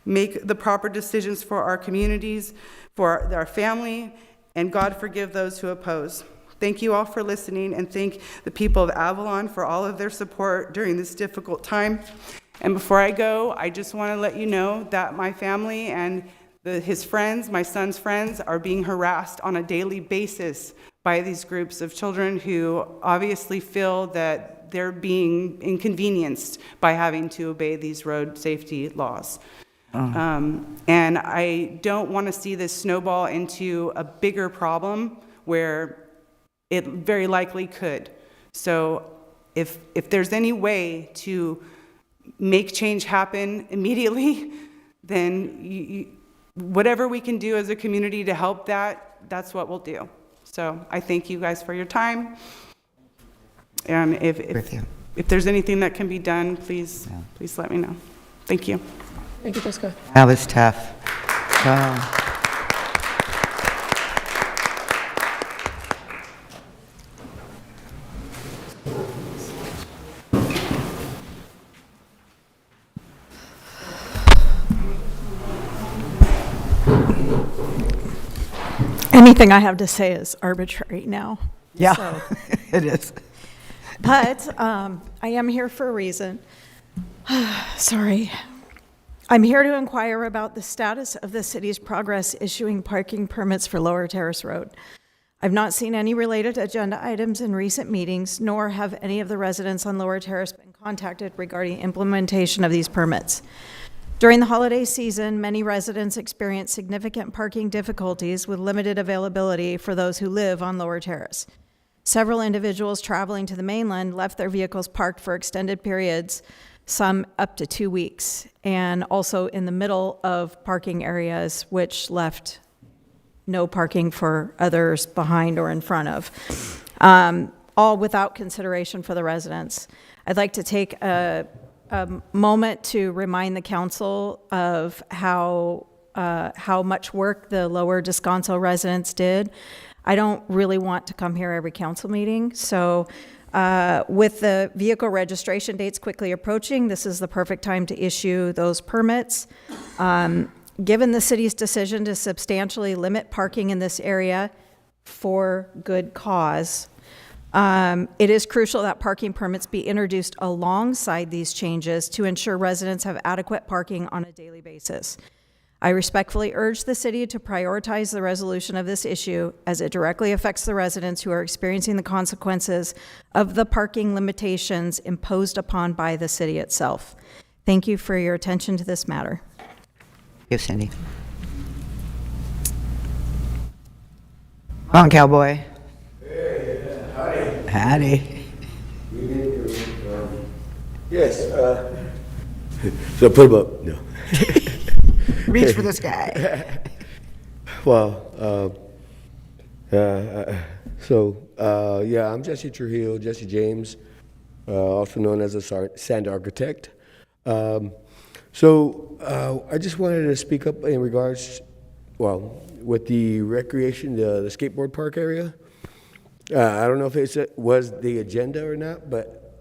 Make the proper decisions for our communities, for our family, and God forgive those who oppose. Thank you all for listening, and thank the people of Avalon for all of their support during this difficult time. And before I go, I just want to let you know that my family and his friends, my son's friends, are being harassed on a daily basis by these groups of children who obviously feel that that they're being inconvenienced by having to obey these road safety laws. And I don't want to see this snowball into a bigger problem where it very likely could. So if there's any way to make change happen immediately, then whatever we can do as a community to help that's what we'll do. So I thank you guys for your time. And if there's anything that can be done, please let me know. Thank you. Thank you, Jessica. That was tough. Wow. Anything I have to say is arbitrary now. Yeah, So. it is. But I am here for a reason. Sorry. I'm here to inquire about the status of the city's progress issuing parking permits for Lower Terrace Road. I've not seen any related agenda items in recent meetings, nor have any of the residents on Lower Terrace been contacted regarding implementation of these permits. During the holiday season, many residents experience significant parking difficulties with limited availability for those who live on Lower Terrace. Several individuals traveling to the mainland left their vehicles parked for extended periods, some up to 2 weeks, and also in the middle of parking areas, which left no parking for others behind or in front of, all without consideration for the residents. I'd like to take a moment to remind the council of how much work the Lower Descanso residents did. I don't really want to come here every council meeting, so with the vehicle registration dates quickly approaching, this is the perfect time to issue those permits. Given the city's decision to substantially limit parking in this area for good cause, it is crucial that parking permits be introduced alongside these changes to ensure residents have adequate parking on a daily basis. I respectfully urge the city to prioritize the resolution of this issue as it directly affects the residents who are experiencing the consequences of the parking limitations imposed upon by the city itself. Thank you for your attention to this matter. Yes, Cindy. Come on, cowboy. Howdy. Howdy. Yes, so put him up, no. Reach for the sky. Well, yeah, I'm Jesse Trujillo, Jesse James, also known as a sand architect. I just wanted to speak up in regards, with the recreation, the skateboard park area. I don't know if it was the agenda or not, but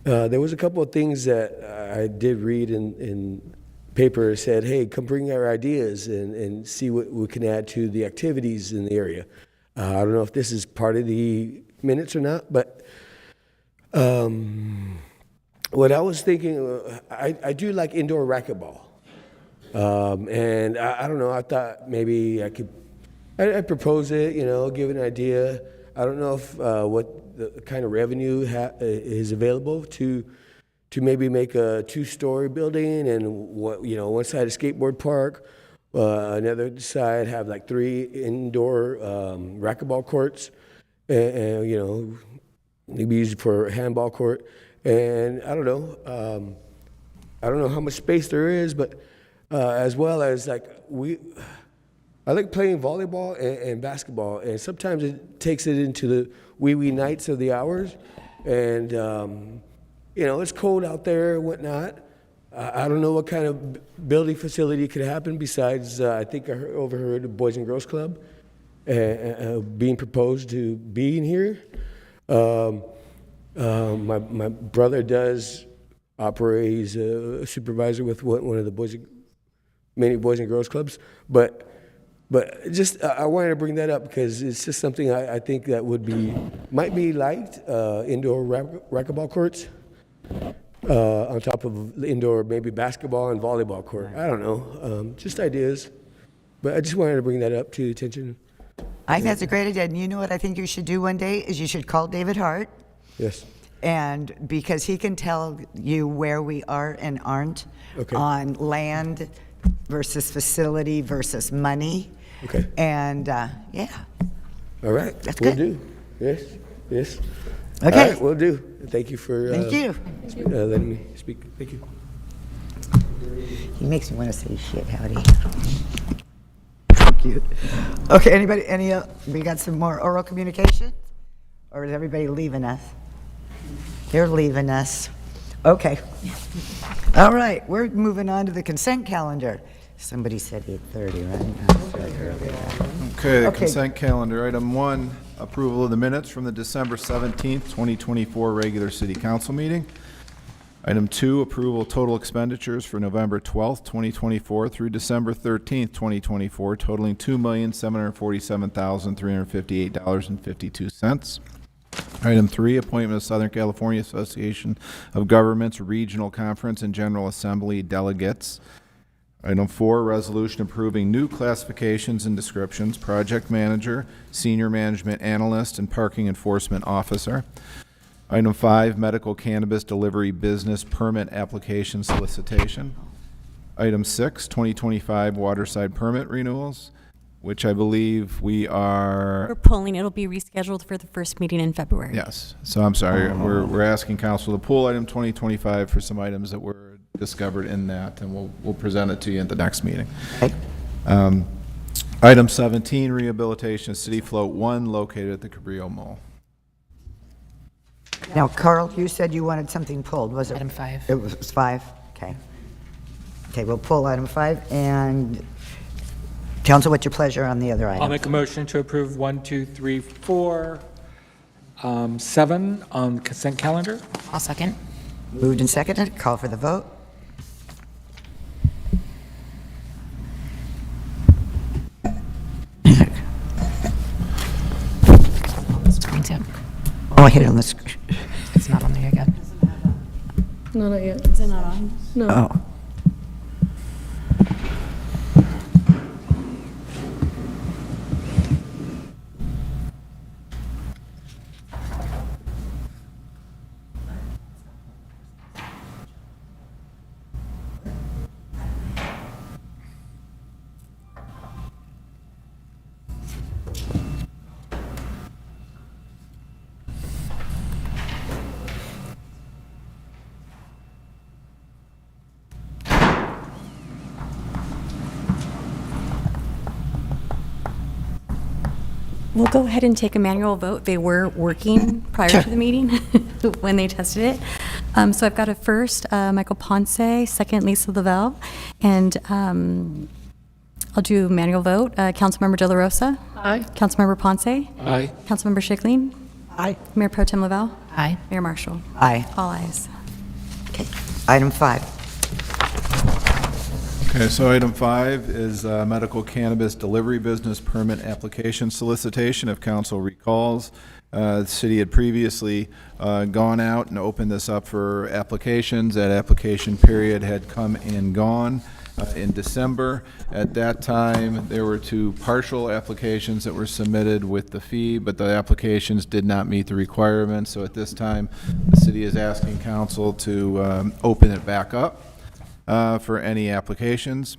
there was a couple of things that I did read in paper said, hey, come bring our ideas and see what we can add to the activities in the area. I don't know if this is part of the minutes or not, but what I was thinking, I do like indoor racquetball. And I don't know, I thought maybe I'd propose it, give an idea. I don't know if what the kind of revenue is available to maybe make a 2-story building and one side a skateboard park, another side have like 3 indoor racquetball courts, and maybe used for a handball court. And I don't know how much space there is, but as well as I like playing volleyball and basketball, and sometimes it takes it into the wee nights of the hours, and it's cold out there and whatnot. I don't know what kind of building facility could happen besides, I think I overheard the Boys and Girls Club being proposed to be in here. My brother does operate, he's a supervisor with one of the many Boys and Girls Clubs, but just I wanted to bring that up because it's just something I think that might be liked, indoor racquetball courts. On top of indoor, maybe basketball and volleyball court. I don't know, just ideas. But I just wanted to bring that up to your attention. I think that's a great idea. And you know what I think you should do one day is you should call David Hart Yes. And because he can tell you where we are and aren't Okay. on land versus facility versus money. Okay. And, yeah. All right. That's Will good. do. Yes, yes. Okay. All right, will do. Thank you for Thank you. letting me speak. Thank you. He makes me want to say shit, howdy. So cute. Okay, anybody, we got some more oral communication? Or is everybody leaving us? They're leaving us. Okay. All right, we're moving on to the consent calendar. Somebody said 8:30, right? Okay, Okay. consent calendar. Item 1, approval of the minutes from the December 17th, 2024 regular city council meeting. Item 2, approval of total expenditures for November 12th, 2024 through December 13th, 2024, totaling $2,747,358.52. Item 3, appointment of Southern California Association of Governments Regional Conference and General Assembly delegates. Item 4, resolution approving new classifications and descriptions, project manager, senior management analyst, and parking enforcement officer. Item 5, medical cannabis delivery business permit application solicitation. Item 6, 2025 waterside permit renewals, which I believe we are... We're pulling. It'll be rescheduled for the first meeting in February. Yes. So I'm sorry. We're asking council to pull item 2025 for some items that were discovered in that, and we'll present it to you at the next meeting. Okay. Item 17, rehabilitation of City Float 1 located at the Cabrillo Mall. Now, Carl, you said you wanted something pulled, was it? Item 5. It was 5? Okay. Okay, we'll pull item 5, and council, what's your pleasure on the other I'll item? make a motion to approve 1, 2, 3, 4, 7 on consent calendar. I'll second. Moved and seconded, call for the vote. Screen tip. Oh, I hit it on the screen. It's not on there yet. No, not yet. Is it not on? No. Oh. We'll go ahead and take a manual vote. They were working prior to the meeting when they tested it. So I've got a first, Michael Ponce, second, Lisa Lavelle, and I'll do manual vote. Councilmember De La Rosa? Aye. Councilmember Ponce? Aye. Councilmember Schickling? Aye. Mayor Pro Tem Lavelle? Aye. Mayor Marshall? Aye. All ayes. Okay. Item 5. Okay, so item 5 is medical cannabis delivery business permit application solicitation. If council recalls, the city had previously gone out and opened this up for applications. That application period had come and gone in December. At that time, there were 2 partial applications that were submitted with the fee, but the applications did not meet the requirements. So at this time, the city is asking council to open it back up for any applications.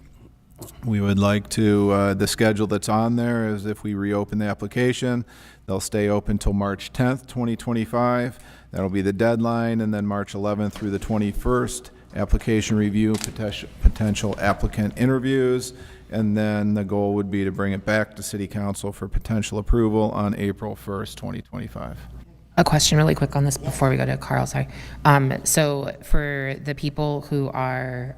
We would like to, the schedule that's on there is if we reopen the application, they'll stay open till March 10th, 2025. That'll be the deadline, and then March 11th through the 21st, application review, potential applicant interviews, and then the goal would be to bring it back to City Council for potential approval on April 1st, 2025. A question really quick on this before we go to Carl, sorry. So for the people who are,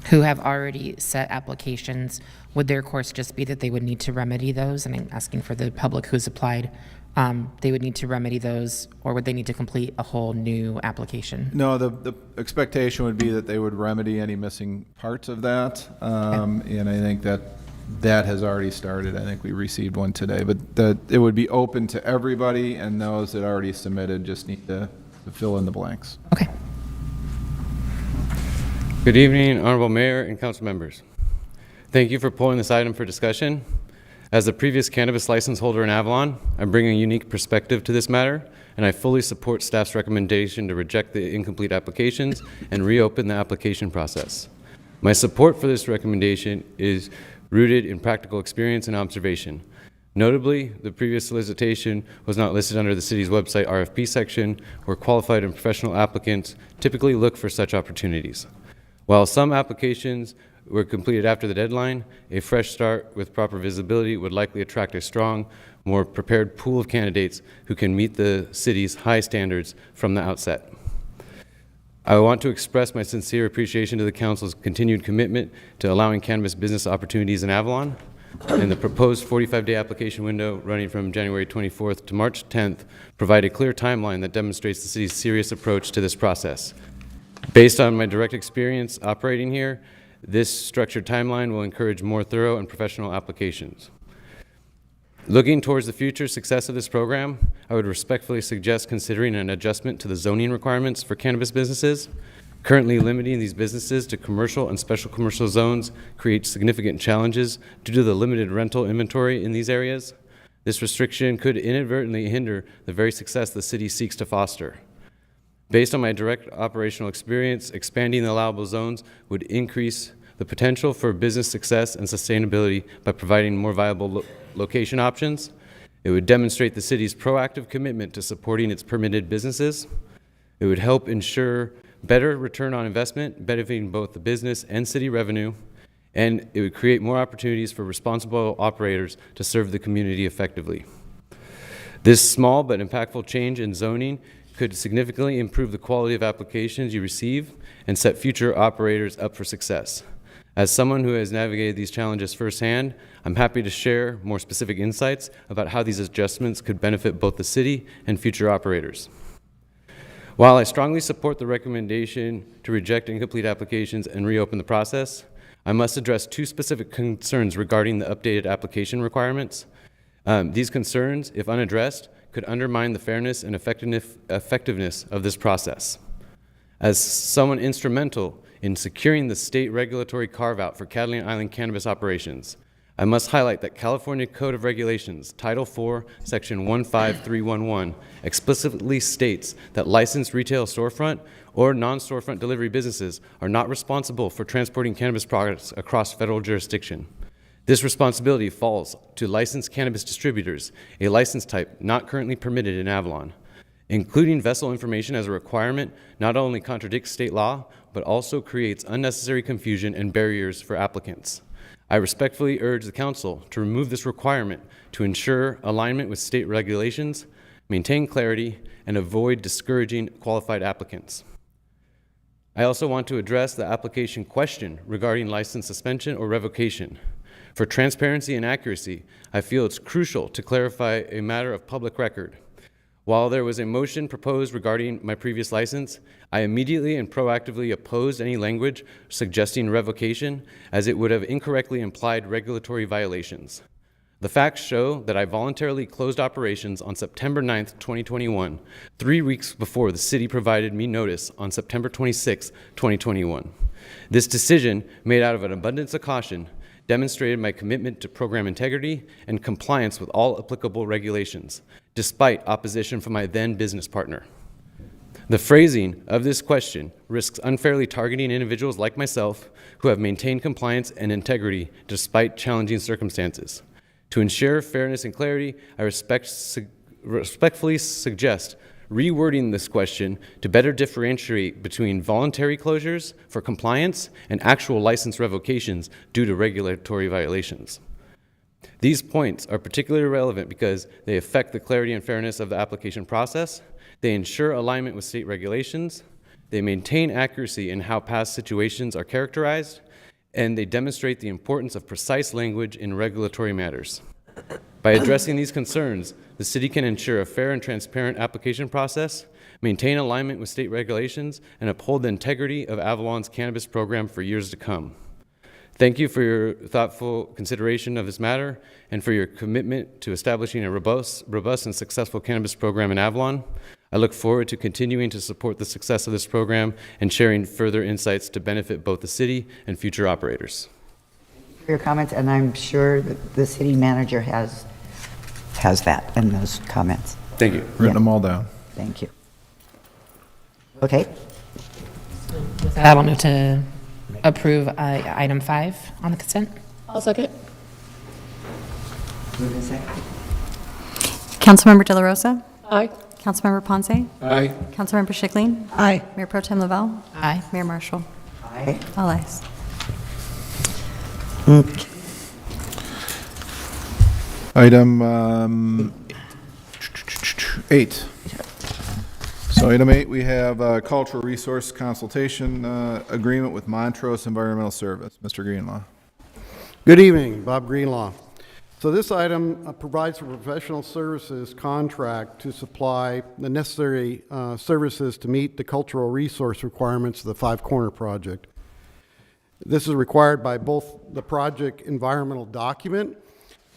who have already set applications, would their course just be that they would need to remedy those? And I'm asking for the public who's applied, they would need to remedy those, or would they need to complete a whole new application? No, the expectation would be that they would remedy any missing parts of that. And I think that has already started. I think we received one today, but it would be open to everybody, and those that already submitted just need to fill in the blanks. Okay. Good evening, Honorable Mayor and council members. Thank you for pulling this item for discussion. As the previous cannabis license holder in Avalon, I'm bringing a unique perspective to this matter, and I fully support staff's recommendation to reject the incomplete applications and reopen the application process. My support for this recommendation is rooted in practical experience and observation. Notably, the previous solicitation was not listed under the city's website RFP section, where qualified and professional applicants typically look for such opportunities. While some applications were completed after the deadline, a fresh start with proper visibility would likely attract a strong, more prepared pool of candidates who can meet the city's high standards from the outset. I want to express my sincere appreciation to the Council's continued commitment to allowing cannabis business opportunities in Avalon, and the proposed 45-day application window running from January 24th to March 10th provide a clear timeline that demonstrates the city's serious approach to this process. Based on my direct experience operating here, this structured timeline will encourage more thorough and professional applications. Looking towards the future success of this program, I would respectfully suggest considering an adjustment to the zoning requirements for cannabis businesses. Currently limiting these businesses to commercial and special commercial zones creates significant challenges due to the limited rental inventory in these areas. This restriction could inadvertently hinder the very success the city seeks to foster. Based on my direct operational experience, expanding the allowable zones would increase the potential for business success and sustainability by providing more viable location options. It would demonstrate the city's proactive commitment to supporting its permitted businesses. It would help ensure better return on investment, benefiting both the business and city revenue, and it would create more opportunities for responsible operators to serve the community effectively. This small but impactful change in zoning could significantly improve the quality of applications you receive and set future operators up for success. As someone who has navigated these challenges firsthand, I'm happy to share more specific insights about how these adjustments could benefit both the city and future operators. While I strongly support the recommendation to reject incomplete applications and reopen the process, I must address two specific concerns regarding the updated application requirements. These concerns, if unaddressed, could undermine the fairness and effectiveness of this process. As someone instrumental in securing the state regulatory carve-out for Catalina Island cannabis operations, I must highlight that California Code of Regulations, Title IV, Section 15311, explicitly states that licensed retail storefront or non-storefront delivery businesses are not responsible for transporting cannabis products across federal jurisdiction. This responsibility falls to licensed cannabis distributors, a license type not currently permitted in Avalon. Including vessel information as a requirement not only contradicts state law, but also creates unnecessary confusion and barriers for applicants. I respectfully urge the Council to remove this requirement to ensure alignment with state regulations, maintain clarity, and avoid discouraging qualified applicants. I also want to address the application question regarding license suspension or revocation. For transparency and accuracy, I feel it's crucial to clarify a matter of public record. While there was a motion proposed regarding my previous license, I immediately and proactively opposed any language suggesting revocation, as it would have incorrectly implied regulatory violations. The facts show that I voluntarily closed operations on September 9th, 2021, 3 weeks before the city provided me notice on September 26th, 2021. This decision, made out of an abundance of caution, demonstrated my commitment to program integrity and compliance with all applicable regulations, despite opposition from my then business partner. The phrasing of this question risks unfairly targeting individuals like myself who have maintained compliance and integrity despite challenging circumstances. To ensure fairness and clarity, I respectfully suggest rewording this question to better differentiate between voluntary closures for compliance and actual license revocations due to regulatory violations. These points are particularly relevant because they affect the clarity and fairness of the application process, they ensure alignment with state regulations, they maintain accuracy in how past situations are characterized, and they demonstrate the importance of precise language in regulatory matters. By addressing these concerns, the city can ensure a fair and transparent application process, maintain alignment with state regulations, and uphold the integrity of Avalon's cannabis program for years to come. Thank you for your thoughtful consideration of this matter and for your commitment to establishing a robust and successful cannabis program in Avalon. I look forward to continuing to support the success of this program and sharing further insights to benefit both the city and future operators. for your comments, and I'm sure that the city manager has that in those comments. Thank you. Written them all down. Thank you. Okay. With that, I'll move to approve item 5 on the consent. I'll second. Move in second. Councilmember De La Rosa? Aye. Councilmember Ponce? Aye. Councilmember Schickling? Aye. Mayor Pro Tem Lavelle? Aye. Mayor Marshall? Aye. All ayes. Okay. Item 8. So item 8, we have a cultural resource consultation agreement with Montrose Environmental Service. Mr. Greenlaw. Good evening, Bob Greenlaw. So this item provides a professional services contract to supply the necessary services to meet the cultural resource requirements of the Five Corner project. This is required by both the project environmental document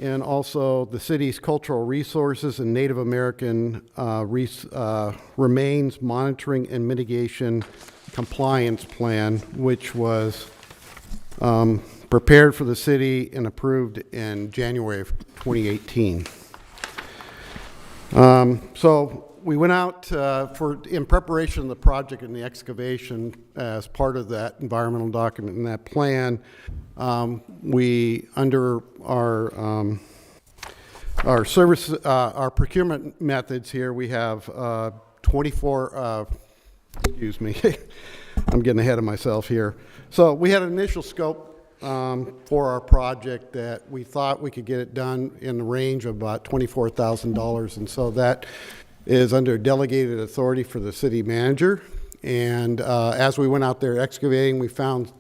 and also the city's cultural resources and Native American remains monitoring and mitigation compliance plan, which was prepared for the city and approved in January of 2018. So we went out in preparation of the project and the excavation as part of that environmental document and that plan. We, under our service, our procurement methods here, we have 24, excuse me, I'm getting ahead of myself here. So we had an initial scope for our project that we thought we could get it done in the range of about $24,000, and so that is under delegated authority for the city manager. And as we went out there excavating, we found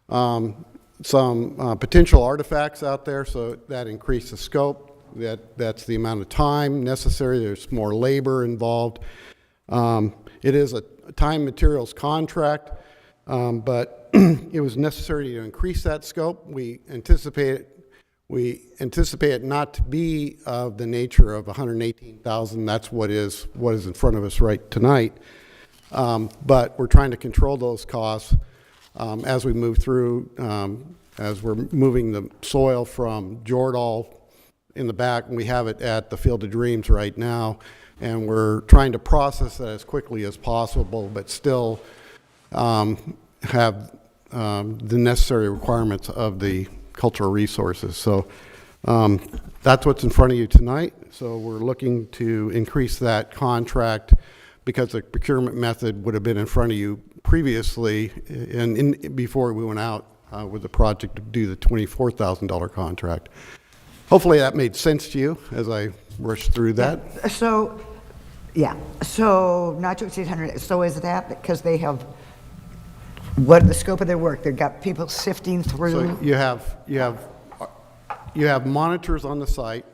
some potential artifacts out there, so that increased the scope. That's the amount of time necessary. There's more labor involved. It is a time materials contract, but it was necessary to increase that scope. We anticipate it not to be of the nature of $118,000. That's what is in front of us right tonight. But we're trying to control those costs as we move through, as we're moving the soil from Jordal in the back, and we have it at the Field of Dreams right now, and we're trying to process that as quickly as possible, but still have the necessary requirements of the cultural resources. So that's what's in front of you tonight. So we're looking to increase that contract because the procurement method would have been in front of you previously and before we went out with the project to do the $24,000 contract. Hopefully that made sense to you as I rushed through that. Yeah. So, yeah. So not to exceed 100. So is that because they have, what the scope of their work? They've got people sifting through. So you have monitors on the site.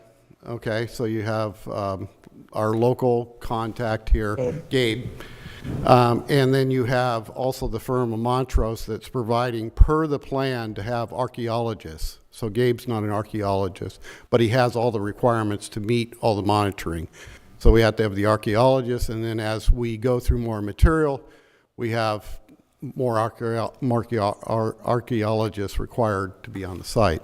Okay, so you have our local contact here, Gabe. And then you have also the firm of Montrose that's providing, per the plan, to have archaeologists. So Gabe's not an archaeologist, but he has all the requirements to meet all the monitoring. So we have to have the archaeologists, and then as we go through more material, we have more archaeologists required to be on the site.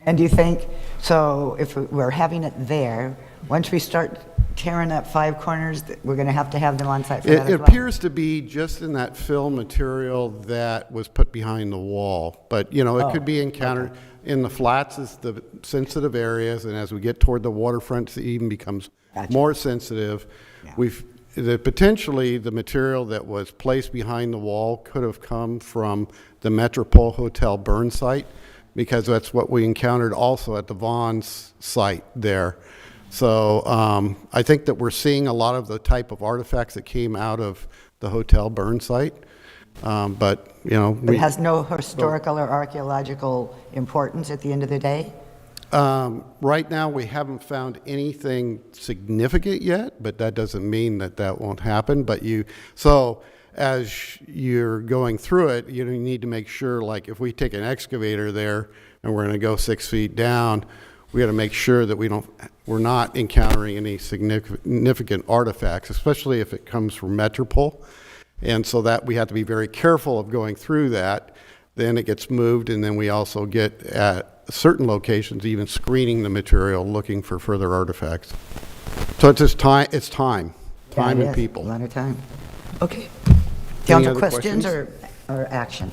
And do you think, so if we're having it there, once we start tearing up Five Corners, we're going to have them on site for that as It well? appears to be just in that fill material that was put behind the wall. But, you know, it could be encountered in the flats is the sensitive areas, and as we get toward the waterfront, it even becomes more sensitive. Yeah. Potentially the material that was placed behind the wall could have come from the Metropole Hotel burn site, because that's what we encountered also at the Vaughn's site there. So I think that we're seeing a lot of the type of artifacts that came out of the hotel burn site. But, you know. But it has no historical or archaeological importance at the end of the day? Right now, we haven't found anything significant yet, but that doesn't mean that that won't happen. But so as you're going through it, you need to make sure, like if we take an excavator there and we're going to go 6 feet down, we got to make sure that we're not encountering any significant artifacts, especially if it comes from Metropole. And so that we have to be very careful of going through that. then it gets moved, and then we also get at certain locations even screening the material, looking for further artifacts. So it's just time. It's time Yeah, it and is. people. A lot of time. Okay. Any Council other questions questions? or action?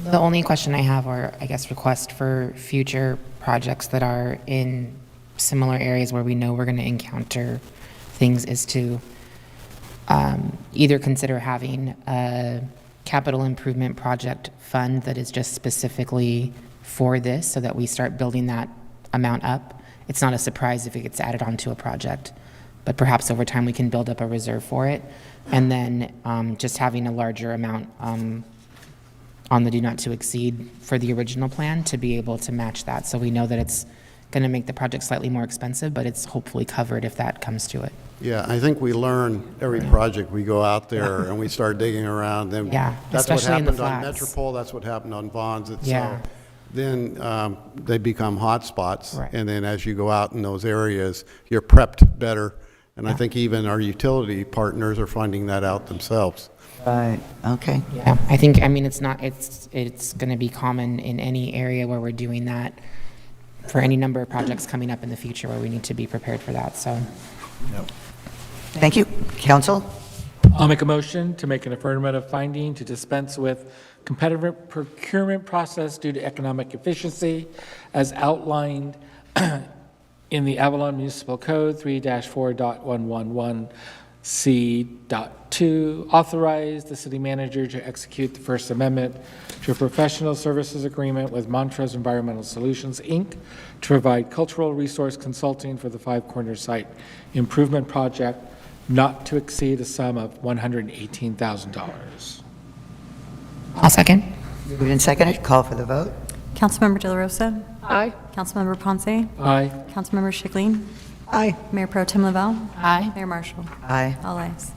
The only question I have, or I guess request for future projects that are in similar areas where we know we're going to encounter things, is to either consider having a capital improvement project fund that is just specifically for this, so that we start building that amount up. It's not a surprise if it gets added onto a project, but perhaps over time we can build up a reserve for it. And then just having a larger amount on the do not to exceed for the original plan to be able to match that. So we know that it's going to make the project slightly more expensive, but it's hopefully covered if that comes to it. Yeah, I think we learn every project we go out there and we start digging around. Then Yeah, that's what especially in the happened on flats. Metropole. That's what happened on Vaughn's. Yeah. Then they become hot spots, Right. and then as you go out in those areas, you're prepped better. And I think even our utility partners are finding that out themselves. Right, okay. Yeah, I think, I mean, it's going to be common in any area where we're doing that, for any number of projects coming up in the future where we need to be prepared for that, so. Thank you. Council? I'll make a motion to make an affirmative finding to dispense with competitive procurement process due to economic efficiency as outlined in the Avalon Municipal Code 3-4.111C.2. Authorize the city manager to execute the First Amendment to a professional services agreement with Montrose Environmental Solutions, Inc. to provide cultural resource consulting for the Five Corners Site Improvement Project, not to exceed a sum of $118,000. I'll second. Moved and seconded. Call for the vote. Councilmember De La Rosa? Aye. Councilmember Ponce? Aye. Councilmember Schickling? Aye. Mayor Pro Tem Lavelle? Aye. Mayor Marshall? Aye. All ayes.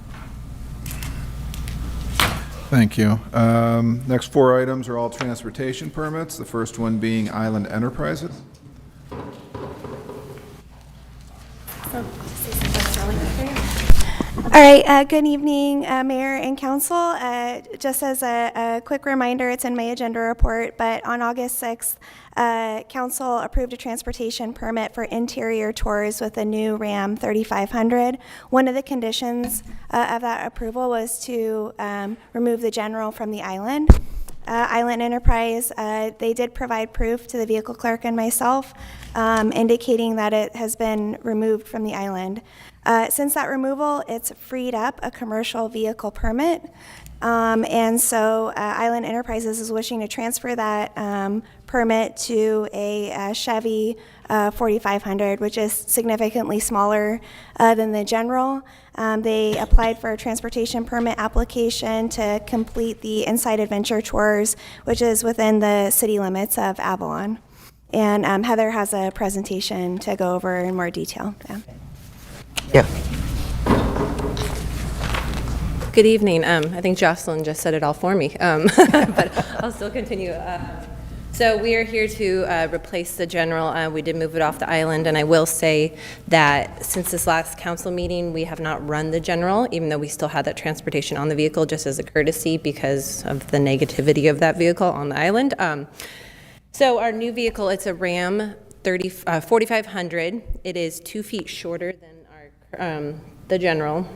Thank you. Next four items are all transportation permits, the first one being Island Enterprises. All right, good evening, Mayor and Council. Just as a quick reminder, it's in my agenda report, but on August 6th, Council approved a transportation permit for interior tours with a new Ram 3500. One of the conditions of that approval was to remove the General from the island. Island Enterprise, they did provide proof to the vehicle clerk and myself, indicating that it has been removed from the island. Since that removal, it's freed up a commercial vehicle permit, and so Island Enterprises is wishing to transfer that permit to a Chevy 4500, which is significantly smaller than the General. They applied for a transportation permit application to complete the Inside Adventure tours, which is within the city limits of Avalon. And Heather has a presentation to go over in more detail. Yeah. Good evening. I think Jocelyn just said it all for me, but I'll still continue. So we are here to replace the General. We did move it off the island, and I will say that since this last council meeting, we have not run the General, even though we still had that transportation on the vehicle, just as a courtesy because of the negativity of that vehicle on the island. So our new vehicle, it's a Ram 4500. It is 2 feet shorter than the General.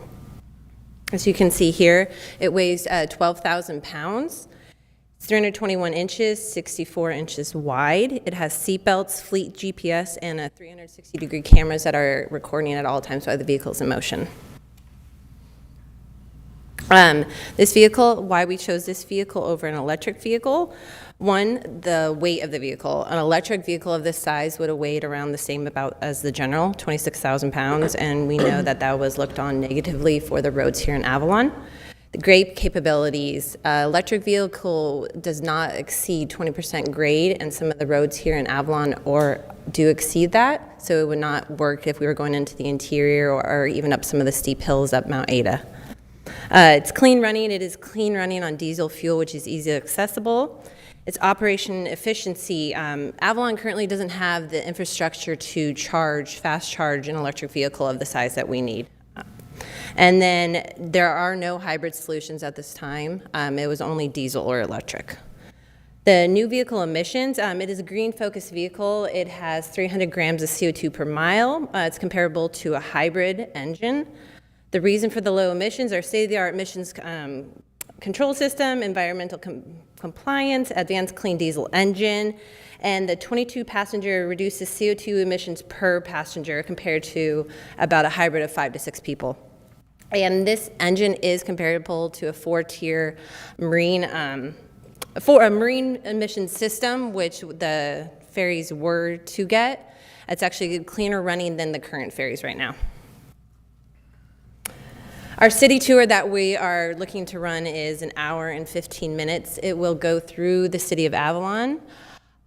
As you can see here, it weighs 12,000 pounds. It's 321 inches, 64 inches wide. It has seat belts, fleet GPS, and 360-degree cameras that are recording at all times while the vehicle is in motion. This vehicle, why we chose this vehicle over an electric vehicle, one, the weight of the vehicle. An electric vehicle of this size would have weighed around the same about as the General, 26,000 pounds, and we know that that was looked on negatively for the roads here in Avalon. The grade capabilities, electric vehicle does not exceed 20% grade, and some of the roads here in Avalon do exceed that, so it would not work if we were going into the interior or even up some of the steep hills up Mount Ada. It's clean running. It is clean running on diesel fuel, which is easily accessible. Its operation efficiency, Avalon currently doesn't have the infrastructure to fast charge an electric vehicle of the size that we need. And then there are no hybrid solutions at this time. It was only diesel or electric. The new vehicle emissions, it is a green-focused vehicle. It has 300 grams of CO2 per mile. It's comparable to a hybrid engine. The reason for the low emissions are state-of-the-art emissions control system, environmental compliance, advanced clean diesel engine, and the 22-passenger reduces CO2 emissions per passenger compared to about a hybrid of 5 to 6 people. And this engine is comparable to a 4-tier marine for a marine emission system, which the ferries were to get. It's actually cleaner running than the current ferries right now. Our city tour that we are looking to run is an hour and 15 minutes. It will go through the city of Avalon,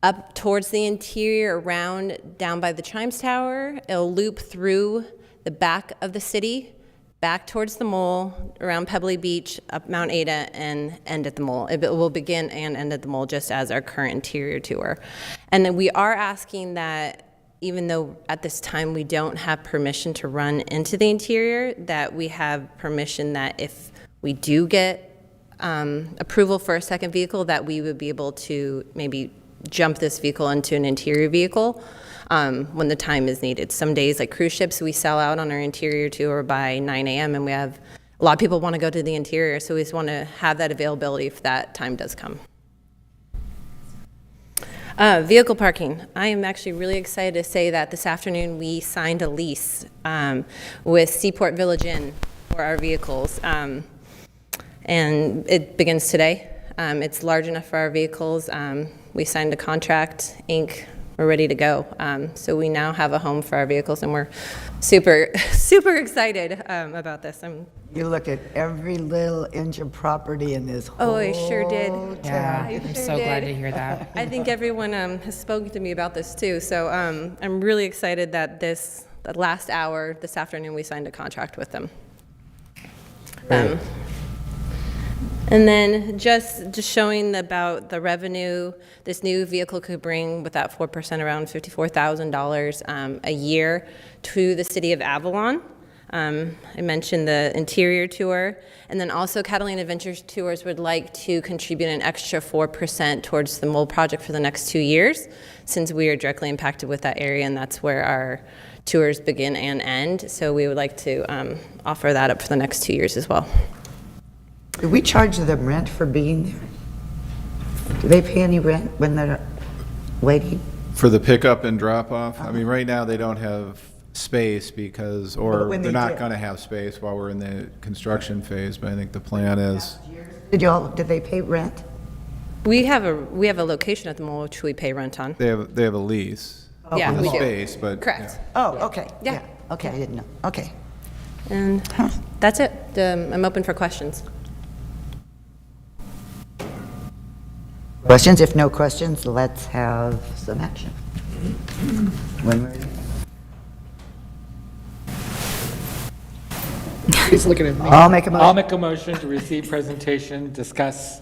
up towards the interior, around down by the Chimes Tower. It'll loop through the back of the city, back towards the mall, around Pebbly Beach, up Mount Ada, and end at the mall. It will begin and end at the mall, just as our current interior tour. And then we are asking that, even though at this time we don't have permission to run into the interior, that we have permission that if we do get approval for a second vehicle, that we would be able to maybe jump this vehicle into an interior vehicle when the time is needed. Some days, like cruise ships, we sell out on our interior tour by 9 a.m. and we have a lot of people want to go to the interior, so we just want to have that availability if that time does come. Vehicle parking. I am actually really excited to say that this afternoon we signed a lease with Seaport Village Inn for our vehicles, and it begins today. It's large enough for our vehicles. We signed a contract, ink, we're ready to go. So we now have a home for our vehicles, and we're super, super excited about this. You looked at every little inch of property in this whole I sure did. Yeah, I I'm sure so glad did. to hear that. I think everyone has spoken to me about this too. So I'm really excited that that last hour this afternoon we signed a contract with them. And then just showing about the revenue, this new vehicle could bring, with that 4%, around $54,000 a year to the city of Avalon. I mentioned the interior tour, and then also Catalina Adventures Tours would like to contribute an extra 4% towards the mole project for the next 2 years, since we are directly impacted with that area, and that's where our tours begin and end. So we would like to offer that up for the next 2 years as well. Do we charge them rent for being there? Do they pay any rent when they're waiting? For the pickup and drop off, I mean, right now they don't have space because, or when they're they not did. going to have space while we're in the construction phase, but I think the plan is. Did they pay rent? We have a location at the mall which we pay rent on. They have a lease. Yeah, for the we do. space, but. Correct. Oh, okay. Yeah. Okay, I didn't know. Okay. And that's it. I'm open for questions. Questions? If no questions, let's have some action. When we're ready. He's looking at me. I'll make a motion. I'll make a motion to receive presentation, discuss.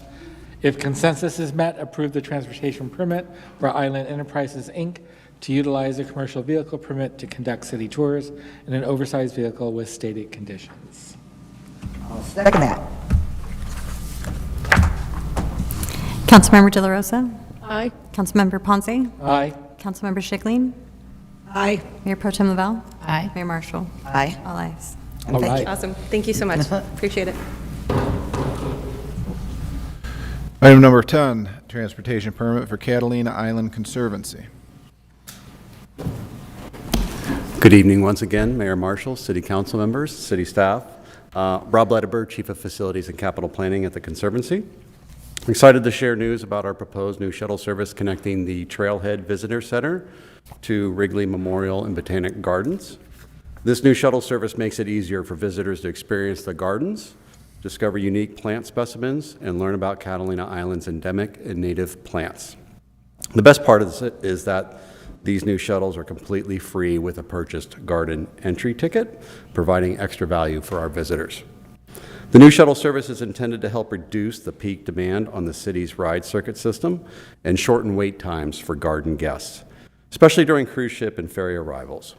If consensus is met, approve the transportation permit for Island Enterprises, Inc. to utilize a commercial vehicle permit to conduct city tours in an oversized vehicle with stated conditions. I'll second that. Councilmember De La Rosa? Aye. Councilmember Ponce? Aye. Councilmember Schickling? Aye. Mayor Pro Tem Lavelle? Aye. Mayor Marshall? Aye. All ayes. All right. Awesome. Thank you so much. Appreciate it. Item number 10, transportation permit for Catalina Island Conservancy. Good evening once again, Mayor Marshall, City Council members, City staff. Rob Letteber, Chief of Facilities and Capital Planning at the Conservancy. I'm excited to share news about our proposed new shuttle service connecting the Trailhead Visitor Center to Wrigley Memorial and Botanic Gardens. This new shuttle service makes it easier for visitors to experience the gardens, discover unique plant specimens, and learn about Catalina Island's endemic and native plants. The best part of this is that these new shuttles are completely free with a purchased garden entry ticket, providing extra value for our visitors. The new shuttle service is intended to help reduce the peak demand on the city's ride circuit system and shorten wait times for garden guests, especially during cruise ship and ferry arrivals.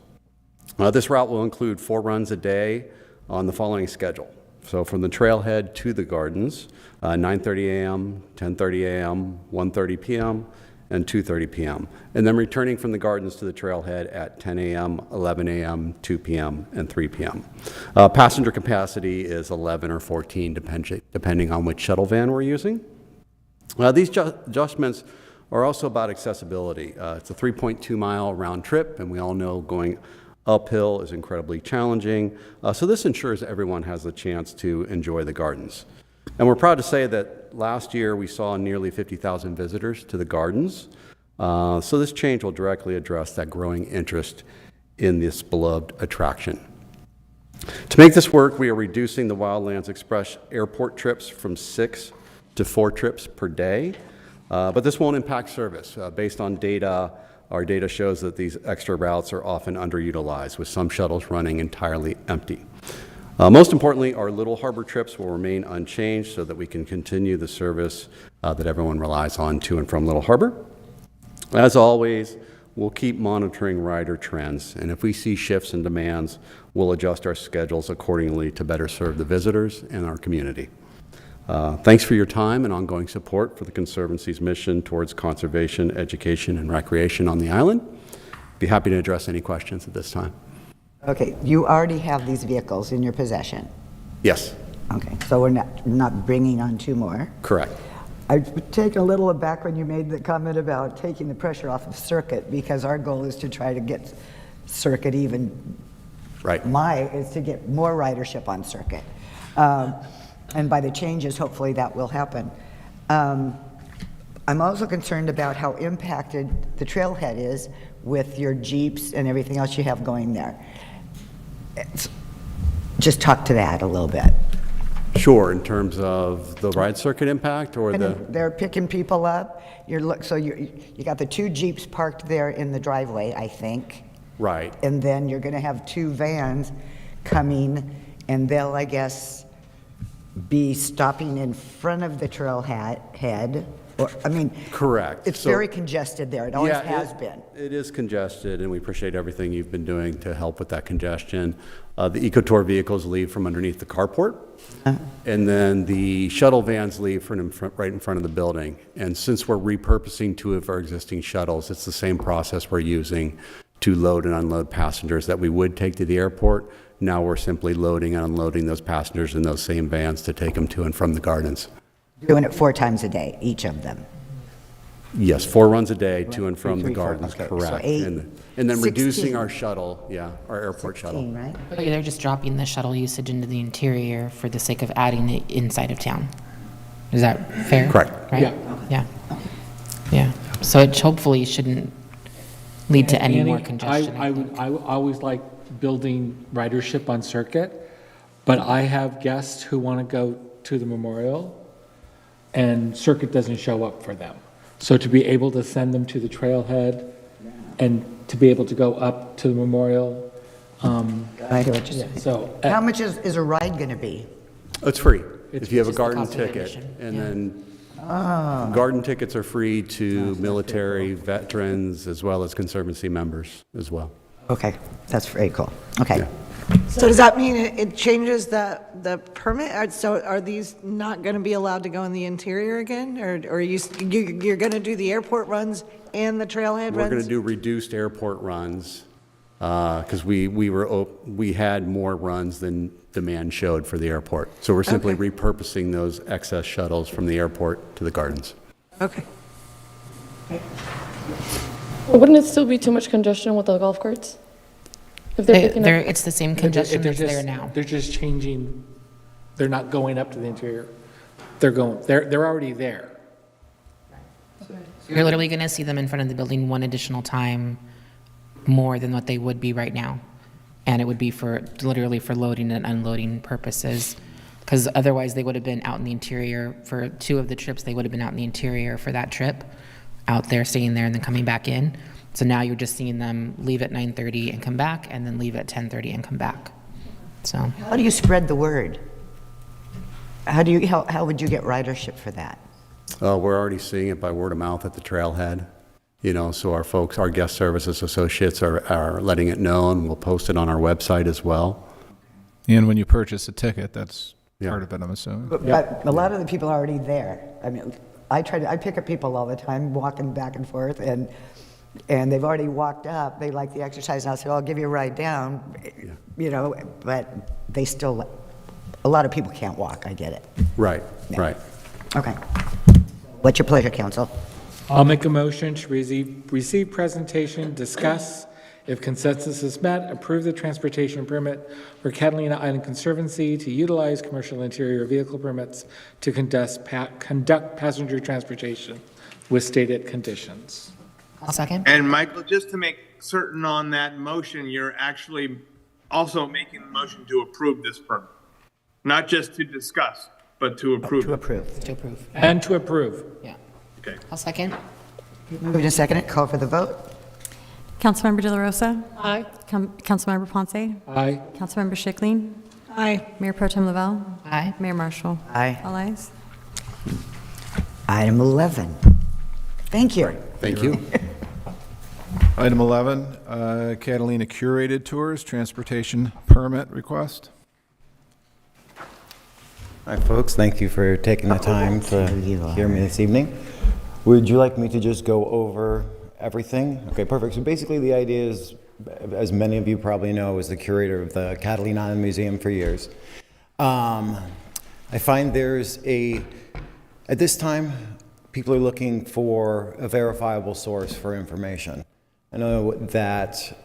This route will include 4 runs a day on the following schedule: So from the trailhead to the gardens, 9:30 a.m., 10:30 a.m., 1:30 p.m., and 2:30 p.m. And then returning from the gardens to the trailhead at 10 a.m., 11 a.m., 2 p.m., and 3 p.m. Passenger capacity is 11 or 14, depending on which shuttle van we're using. These adjustments are also about accessibility. It's a 3.2-mile round trip, and we all know going uphill is incredibly challenging. So this ensures everyone has the chance to enjoy the gardens. And we're proud to say that last year we saw nearly 50,000 visitors to the gardens. So this change will directly address that growing interest in this beloved attraction. To make this work, we are reducing the Wildlands Express airport trips from 6 to 4 trips per day. But this won't impact service. Based on data, our data shows that these extra routes are often underutilized, with some shuttles running entirely empty. Most importantly, our Little Harbor trips will remain unchanged so that we can continue the service that everyone relies on to and from Little Harbor. As always, we'll keep monitoring rider trends, and if we see shifts in demands, we'll adjust our schedules accordingly to better serve the visitors and our community. Thanks for your time and ongoing support for the Conservancy's mission towards conservation, education, and recreation on the island. Be happy to address any questions at this time. Okay, you already have these vehicles in your possession. Yes. Okay, so we're not bringing on 2 more. Correct. I've taken a little aback when you made the comment about taking the pressure off of Circuit, because our goal is to try to get Circuit even. Right. Is to get more ridership on Circuit. And by the changes, hopefully that will happen. I'm also concerned about how impacted the trailhead is with your Jeeps and everything else you have going there. Just talk to that a little bit. Sure, in terms of the ride circuit impact or They're picking people up. So you got the 2 Jeeps parked there in the driveway, I think. Right. And then you're going to have 2 vans coming, and they'll, I guess, be stopping in front of the trailhead. Correct. It's very congested there. It always has been. It is congested, and we appreciate everything you've been doing to help with that congestion. The EcoTour vehicles leave from underneath the carport, and then the shuttle vans leave from right in front of the building. And since we're repurposing 2 of our existing shuttles, it's the same process we're using to load and unload passengers that we would take to the airport. Now we're simply loading and unloading those passengers in those same vans to take them to and from the gardens. Doing it 4 times a day, each of them. Yes, 4 runs a day to and from the gardens, okay. correct. So 8, and then 16. Reducing our shuttle, our airport 16, shuttle. right? But they're just dropping the shuttle usage into the interior for the sake of adding it inside of town. Is that fair? Correct. Right? Yeah. So it hopefully shouldn't lead to any more congestion. I always like building ridership on Circuit, but I have guests who want to go to the memorial, and Circuit doesn't show up for them. So to be able to send them to the trailhead and to be able to go up to the memorial. I hear what you're saying. So how much is a ride going to be? It's free It's if you have a just the garden cost of ticket. admission. And then garden tickets are free to military, veterans, as well as Conservancy members as well. Okay, that's very cool. Okay. So does that mean it changes the permit? So are these not going to be allowed to go in the interior again? Or you're going to do the airport runs and the trailhead runs? We're going to do reduced airport runs because we had more runs than demand showed for the airport. So we're simply repurposing those excess shuttles from the airport to the gardens. Okay. Wouldn't it still be too much congestion with the golf carts? If they're picking up? It's the same congestion that's there now. They're just changing, they're not going up to the interior. They're already there. You're literally going to see them in front of the building 1 additional time more than what they would be right now. And it would be literally for loading and unloading purposes. Because otherwise they would have been out in the interior for 2 of the trips. They would have been out in the interior for that trip, out there, staying there, and then coming back in. So now you're just seeing them leave at 9:30 and come back, and then leave at 10:30 and come back. So How do you spread the word? How would you get ridership for that? We're already seeing it by word of mouth at the trailhead. So our guest services associates are letting it know, and we'll post it on our website as well. And when you purchase a ticket, that's part of it, I'm assuming. But a lot of the people are already there. I mean, I pick up people all the time, walking back and forth, and they've already walked up. They like the exercise, and I'll say, "Oh, I'll give you a ride down," you know. But they still, a lot of people can't walk. I get it. Right, right. Okay. What's your pleasure, council? I'll make a motion to receive presentation, discuss, if consensus is met, approve the transportation permit for Catalina Island Conservancy to utilize commercial interior vehicle permits to conduct passenger transportation with stated conditions. I'll second. And Michael, just to make certain on that motion, you're actually also making the motion to approve this permit. Not just to discuss, but to approve. To approve. To approve. And to approve. Yeah. Okay. I'll second. Moved and seconded. Call for the vote. Councilmember De La Rosa? Aye. Councilmember Ponce? Aye. Councilmember Schickling? Aye. Mayor Pro Tem Lavelle? Aye. Mayor Marshall? Aye. All ayes. Item 11. Thank you. Thank you. Item 11, Catalina curated tours, transportation permit request. Hi, folks. Thank you for taking the time to hear me this evening. Would you like me to just go over everything? Okay, perfect. So basically the idea is, as many of you probably know, I was the curator of the Catalina Island Museum for years. I find at this time, people are looking for a verifiable source for information. I know that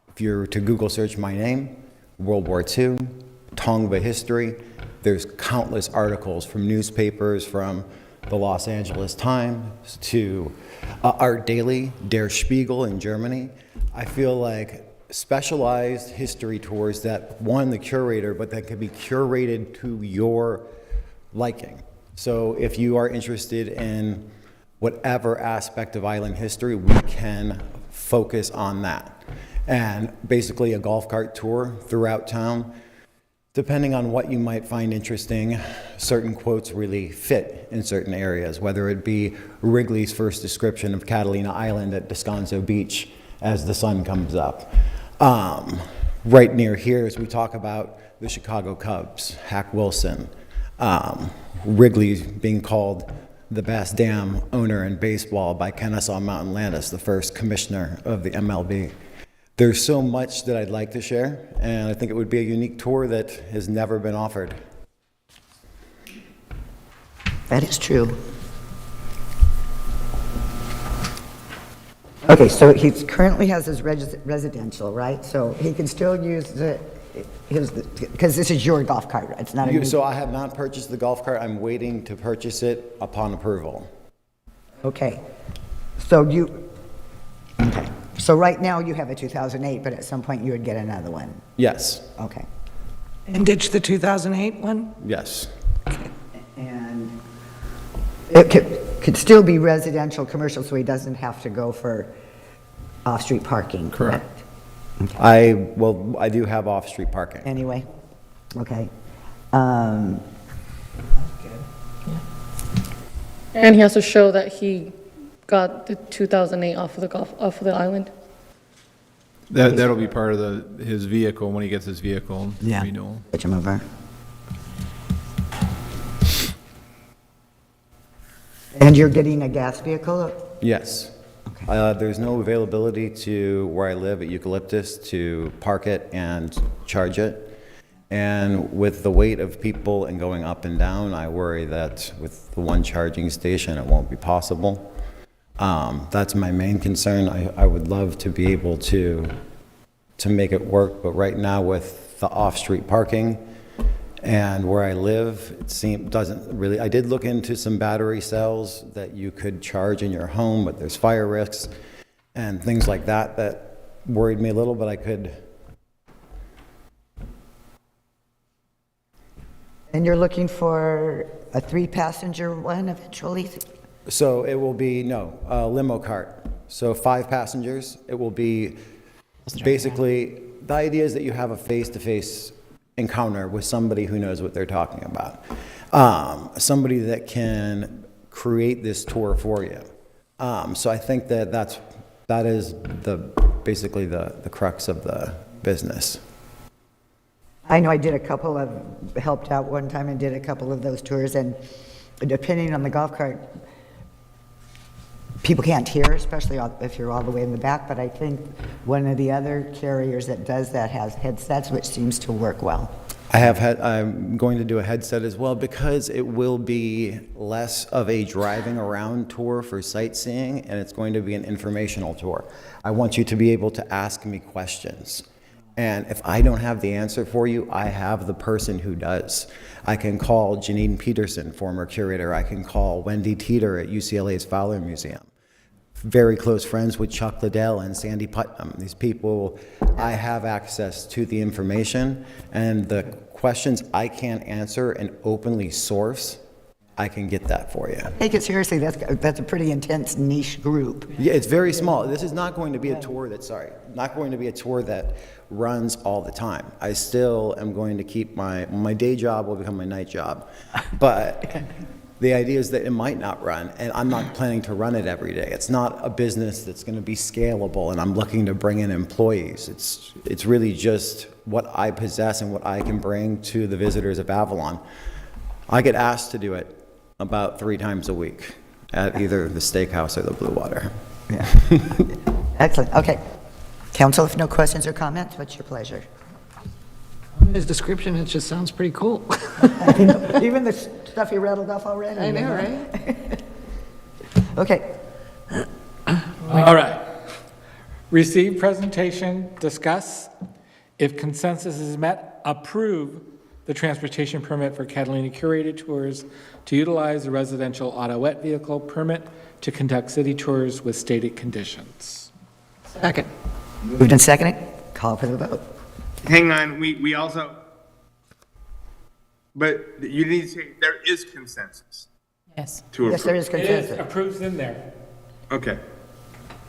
if you're to Google search my name, World War II, Tongva history, there's countless articles from newspapers, from the Los Angeles Times to Art Daily, Der Spiegel in Germany. I feel like specialized history tours that, one, the curator, but that can be curated to your liking. So if you are interested in whatever aspect of island history, we can focus on that. And basically a golf cart tour throughout town. Depending on what you might find interesting, certain quotes really fit in certain areas, whether it be Wrigley's first description of Catalina Island at Descanso Beach as the sun comes up. Right near here, as we talk about the Chicago Cubs, Hack Wilson, Wrigley being called the best damn owner in baseball by Kennesaw Mountain Landis, the first commissioner of the MLB. There's so much that I'd like to share, and I think it would be a unique tour that has never been offered. That is true. Okay, so he currently has his residential, right? So he can still use because this is your golf cart, right? It's not a So I have not purchased the golf cart. I'm waiting to purchase it upon approval. Okay. Okay. So right now you have a 2008, but at some point you would get another one. Yes. Okay. And ditch the 2008 one? Yes. And it could still be residential, commercial, so he doesn't have to go for off-street parking, correct? I do have off-street parking. Anyway, okay. And he has to show that he got the 2008 off of the island. That'll be part of his vehicle when he gets his vehicle renewal. Switch him over. And you're getting a gas vehicle? Yes. There's no availability to where I live at Eucalyptus to park it and charge it. And with the weight of people and going up and down, I worry that with the one charging station, it won't be possible. That's my main concern. I would love to be able to make it work, but right now with the off-street parking and where I live, doesn't really. I did look into some battery cells that you could charge in your home, but there's fire risks and things like that worried me a little, but I could. And you're looking for a 3-passenger one eventually? So it will be, a limo cart. So 5 passengers. It will be basically, the idea is that you have a face-to-face encounter with somebody who knows what they're talking about. Somebody that can create this tour for you. So I think that is basically the crux of the business. I know I did helped out one time and did a couple of those tours, and depending on the golf cart, people can't hear, especially if you're all the way in the back, but I think one of the other carriers that does that has headsets, which seems to work well. I'm going to do a headset as well because it will be less of a driving around tour for sightseeing, and it's going to be an informational tour. I want you to be able to ask me questions. And if I don't have the answer for you, I have the person who does. I can call Janine Peterson, former curator. I can call Wendy Teeter at UCLA's Fowler Museum. Very close friends with Chuck Liddell and Sandy Putnam. These people, I have access to the information, and the questions I can't answer and openly source, I can get that for you. Take it seriously, that's a pretty intense niche group. Yeah, it's very small. This is not going to be a tour that runs all the time. I still am going to keep my day job will become my night job. But the idea is that it might not run, and I'm not planning to run it every day. It's not a business that's going to be scalable, and I'm looking to bring in employees. It's really just what I possess and what I can bring to the visitors of Avalon. I get asked to do it about 3 times a week at either the Steakhouse or the Blue Water. Yeah. Excellent. Okay. Council, if no questions or comments, what's your pleasure? His description, it just sounds pretty cool. Even the stuff you rattled off already. I know, right? Okay. All right. Receive presentation, discuss. If consensus is met, approve the transportation permit for Catalina curated tours to utilize the residential autoet vehicle permit to conduct city tours with stated conditions. Second. Moved and seconded. Call for the vote. Hang on, we also, but you need to say there is consensus. Yes. To Yes, there is It is consensus. approved in there. Okay.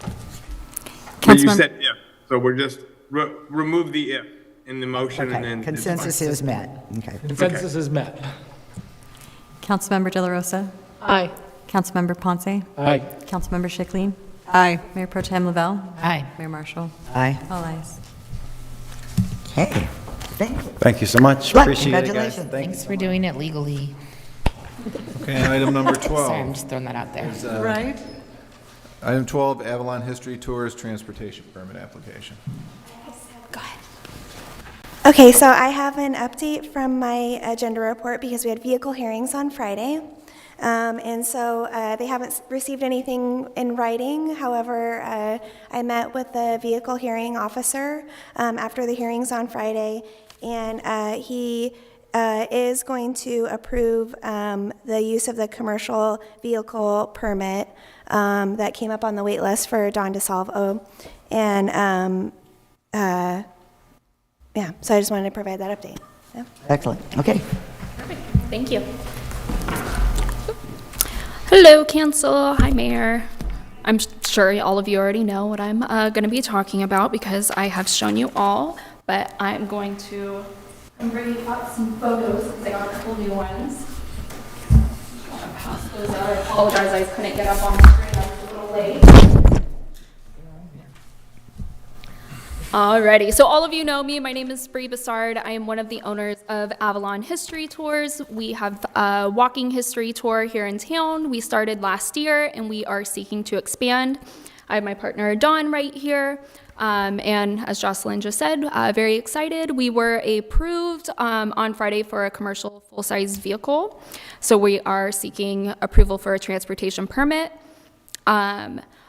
But you Councilmem- said if, so we're just remove the if in the motion and Okay. then. Consensus is met. Okay. Consensus is met. Councilmember De La Rosa? Aye. Councilmember Ponce? Aye. Councilmember Schickleen? Aye. Mayor Pro Tem Lavelle? Aye. Mayor Marshall? Aye. All ayes. Okay. Thank you. Thank you so much. Right, Appreciate it, guys. congratulations. Thanks for doing it legally. Okay, and item number Sorry, 12. I'm just throwing that out there. Right? Item 12, Avalon History Tours Transportation Permit Application. Okay, so I have an update from my agenda report because we had vehicle hearings on Friday. And so they haven't received anything in writing. However, I met with the vehicle hearing officer after the hearings on Friday, and he is going to approve the use of the commercial vehicle permit that came up on the wait list for Don DeSalvo. And yeah, so I just wanted to provide that update. Yeah. Excellent. Okay. Perfect. Thank you. Hello, Council. Hi, Mayor. I'm sure all of you already know what I'm going to be talking about because I have shown you all, but I'm going to bring up some photos because I got a couple new ones. I want to pass those out. I apologize, I couldn't get up on the screen. I was a little late. Alrighty, so all of you know me. My name is Bree Bassard. I am one of the owners of Avalon History Tours. We have a walking history tour here in town. We started last year and we are seeking to expand. I have my partner Dawn right here. And as Jocelyn just said, very excited. We were approved on Friday for a commercial full-size vehicle. So we are seeking approval for a transportation permit.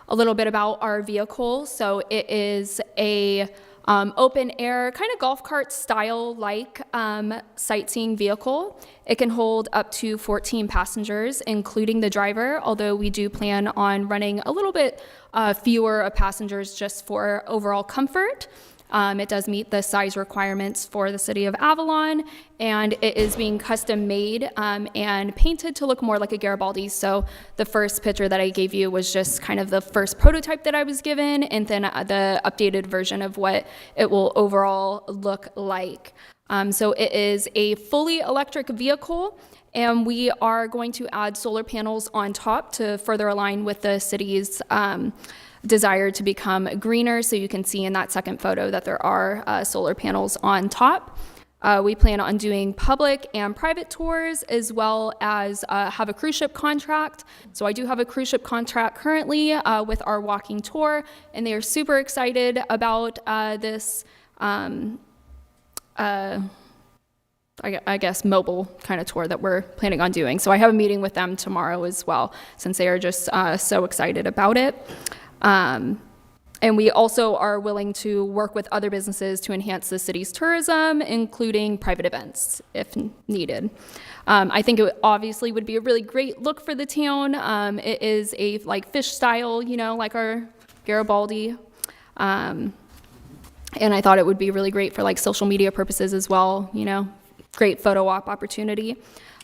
A little bit about our vehicle. So it is a open air, kind of golf cart style like sightseeing vehicle. It can hold up to 14 passengers, including the driver, although we do plan on running a little bit fewer passengers just for overall comfort. It does meet the size requirements for the city of Avalon, and it is being custom made and painted to look more like a Garibaldi. So the first picture that I gave you was just kind of the first prototype that I was given, and then the updated version of what it will overall look like. So it is a fully electric vehicle, and we are going to add solar panels on top to further align with the city's desire to become greener. So you can see in that second photo that there are solar panels on top. We plan on doing public and private tours, as well as have a cruise ship contract. So I do have a cruise ship contract currently with our walking tour, and they are super excited about this I guess, mobile kind of tour that we're planning on doing. So I have a meeting with them tomorrow as well, since they are just so excited about it. And we also are willing to work with other businesses to enhance the city's tourism, including private events, if needed. I think it obviously would be a really great look for the town. It is a fish style, like our Garibaldi. And I thought it would be really great for social media purposes as well, great photo op opportunity.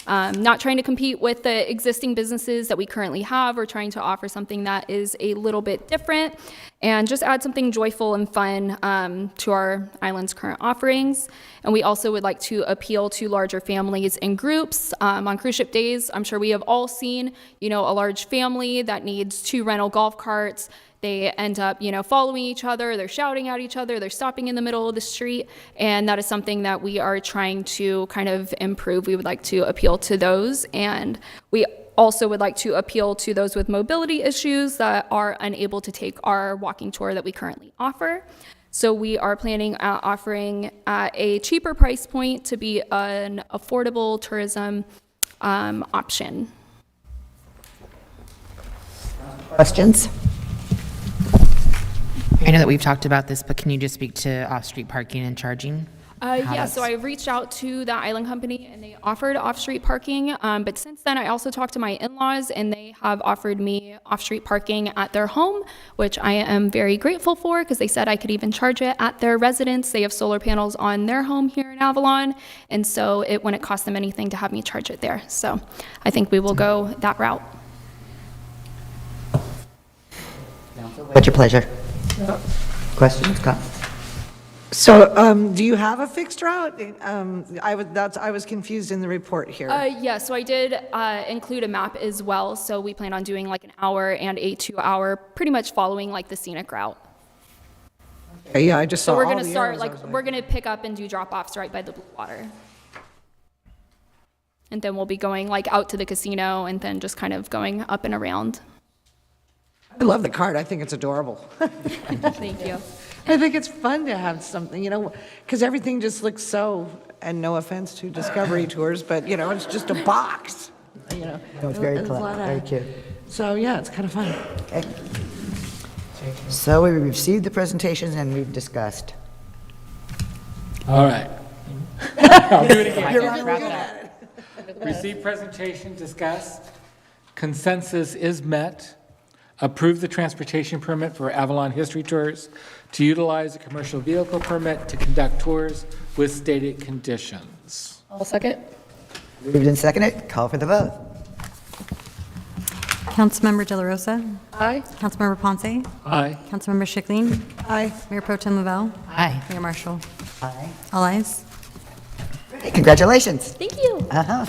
Not trying to compete with the existing businesses that we currently have. We're trying to offer something that is a little bit different and just add something joyful and fun to our island's current offerings. And we also would like to appeal to larger families and groups. On cruise ship days, I'm sure we have all seen, a large family that needs 2 rental golf carts. They end up, following each other, they're shouting at each other, they're stopping in the middle of the street, and that is something that we are trying to kind of improve. We would like to appeal to those, and we also would like to appeal to those with mobility issues that are unable to take our walking tour that we currently offer. So we are planning on offering a cheaper price point to be an affordable tourism option. Questions? I know that we've talked about this, but can you just speak to off-street parking and charging? Yeah, so I reached out to the island company and they offered off-street parking, but since then I also talked to my in-laws and they have offered me off-street parking at their home, which I am very grateful for because they said I could even charge it at their residence. They have solar panels on their home here in Avalon, and so it wouldn't cost them anything to have me charge it there. So I think we will go that route. What's your pleasure? Questions, comments? So, do you have a fixed route? I was confused in the report here. Yeah, so I did include a map as well. So we plan on doing an hour and a 2-hour, pretty much following the scenic route. Yeah, I just saw So we're all gonna the start arrows. we're gonna pick up and do drop-offs right by the blue water. And then we'll be going out to the casino and then just kind of going up and around. I love the card. I think it's adorable. Thank you. I think it's fun to have something, because everything just looks so, and no offense to Discovery Tours, but, it's just a box, No, it's very There's a lot clever, of- very cute. So, yeah, it's kind of fun. Okay. So we received the presentations and we've discussed. All right. I'll do it again. You're really good at it. Receive presentation, discuss. Consensus is met. Approve the transportation permit for Avalon History Tours to utilize a commercial vehicle permit to conduct tours with stated conditions. I'll second. Moved and seconded, call for the vote. Councilmember De La Rosa? Aye. Councilmember Ponce? Aye. Councilmember Schickling? Aye. Mayor Pro Tem Lavelle? Aye. Mayor Marshall? Aye. All ayes? Congratulations. Thank you. Uh-huh.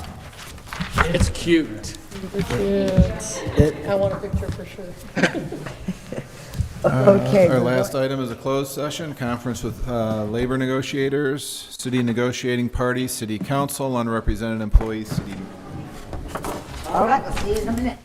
It's cute. I want a picture for sure. Okay. Our last item is a closed session, conference with labor negotiators, city negotiating party, city council, unrepresented employees, city. All right, we'll see you in a minute.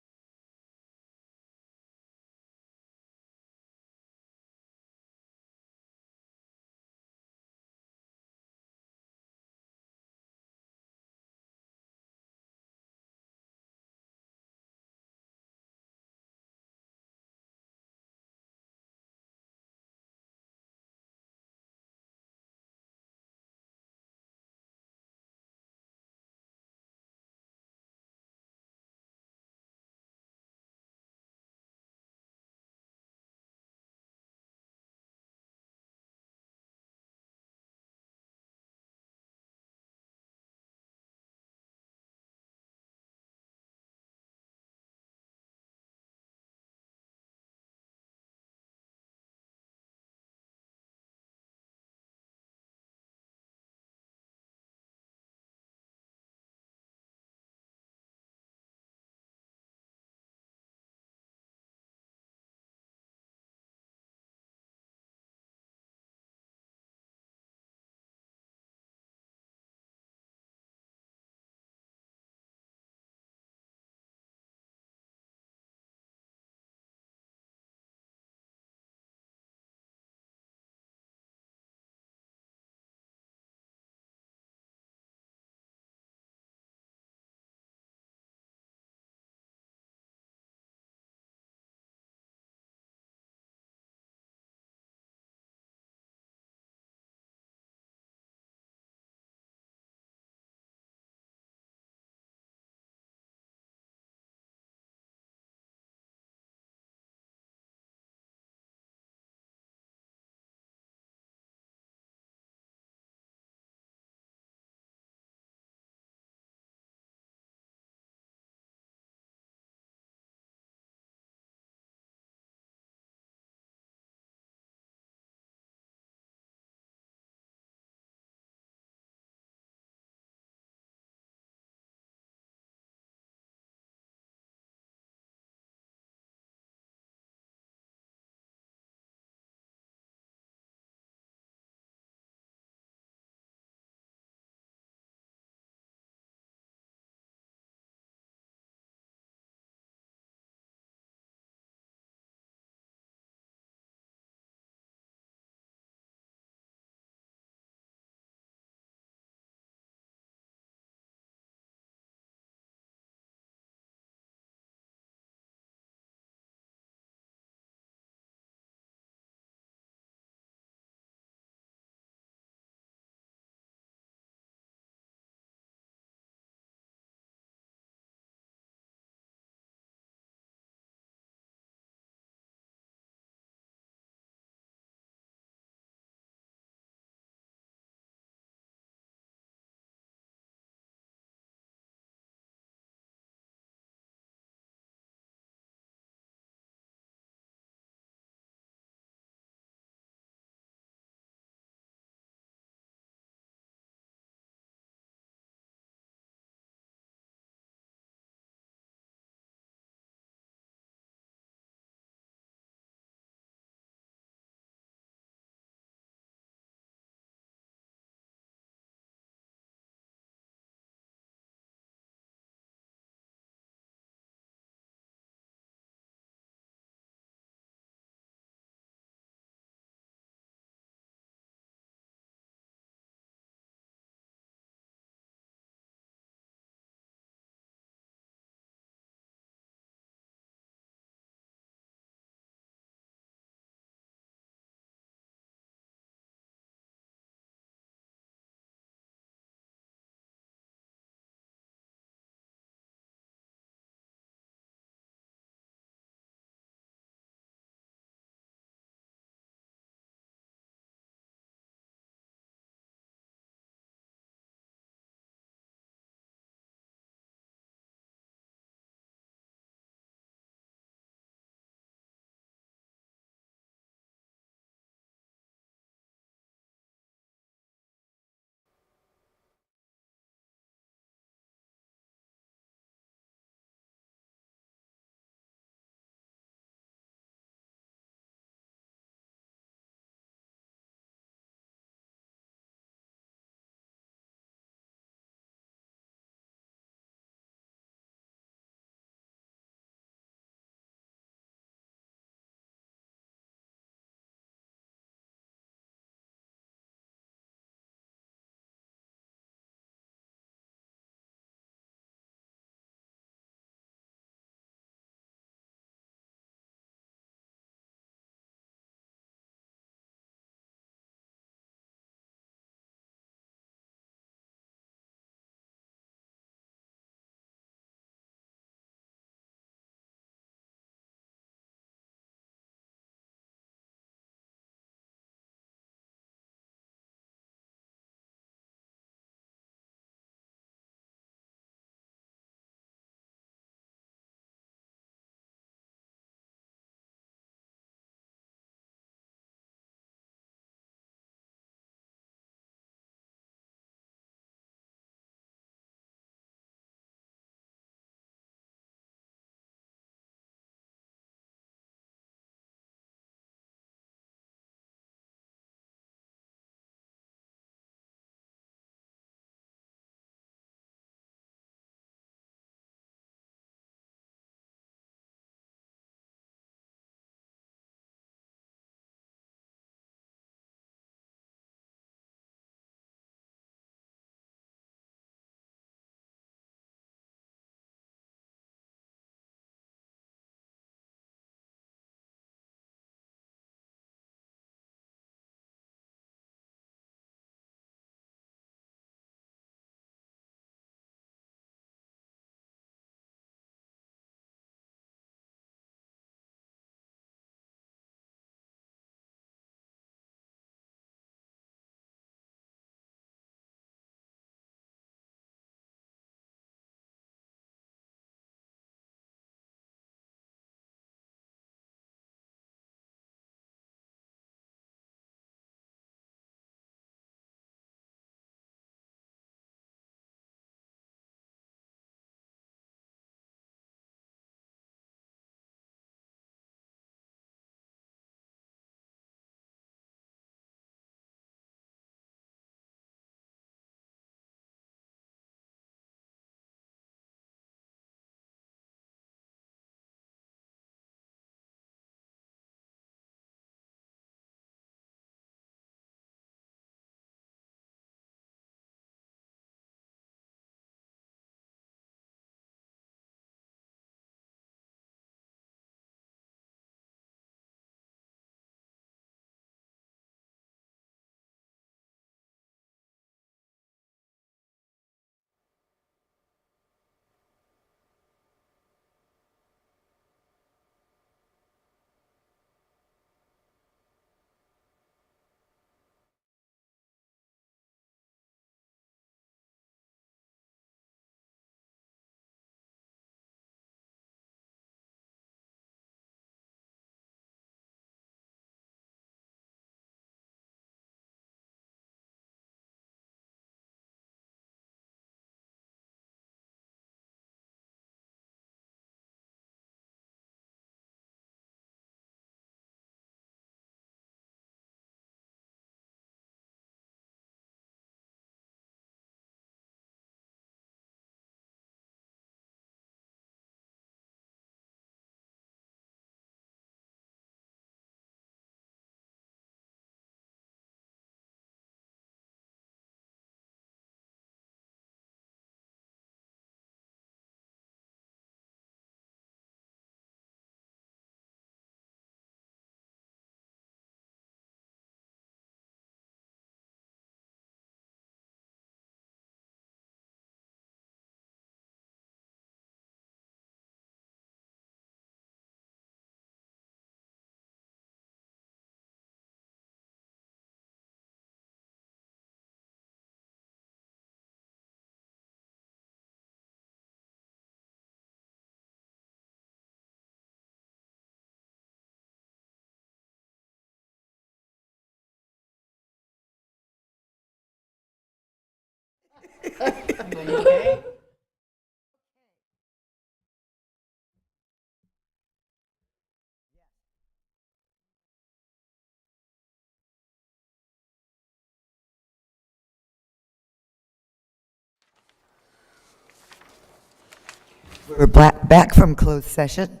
We're back from closed session.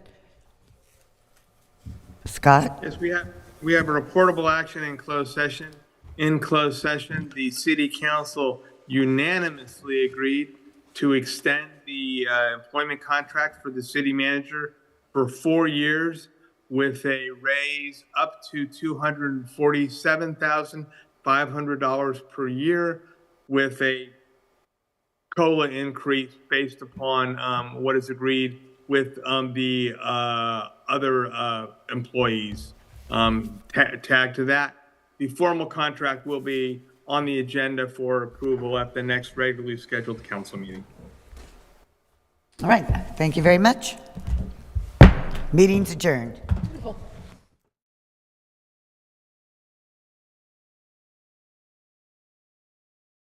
Scott? Yes, we have a reportable action in closed session. In closed session, the city council unanimously agreed to extend the employment contract for the city manager for 4 years with a raise up to $247,500 per year with a COLA increase based upon what is agreed with the other employees tagged to that. The formal contract will be on the agenda for approval at the next regularly scheduled council meeting. All right, thank you very much. Meeting's adjourned.